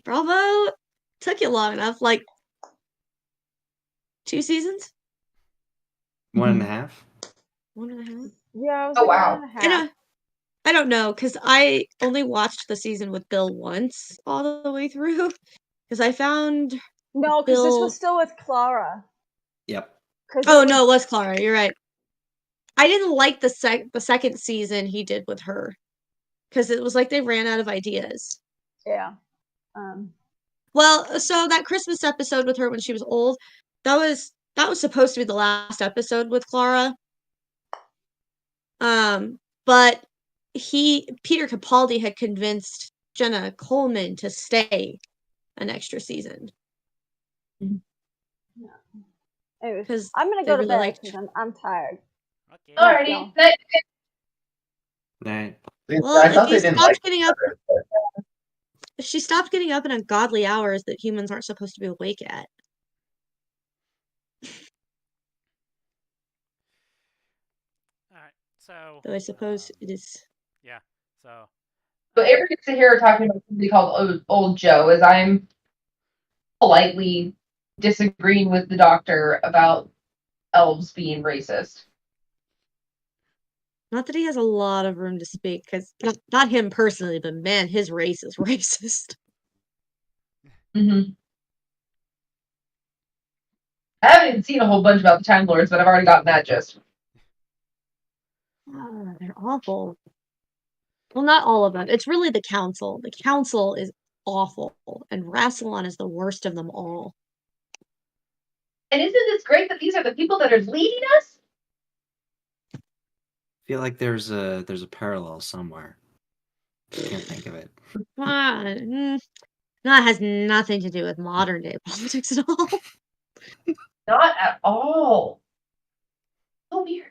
Speaker 3: Bravo! Took you long enough. Like... 2 seasons?
Speaker 4: 1.5?
Speaker 3: 1.5?
Speaker 6: Yeah, I was
Speaker 2: oh,
Speaker 6: like
Speaker 2: wow.
Speaker 6: 1.5.
Speaker 3: I don't know, because I only watched the season with Bill once all the way through. Because I found...
Speaker 6: No, because this was still with Clara.
Speaker 4: Yep.
Speaker 3: Oh, no, it was Clara. You're right. I didn't like the second season he did with her. Because it was like they ran out of ideas.
Speaker 6: Yeah.
Speaker 3: Well, so that Christmas episode with her when she was old, that was supposed to be the last episode with Clara. But Peter Capaldi had convinced Jenna Coleman to stay an extra season.
Speaker 6: Anyways, I'm gonna go to bed because I'm tired.
Speaker 1: Okay.
Speaker 2: Alrighty.
Speaker 1: Night.
Speaker 3: Well,
Speaker 5: I thought
Speaker 3: if
Speaker 5: they
Speaker 3: you
Speaker 5: didn't
Speaker 3: stopped
Speaker 5: like
Speaker 3: getting
Speaker 5: each
Speaker 3: up,
Speaker 5: other. But
Speaker 3: if she stopped getting up in ungodly hours that humans aren't supposed to be awake at.
Speaker 1: Alright, so.
Speaker 3: Though I suppose it is.
Speaker 1: Yeah, so.
Speaker 2: So Avery gets to hear her talking about somebody called Old Joe, as I'm politely disagreeing with the doctor about elves being racist.
Speaker 3: Not that he has a lot of room to speak, because not him personally, but man, his race is racist.
Speaker 2: Mm-hmm. I haven't even seen a whole bunch about the Time Lords, but I've already gotten that gist.
Speaker 3: Oh, they're awful. Well, not all of them. It's really the council. The council is awful, and Rassilon is the worst of them all.
Speaker 2: And isn't this great that these are the people that are leading us?
Speaker 4: I feel like there's a parallel somewhere. Can't think of it.
Speaker 3: That has nothing to do with modern day politics at all.
Speaker 2: Not at all. So weird.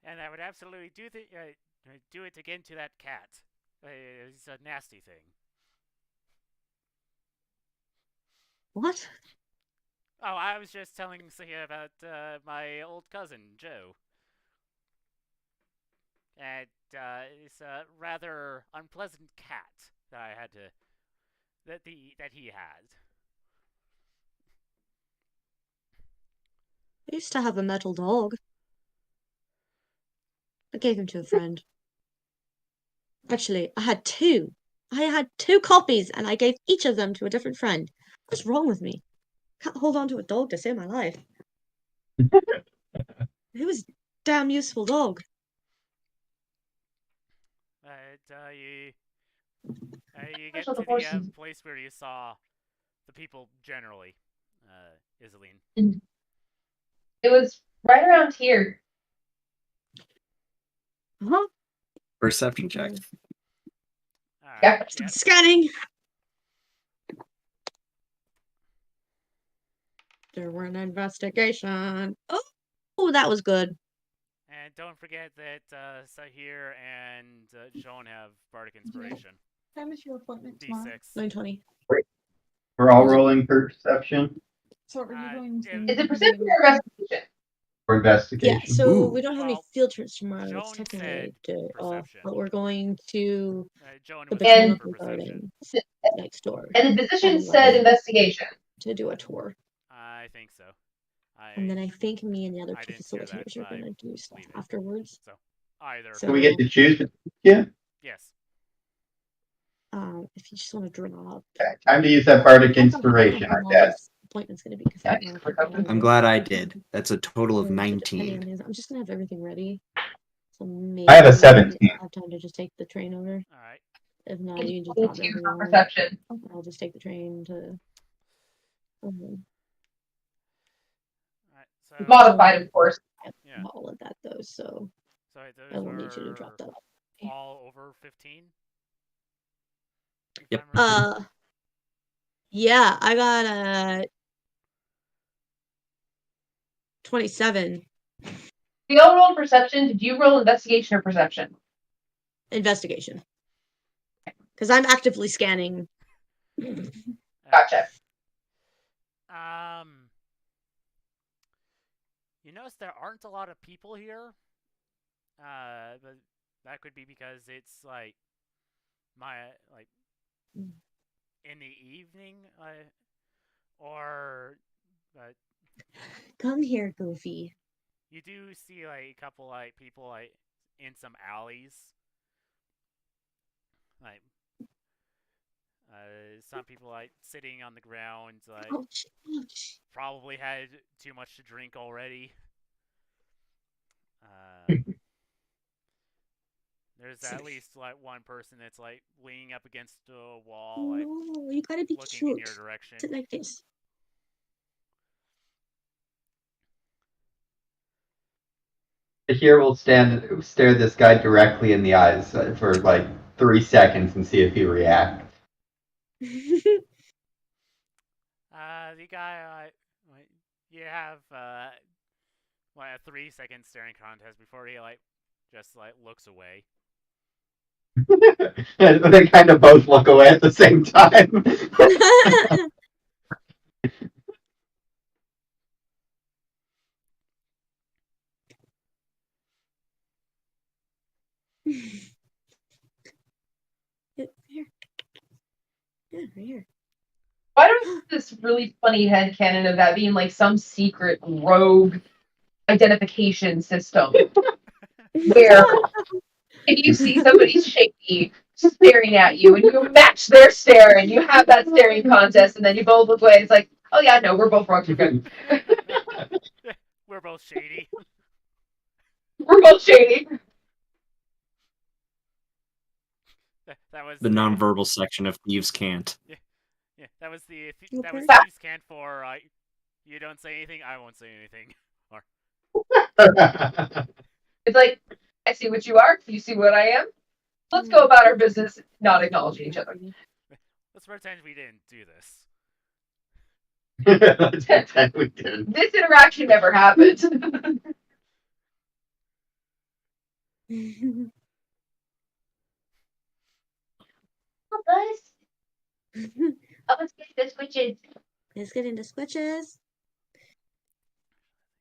Speaker 1: And I would absolutely do it again to that cat. It's a nasty thing.
Speaker 3: What?
Speaker 1: Oh, I was just telling Sahia about my old cousin, Joe. And it's a rather unpleasant cat that I had to... that he had.
Speaker 3: I used to have a metal dog. I gave him to a friend. Actually, I had two. I had two copies, and I gave each of them to a different friend. What's wrong with me? Can't hold on to a dog to save my life. It was a damn useful dog.
Speaker 1: You get to the place where you saw the people generally, Iseline.
Speaker 2: It was right around here.
Speaker 3: Huh?
Speaker 4: Perception check.
Speaker 2: Yeah.
Speaker 3: Scanning. There were an investigation. Oh, that was good.
Speaker 1: And don't forget that Sahir and Joan have Bardic Inspiration.
Speaker 3: What time is your appointment
Speaker 1: tomorrow?
Speaker 3: D6. 9:20.
Speaker 5: we're all rolling perception
Speaker 3: So are you going to...
Speaker 2: Is it perception or investigation?
Speaker 5: or
Speaker 3: Yeah,
Speaker 5: investigation.
Speaker 3: so
Speaker 4: Ooh.
Speaker 3: we don't have any
Speaker 1: Well,
Speaker 3: field trips tomorrow. It's
Speaker 1: Joan
Speaker 3: technically
Speaker 1: said
Speaker 3: day off,
Speaker 1: perception.
Speaker 3: but we're going to
Speaker 1: Joan
Speaker 3: the
Speaker 1: was rolling
Speaker 3: botanical
Speaker 1: for perception.
Speaker 3: garden next door
Speaker 2: And the physician
Speaker 3: And,
Speaker 2: said
Speaker 3: like-
Speaker 2: investigation.
Speaker 3: to do a tour.
Speaker 1: I think so.
Speaker 3: And then I think me and the other
Speaker 1: I
Speaker 3: two
Speaker 1: didn't hear that,
Speaker 3: facilitators are
Speaker 1: but I
Speaker 3: going to do stuff
Speaker 1: believe it.
Speaker 3: afterwards.
Speaker 1: So either.
Speaker 3: So-
Speaker 5: Do we get to choose? Yeah.
Speaker 1: Yes.
Speaker 3: If you just want to drop.
Speaker 5: Okay. Time to use that bardic inspiration, I guess.
Speaker 3: Appointment's going to be because I don't know if you're going
Speaker 4: I'm
Speaker 3: to-
Speaker 4: glad I did. That's a total of
Speaker 3: So depending on
Speaker 4: 19.
Speaker 3: his- I'm just going to have everything ready. So maybe
Speaker 5: I have a 17.
Speaker 3: I'll have time to just take the train over.
Speaker 1: All right.
Speaker 3: If not, you can just drop
Speaker 2: 22
Speaker 3: everything
Speaker 2: for
Speaker 3: off.
Speaker 2: perception.
Speaker 3: I'll just take the train to.
Speaker 1: All right. So.
Speaker 2: Modified, of course.
Speaker 1: Yeah.
Speaker 3: All of that though, so
Speaker 1: So wait,
Speaker 3: I
Speaker 1: those
Speaker 3: will need you to drop
Speaker 1: were
Speaker 3: that off.
Speaker 1: all over 15.
Speaker 4: Yep.
Speaker 3: Yeah, I got a 27
Speaker 2: We all rolled perception. Did you roll investigation or perception?
Speaker 3: investigation. Because I'm actively scanning.
Speaker 2: Gotcha.
Speaker 1: You notice there aren't a lot of people here. But that could be because it's like in the evening, or
Speaker 3: Come here, Goofy.
Speaker 1: you do see like a couple like people like in some alleys. Like some people like sitting on the ground, like
Speaker 3: Ouch, ouch.
Speaker 1: probably had too much to drink already. There's at least like one person that's like leaning up against a wall, like
Speaker 3: No, you gotta be
Speaker 1: looking in
Speaker 3: cute.
Speaker 1: your direction.
Speaker 3: Sit like this.
Speaker 5: Here we'll stare this guy directly in the eyes for like 3 seconds and see if he reacts.
Speaker 1: The guy, you have like a 3-second staring contest before he just looks away.
Speaker 5: They kind of both look away at the same time.
Speaker 3: Here. Yeah, right here.
Speaker 2: Why do we have this really funny headcanon of that being like some secret rogue identification system where if you see somebody shaky staring at you and you match their stare and you have that staring contest and then you both look away, it's like, oh yeah, no, we're both rogues, we're good.
Speaker 1: We're both shady.
Speaker 2: We're both shady.
Speaker 1: That was
Speaker 4: The nonverbal section of Thieves Can't.
Speaker 1: Yeah, that was the
Speaker 3: Okay.
Speaker 1: Thieves Can't for you don't say anything, I won't say anything. Or
Speaker 2: It's like, I see what you are, you see what I am. Let's go about our business, not acknowledging each other.
Speaker 1: let's pretend we didn't do this.
Speaker 5: Let's pretend we didn't.
Speaker 2: This interaction never happened. Oh, guys. Oh, let's get the switches.
Speaker 3: Let's get into switches.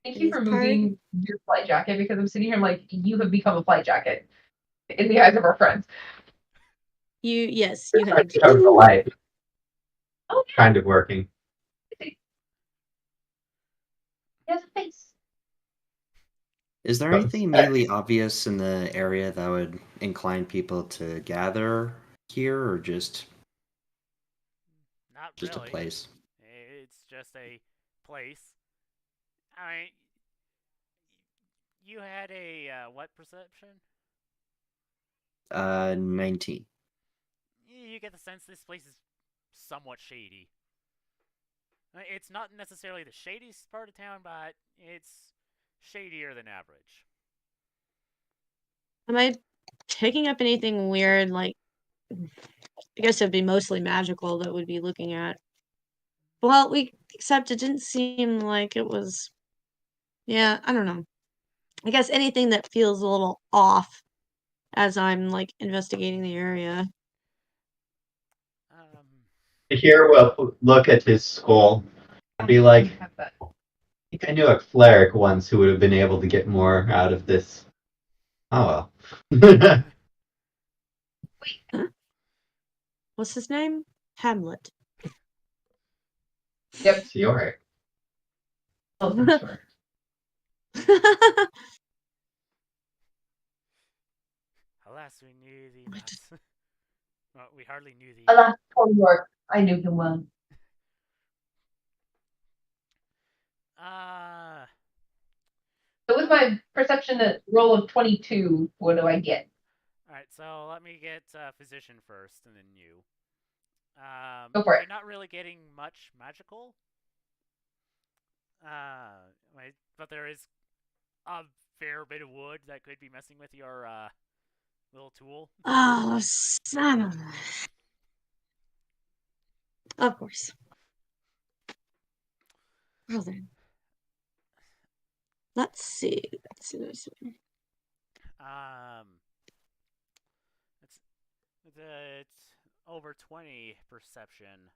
Speaker 2: Thank you for moving your flight jacket because I'm sitting here like you have become a flight jacket in the eyes of our friends.
Speaker 3: Yes, you have.
Speaker 5: Show the light.
Speaker 2: Oh, yeah.
Speaker 5: Kind of working.
Speaker 2: He has a face.
Speaker 4: Is there anything immediately obvious in the area that would incline people to gather here, or just
Speaker 1: Not
Speaker 4: a
Speaker 1: really.
Speaker 4: place?
Speaker 1: It's just a place. I mean, you had a what perception?
Speaker 4: 19.
Speaker 1: You get the sense this place is somewhat shady. It's not necessarily the shadiest part of town, but it's shadier than average.
Speaker 3: Am I picking up anything weird? Like, I guess it'd be mostly magical that we'd be looking at. Well, except it didn't seem like it was. Yeah, I don't know. I guess anything that feels a little off as I'm like investigating the area.
Speaker 5: Here we'll look at his skull and be like, I think I knew a cleric once who would have been able to get more out of this. Oh well.
Speaker 3: What's his name? Hamlet.
Speaker 2: Yep.
Speaker 5: It's your.
Speaker 1: Alas, we knew thee not. Well, we hardly knew thee.
Speaker 2: Alas, poor York. I knew him well. So with my perception roll of 22, what do I get?
Speaker 1: Alright, so let me get physician first, and then you.
Speaker 2: Go for it.
Speaker 1: You're not really getting much magical. But there is a fair bit of wood that could be messing with your little tool.
Speaker 3: Oh, son of a... Of course. Well then. Let's see.
Speaker 1: It's over 20 perception.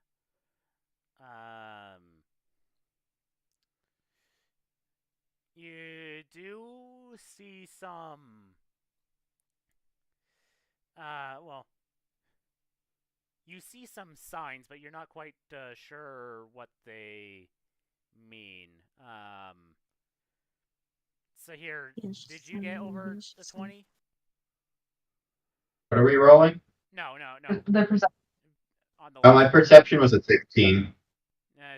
Speaker 1: You do see some. Well, you see some signs, but you're not quite sure what they mean. So here, did you get over the 20?
Speaker 5: What are we rolling?
Speaker 1: No.
Speaker 2: The perception.
Speaker 1: On the
Speaker 5: Oh, my perception was a 16.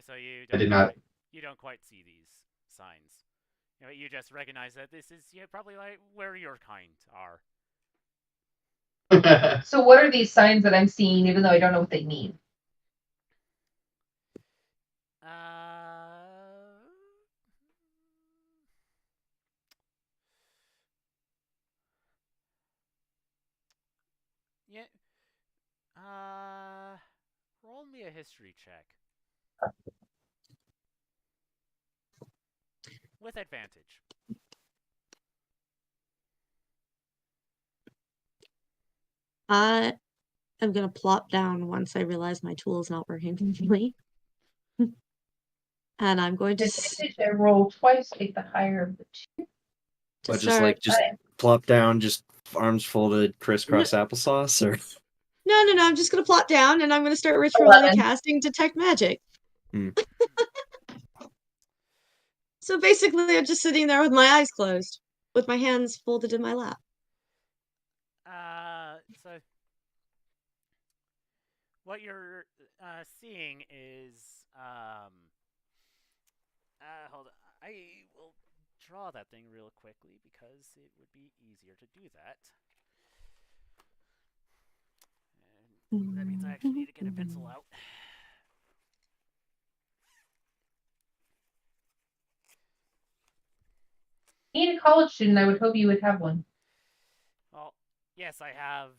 Speaker 1: So you
Speaker 5: I did not.
Speaker 1: You don't quite see these signs. You just recognize that this is probably like where your kind are.
Speaker 2: So what are these signs that I'm seeing, even though I don't know what they mean?
Speaker 1: Yeah. Roll me a history check. With advantage.
Speaker 3: I am gonna plop down once I realize my tool is not working completely. And I'm going to
Speaker 2: I roll twice, take the higher of the two.
Speaker 4: But just plop down, just arms folded, crisscross applesauce, or
Speaker 3: No, I'm just gonna plop down and I'm gonna start ritually casting Detect Magic. So basically, I'm just sitting there with my eyes closed, with my hands folded in my lap.
Speaker 1: So what you're seeing is hold on. I will draw that thing real quickly because it would be easier to do that. And that means I actually need to get a pencil out.
Speaker 2: Being a college student, I would hope you would have one.
Speaker 1: Well, yes, I have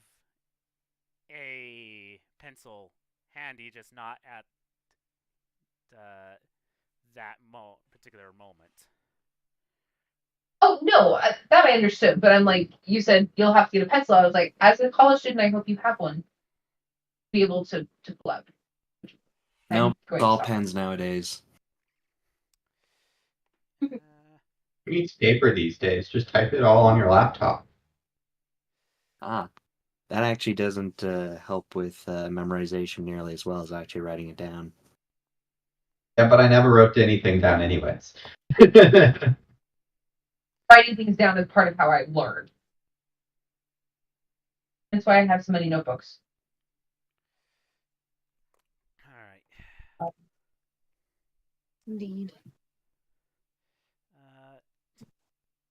Speaker 1: a pencil handy, just not at that particular moment.
Speaker 2: Oh no, that I understood. But I'm like, you said you'll have to get a pencil. I was like, as a college student, I hope you have one. Be able to pull out.
Speaker 4: No, it's all pens nowadays.
Speaker 5: Who needs paper these days? Just type it all on your laptop.
Speaker 4: That actually doesn't help with memorization nearly as well as actually writing it down.
Speaker 5: Yeah, but I never wrote anything down anyways.
Speaker 2: Writing things down is part of how I learn. That's why I have so many notebooks.
Speaker 1: All right.
Speaker 3: Indeed.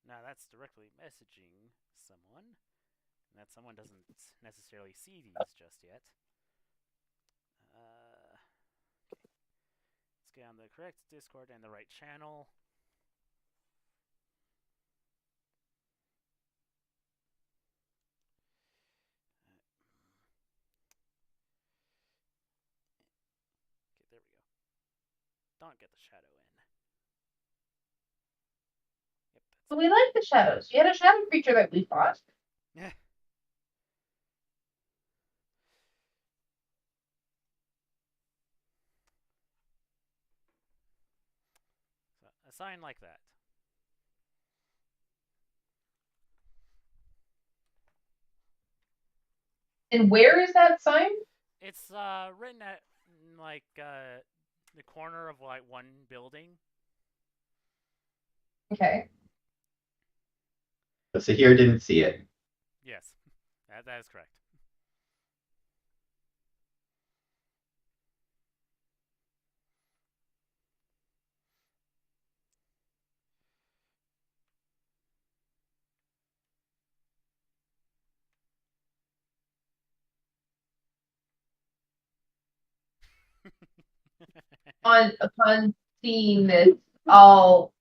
Speaker 1: Now that's directly messaging someone, and that someone doesn't necessarily see these just yet. Let's get on the correct Discord and the right channel. Okay, there we go. Don't get the shadow in. Yep.
Speaker 2: But we like the shadows. We had a shadow creature that we fought.
Speaker 1: Yeah. So a sign like that.
Speaker 2: And where is that sign?
Speaker 1: It's written at like the corner of like one building.
Speaker 2: Okay.
Speaker 5: So here didn't see it.
Speaker 1: Yes, that is correct.
Speaker 2: Upon seeing this, I'll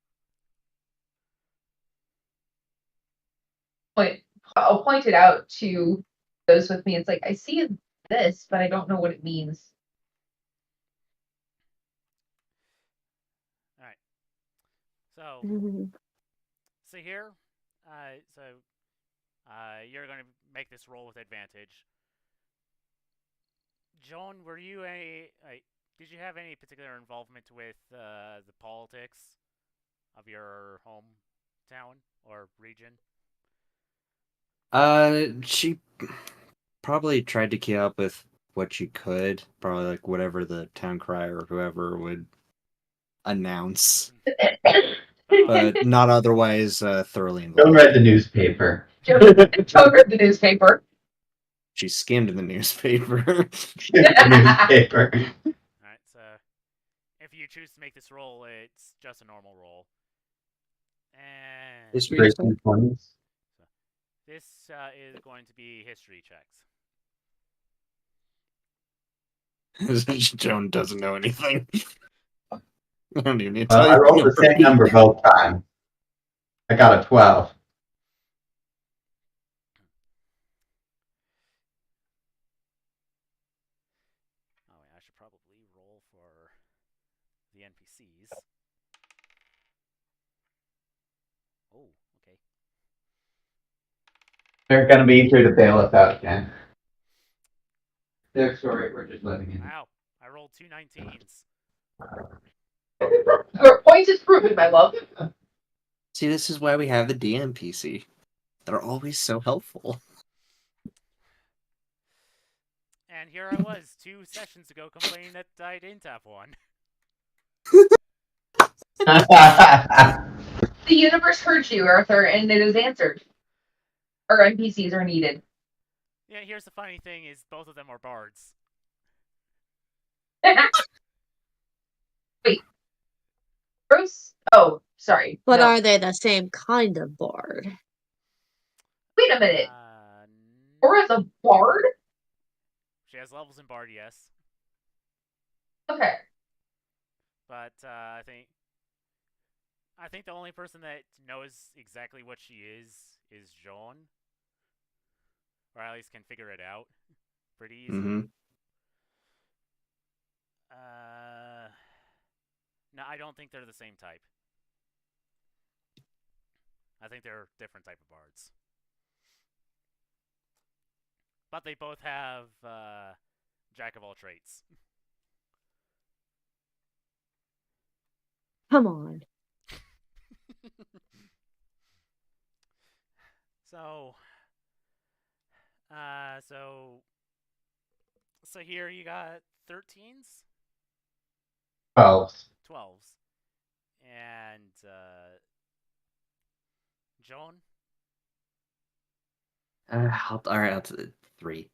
Speaker 2: point it out to those with me. It's like, I see this, but I don't know what it means.
Speaker 1: All right. So, see here. You're going to make this roll with advantage. Joan, were you did you have any particular involvement with the politics of your hometown or region?
Speaker 4: She probably tried to keep up with what she could. Probably like whatever the town crier or whoever would announce. But not otherwise thoroughly involved.
Speaker 5: Joan read the newspaper.
Speaker 2: Joan read the newspaper.
Speaker 4: She skimmed the newspaper.
Speaker 1: Alright, so if you choose to make this roll, it's just a normal roll. And this is going to be history checks.
Speaker 4: Joan doesn't know anything. I don't even need
Speaker 5: to I rolled the same number both times. I got a 12.
Speaker 1: Oh, wait, I should probably roll for the NPCs. Oh, okay.
Speaker 5: They're going to be easier to bail us out again. They're sorry, we're just letting you know.
Speaker 1: Wow, I rolled 2 19s.
Speaker 2: Your point is proven, my love.
Speaker 4: See, this is why we have the DMPC. They're always so helpful.
Speaker 1: And here I was 2 sessions ago complaining that I didn't have one.
Speaker 2: The universe heard you, Arthur, and it is answered. Our NPCs are needed.
Speaker 1: Yeah, here's the funny thing is both of them are bards.
Speaker 2: Wait. Bruce? Oh, sorry.
Speaker 3: But
Speaker 2: No.
Speaker 3: are they the same kind of bard?
Speaker 2: Wait a minute. Cora's a bard?
Speaker 1: She has levels in bard, yes.
Speaker 2: Okay.
Speaker 1: But I think the only person that knows exactly what she is Jean. Or at least can figure it out pretty easily.
Speaker 4: Mm-hmm.
Speaker 1: No, I don't think they're the same type. I think they're different type of bards. But they both have jack of all trades.
Speaker 3: Come on.
Speaker 1: So here you got 13s?
Speaker 5: 12s.
Speaker 1: 12s. And Joan?
Speaker 4: Alright, I'll 3.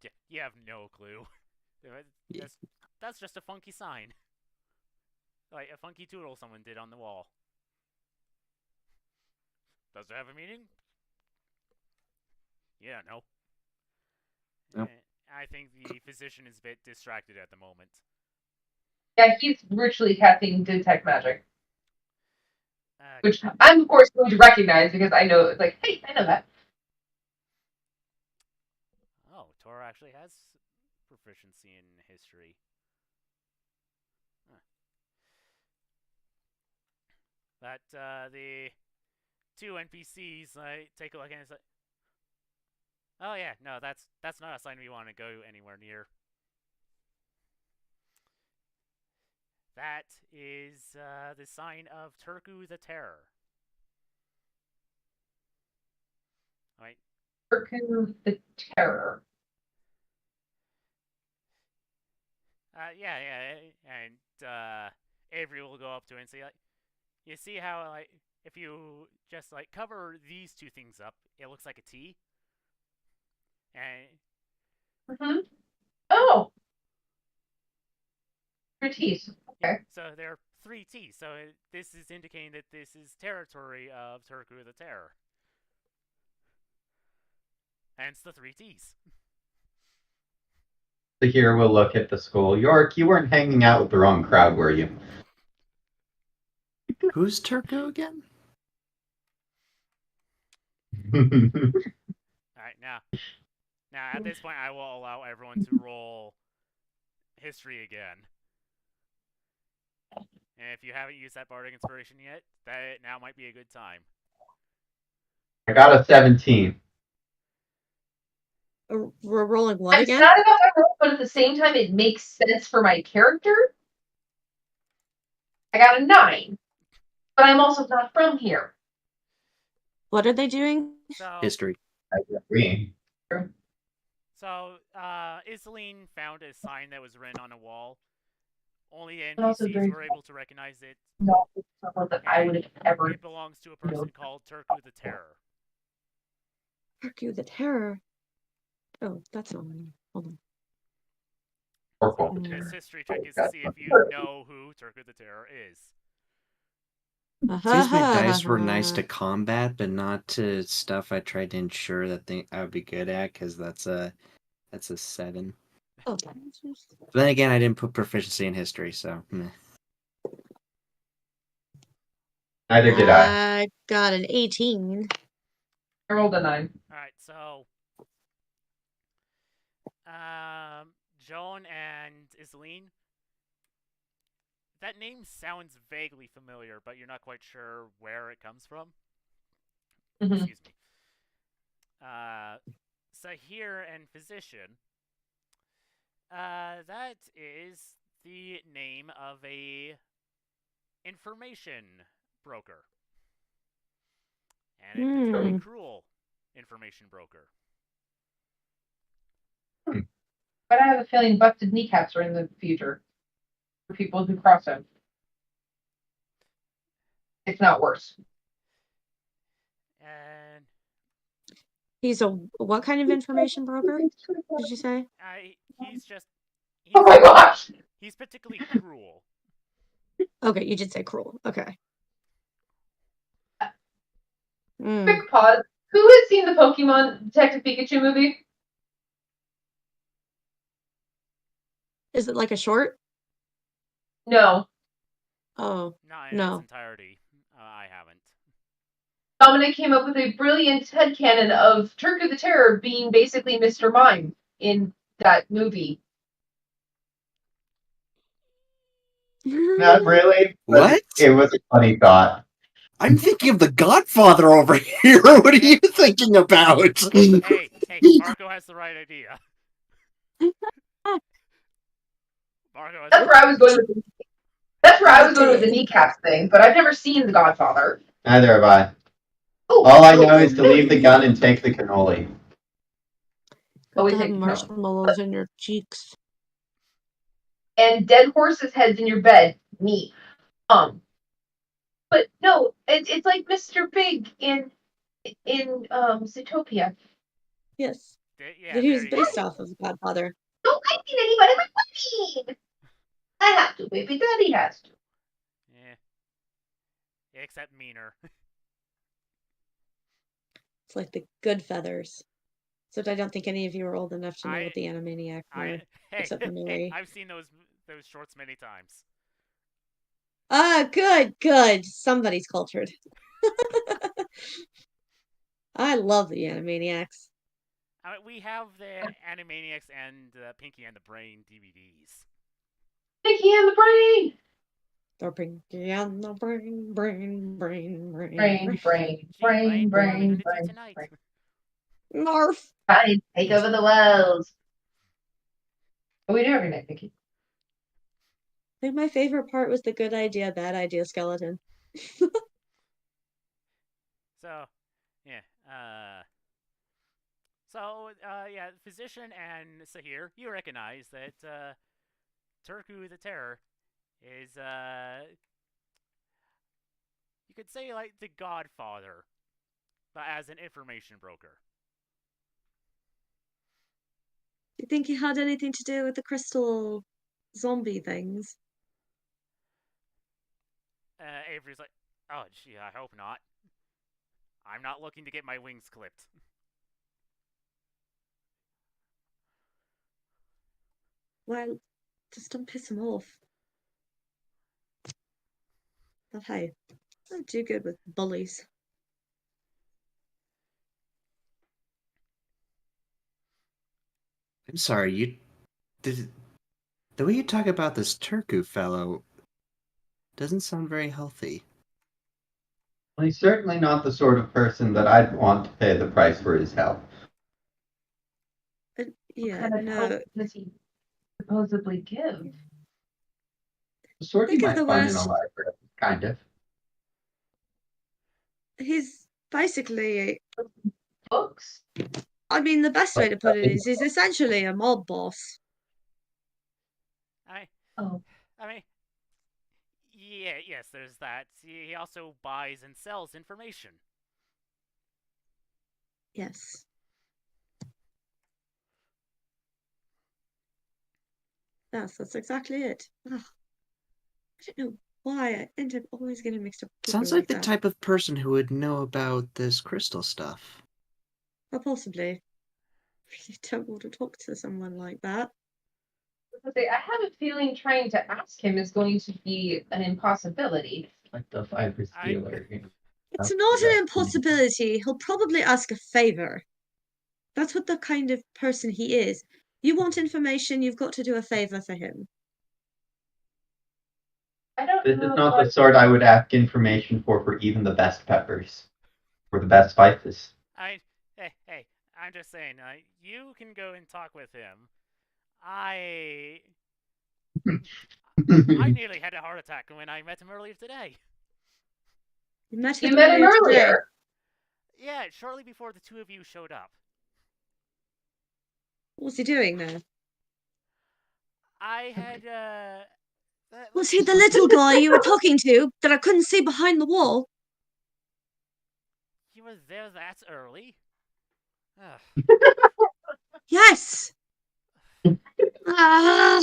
Speaker 1: Yeah, you have no clue. That's just a funky sign. Like a funky doodle someone did on the wall. Does it have a meaning? Yeah, no.
Speaker 4: Nope.
Speaker 1: I think the physician is a bit distracted at the moment.
Speaker 2: Yeah, he's virtually casting detect magic. Which I'm, of course, going to recognize because I know, it's like, hey, I know that.
Speaker 1: Oh, Tora actually has proficiency in history. Huh. But the 2 NPCs, take a look and it's like, oh yeah, no, that's not a sign we want to go anywhere near. That is the sign of Turku the Terror. Right.
Speaker 2: Turku the Terror.
Speaker 1: Yeah, and Avery will go up to it and say, like, you see how, like, if you just, like, cover these 2 things up, it looks like a T? And...
Speaker 2: Mm-hmm. Oh! 3 T's. Okay.
Speaker 1: Yeah, so there are 3 T's, so this is indicating that this is territory of Turku the Terror. Hence the 3 T's.
Speaker 5: So here we'll look at the school. York, you weren't hanging out with the wrong crowd, were you?
Speaker 4: Who's Turku again?
Speaker 1: Alright, now at this point I will allow everyone to roll history again. And if you haven't used that bardic inspiration yet, that now might be a good time.
Speaker 5: I got a 17.
Speaker 3: We're rolling what
Speaker 2: I'm
Speaker 3: again?
Speaker 2: sad about my roll, but at the same time, it makes sense for my character. I got a 9. But I'm also not from here.
Speaker 3: What are they doing?
Speaker 1: So,
Speaker 4: History.
Speaker 5: I agree.
Speaker 1: So, Iseline found a sign that was written on a wall. Only
Speaker 2: Also
Speaker 1: NPCs
Speaker 2: very
Speaker 1: were able to recognize it.
Speaker 2: Not someone that I would have ever.
Speaker 1: It belongs to a person called Turku the Terror.
Speaker 3: Turku the Terror. Oh, that's not mine. Hold on.
Speaker 5: Purple.
Speaker 1: This history check is to see if you know who Turku the Terror is.
Speaker 4: Seems my dice were nice to combat, but not to stuff I tried to ensure that I would be good at, because that's a 7.
Speaker 3: Oh,
Speaker 4: But then again, I didn't put proficiency in history, so meh.
Speaker 5: Neither did I.
Speaker 3: I got an 18.
Speaker 2: I rolled a 9.
Speaker 1: Alright, so Joan and Iseline. That name sounds vaguely familiar, but you're not quite sure where it comes from.
Speaker 2: Mm-hmm.
Speaker 1: Excuse me. Sahir and Physician. That is the name of a information broker. And a particularly cruel information broker.
Speaker 2: But I have a feeling busted kneecaps are in the future for people who cross him. It's not worse.
Speaker 1: And
Speaker 3: He's a what kind of information broker? Did you say?
Speaker 1: he's just.
Speaker 2: Oh my gosh!
Speaker 1: He's particularly cruel.
Speaker 3: Okay, you did say cruel. Okay.
Speaker 2: Quick pause. Who has seen the Pokemon Detective Pikachu movie?
Speaker 3: Is it like a short?
Speaker 2: No.
Speaker 3: Oh,
Speaker 1: Not in
Speaker 3: no.
Speaker 1: its entirety. I haven't.
Speaker 2: Dominic came up with a brilliant headcanon of Turku the Terror being basically Mr. Mime in that movie.
Speaker 5: Not really.
Speaker 4: What?
Speaker 5: It was a funny thought.
Speaker 4: I'm thinking of the Godfather over here. What are you thinking about?
Speaker 1: Hey, Marco has the right idea. Marco has
Speaker 2: That's where I was going with the kneecaps thing, but I've never seen The Godfather.
Speaker 5: Neither have I.
Speaker 2: Oh,
Speaker 5: All I know is to leave the gun and take the cannoli.
Speaker 2: Always
Speaker 3: have
Speaker 2: take
Speaker 3: marshmallows in your cheeks.
Speaker 2: And dead horses' heads in your bed. Neat. But no, it's like Mr. Big in Zootopia.
Speaker 3: Yes.
Speaker 1: Yeah,
Speaker 3: he was based off of Godfather.
Speaker 2: Don't I need anybody with whipping. I have to whip it. Daddy has to.
Speaker 1: Yeah. Except meaner.
Speaker 3: It's like the good feathers. Except I don't think any of you are old enough to know what the Animaniacs were. Except for Mary.
Speaker 1: I've seen those shorts many times.
Speaker 3: Good. Somebody's cultured. I love the Animaniacs.
Speaker 1: We have the Animaniacs and Pinky and the Brain DVDs.
Speaker 2: Pinky and the Brain!
Speaker 3: The Pinky and the Brain.
Speaker 2: Brain.
Speaker 3: Narf!
Speaker 2: Trying to take over the world. What we do every night, Pinky?
Speaker 3: I think my favorite part was the good idea, bad idea skeleton.
Speaker 1: So, yeah. Physician and Sahir, you recognize that Turku the Terror is, you could say, like, the Godfather, but as an information broker.
Speaker 3: Do you think he had anything to do with the crystal zombie things?
Speaker 1: Avery's like, oh, gee, I hope not. I'm not looking to get my wings clipped.
Speaker 3: Well, just don't piss him off. But hey, I'm too good with bullies.
Speaker 4: I'm sorry, the way you talk about this Turku fellow doesn't sound very healthy.
Speaker 5: Well, he's certainly not the sort of person that I'd want to pay the price for his health.
Speaker 3: Yeah,
Speaker 2: what kind of
Speaker 3: no.
Speaker 2: help does he supposedly give?
Speaker 5: The sort you
Speaker 3: Think of
Speaker 5: might
Speaker 3: the
Speaker 5: find in a
Speaker 3: worst.
Speaker 5: library, kind of.
Speaker 3: He's basically,
Speaker 2: Books?
Speaker 3: I mean, the best way to put it is he's essentially a mob boss.
Speaker 1: I mean, yes, there's that. He also buys and sells information.
Speaker 3: Yes. That's exactly it. Ugh. I don't know why I end up always getting mixed up with
Speaker 4: Sounds
Speaker 3: people
Speaker 4: like the
Speaker 3: that.
Speaker 4: type of person who would know about this crystal stuff.
Speaker 3: Or possibly. I really don't want to talk to someone like that.
Speaker 2: I have a feeling trying to ask him is going to be an impossibility.
Speaker 5: Like the fiber stealer.
Speaker 3: It's not an impossibility. He'll probably ask a favor. That's what the kind of person he is. You want information, you've got to do a favor for him.
Speaker 2: I don't
Speaker 5: This
Speaker 2: know.
Speaker 5: is not the sort I would ask information for even the best peppers. For the best spices.
Speaker 1: Hey, I'm just saying, you can go and talk with him. I nearly had a heart attack when I met him earlier today.
Speaker 3: You met
Speaker 2: You
Speaker 3: him
Speaker 2: met him
Speaker 3: earlier today.
Speaker 2: earlier.
Speaker 1: Yeah, shortly before the two of you showed up.
Speaker 3: What was he doing there?
Speaker 1: I had,
Speaker 3: Was he the little guy you were talking to that I couldn't see behind the wall?
Speaker 1: He was there that early? Ugh.
Speaker 3: Yes! Ah!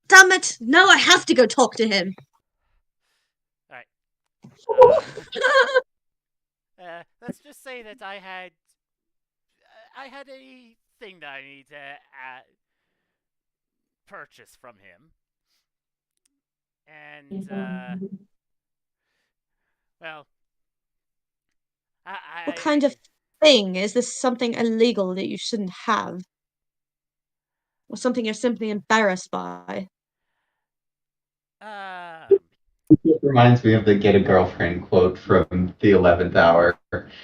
Speaker 3: Damn it! No, I have to go talk to him.
Speaker 1: Alright. Let's just say that I had a thing that I need to purchase from him. And, well,
Speaker 3: What kind of thing? Is this something illegal that you shouldn't have? Or something you're simply embarrassed by?
Speaker 5: It reminds me of the "get a girlfriend" quote from the 11th Hour.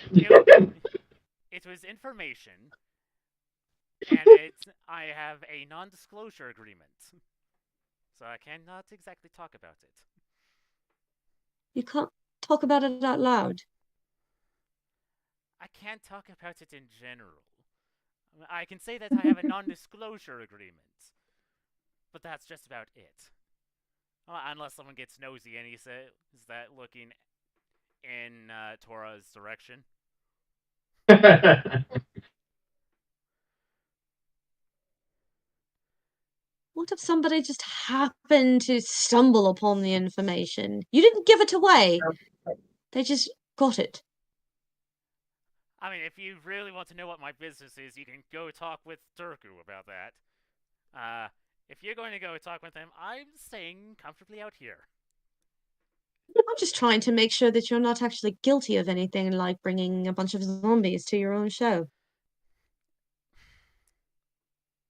Speaker 1: It was information, and I have a non-disclosure agreement, so I cannot exactly talk about it.
Speaker 3: You can't talk about it out loud.
Speaker 1: I can't talk about it in general. I can say that I have a non-disclosure agreement, but that's just about it. Well, unless someone gets nosy and is that looking in Tora's direction.
Speaker 3: What if somebody just happened to stumble upon the information? You didn't give it away. They just got it.
Speaker 1: I mean, if you really want to know what my business is, you can go talk with Turku about that. If you're going to go talk with him, I'm staying comfortably out here.
Speaker 3: I'm just trying to make sure that you're not actually guilty of anything like bringing a bunch of zombies to your own show.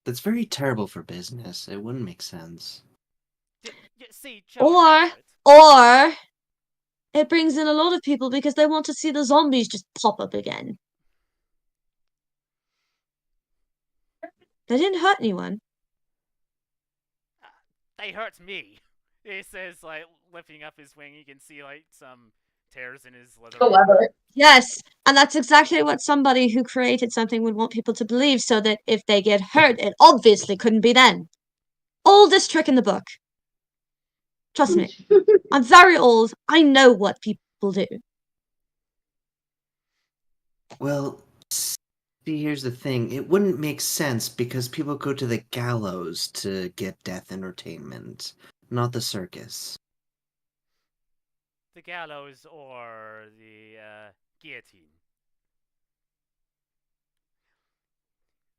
Speaker 4: That's very terrible for business. It wouldn't make sense.
Speaker 1: See, Joan
Speaker 3: Or it brings in a lot of people because they want to see the zombies just pop up again. They didn't hurt anyone.
Speaker 1: They hurt me. He says, like, lifting up his wing, you can see, like, some tears in his leather.
Speaker 2: The leather.
Speaker 3: Yes, and that's exactly what somebody who created something would want people to believe, so that if they get hurt, it obviously couldn't be them. Oldest trick in the book. Trust me. I'm very old. I know what people do.
Speaker 4: Well, see, here's the thing. It wouldn't make sense because people go to the gallows to get death entertainment, not the circus.
Speaker 1: The gallows or the guillotine.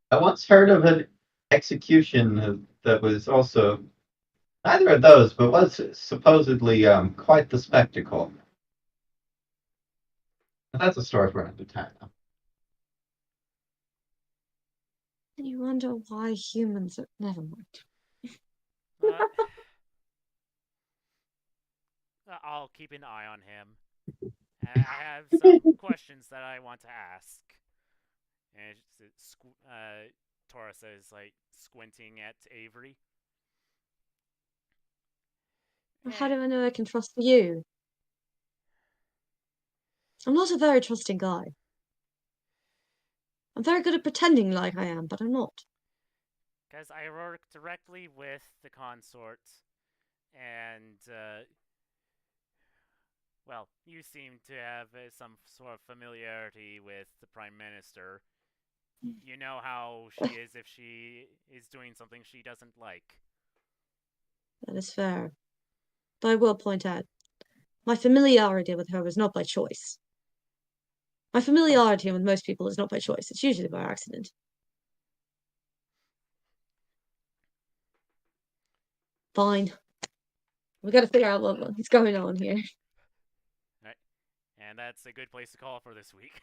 Speaker 5: I once heard of an execution that was also neither of those, but was supposedly quite the spectacle. That's a story for another time, though.
Speaker 3: You wonder why humans are... Never mind.
Speaker 1: I'll keep an eye on him. I have some questions that I want to ask. And Tora says, like, squinting at Avery.
Speaker 3: How do I know I can trust you? I'm not a very trusting guy. I'm very good at pretending like I am, but I'm not.
Speaker 1: Because I work directly with the consort, and, well, you seem to have some sort of familiarity with the Prime Minister. You know how she is if she is doing something she doesn't like.
Speaker 3: That is fair. But I will point out, my familiarity with her was not by choice. My familiarity with most people is not by choice. It's usually by accident. Fine. We gotta figure out what's going on here.
Speaker 1: Right. And that's a good place to call for this week.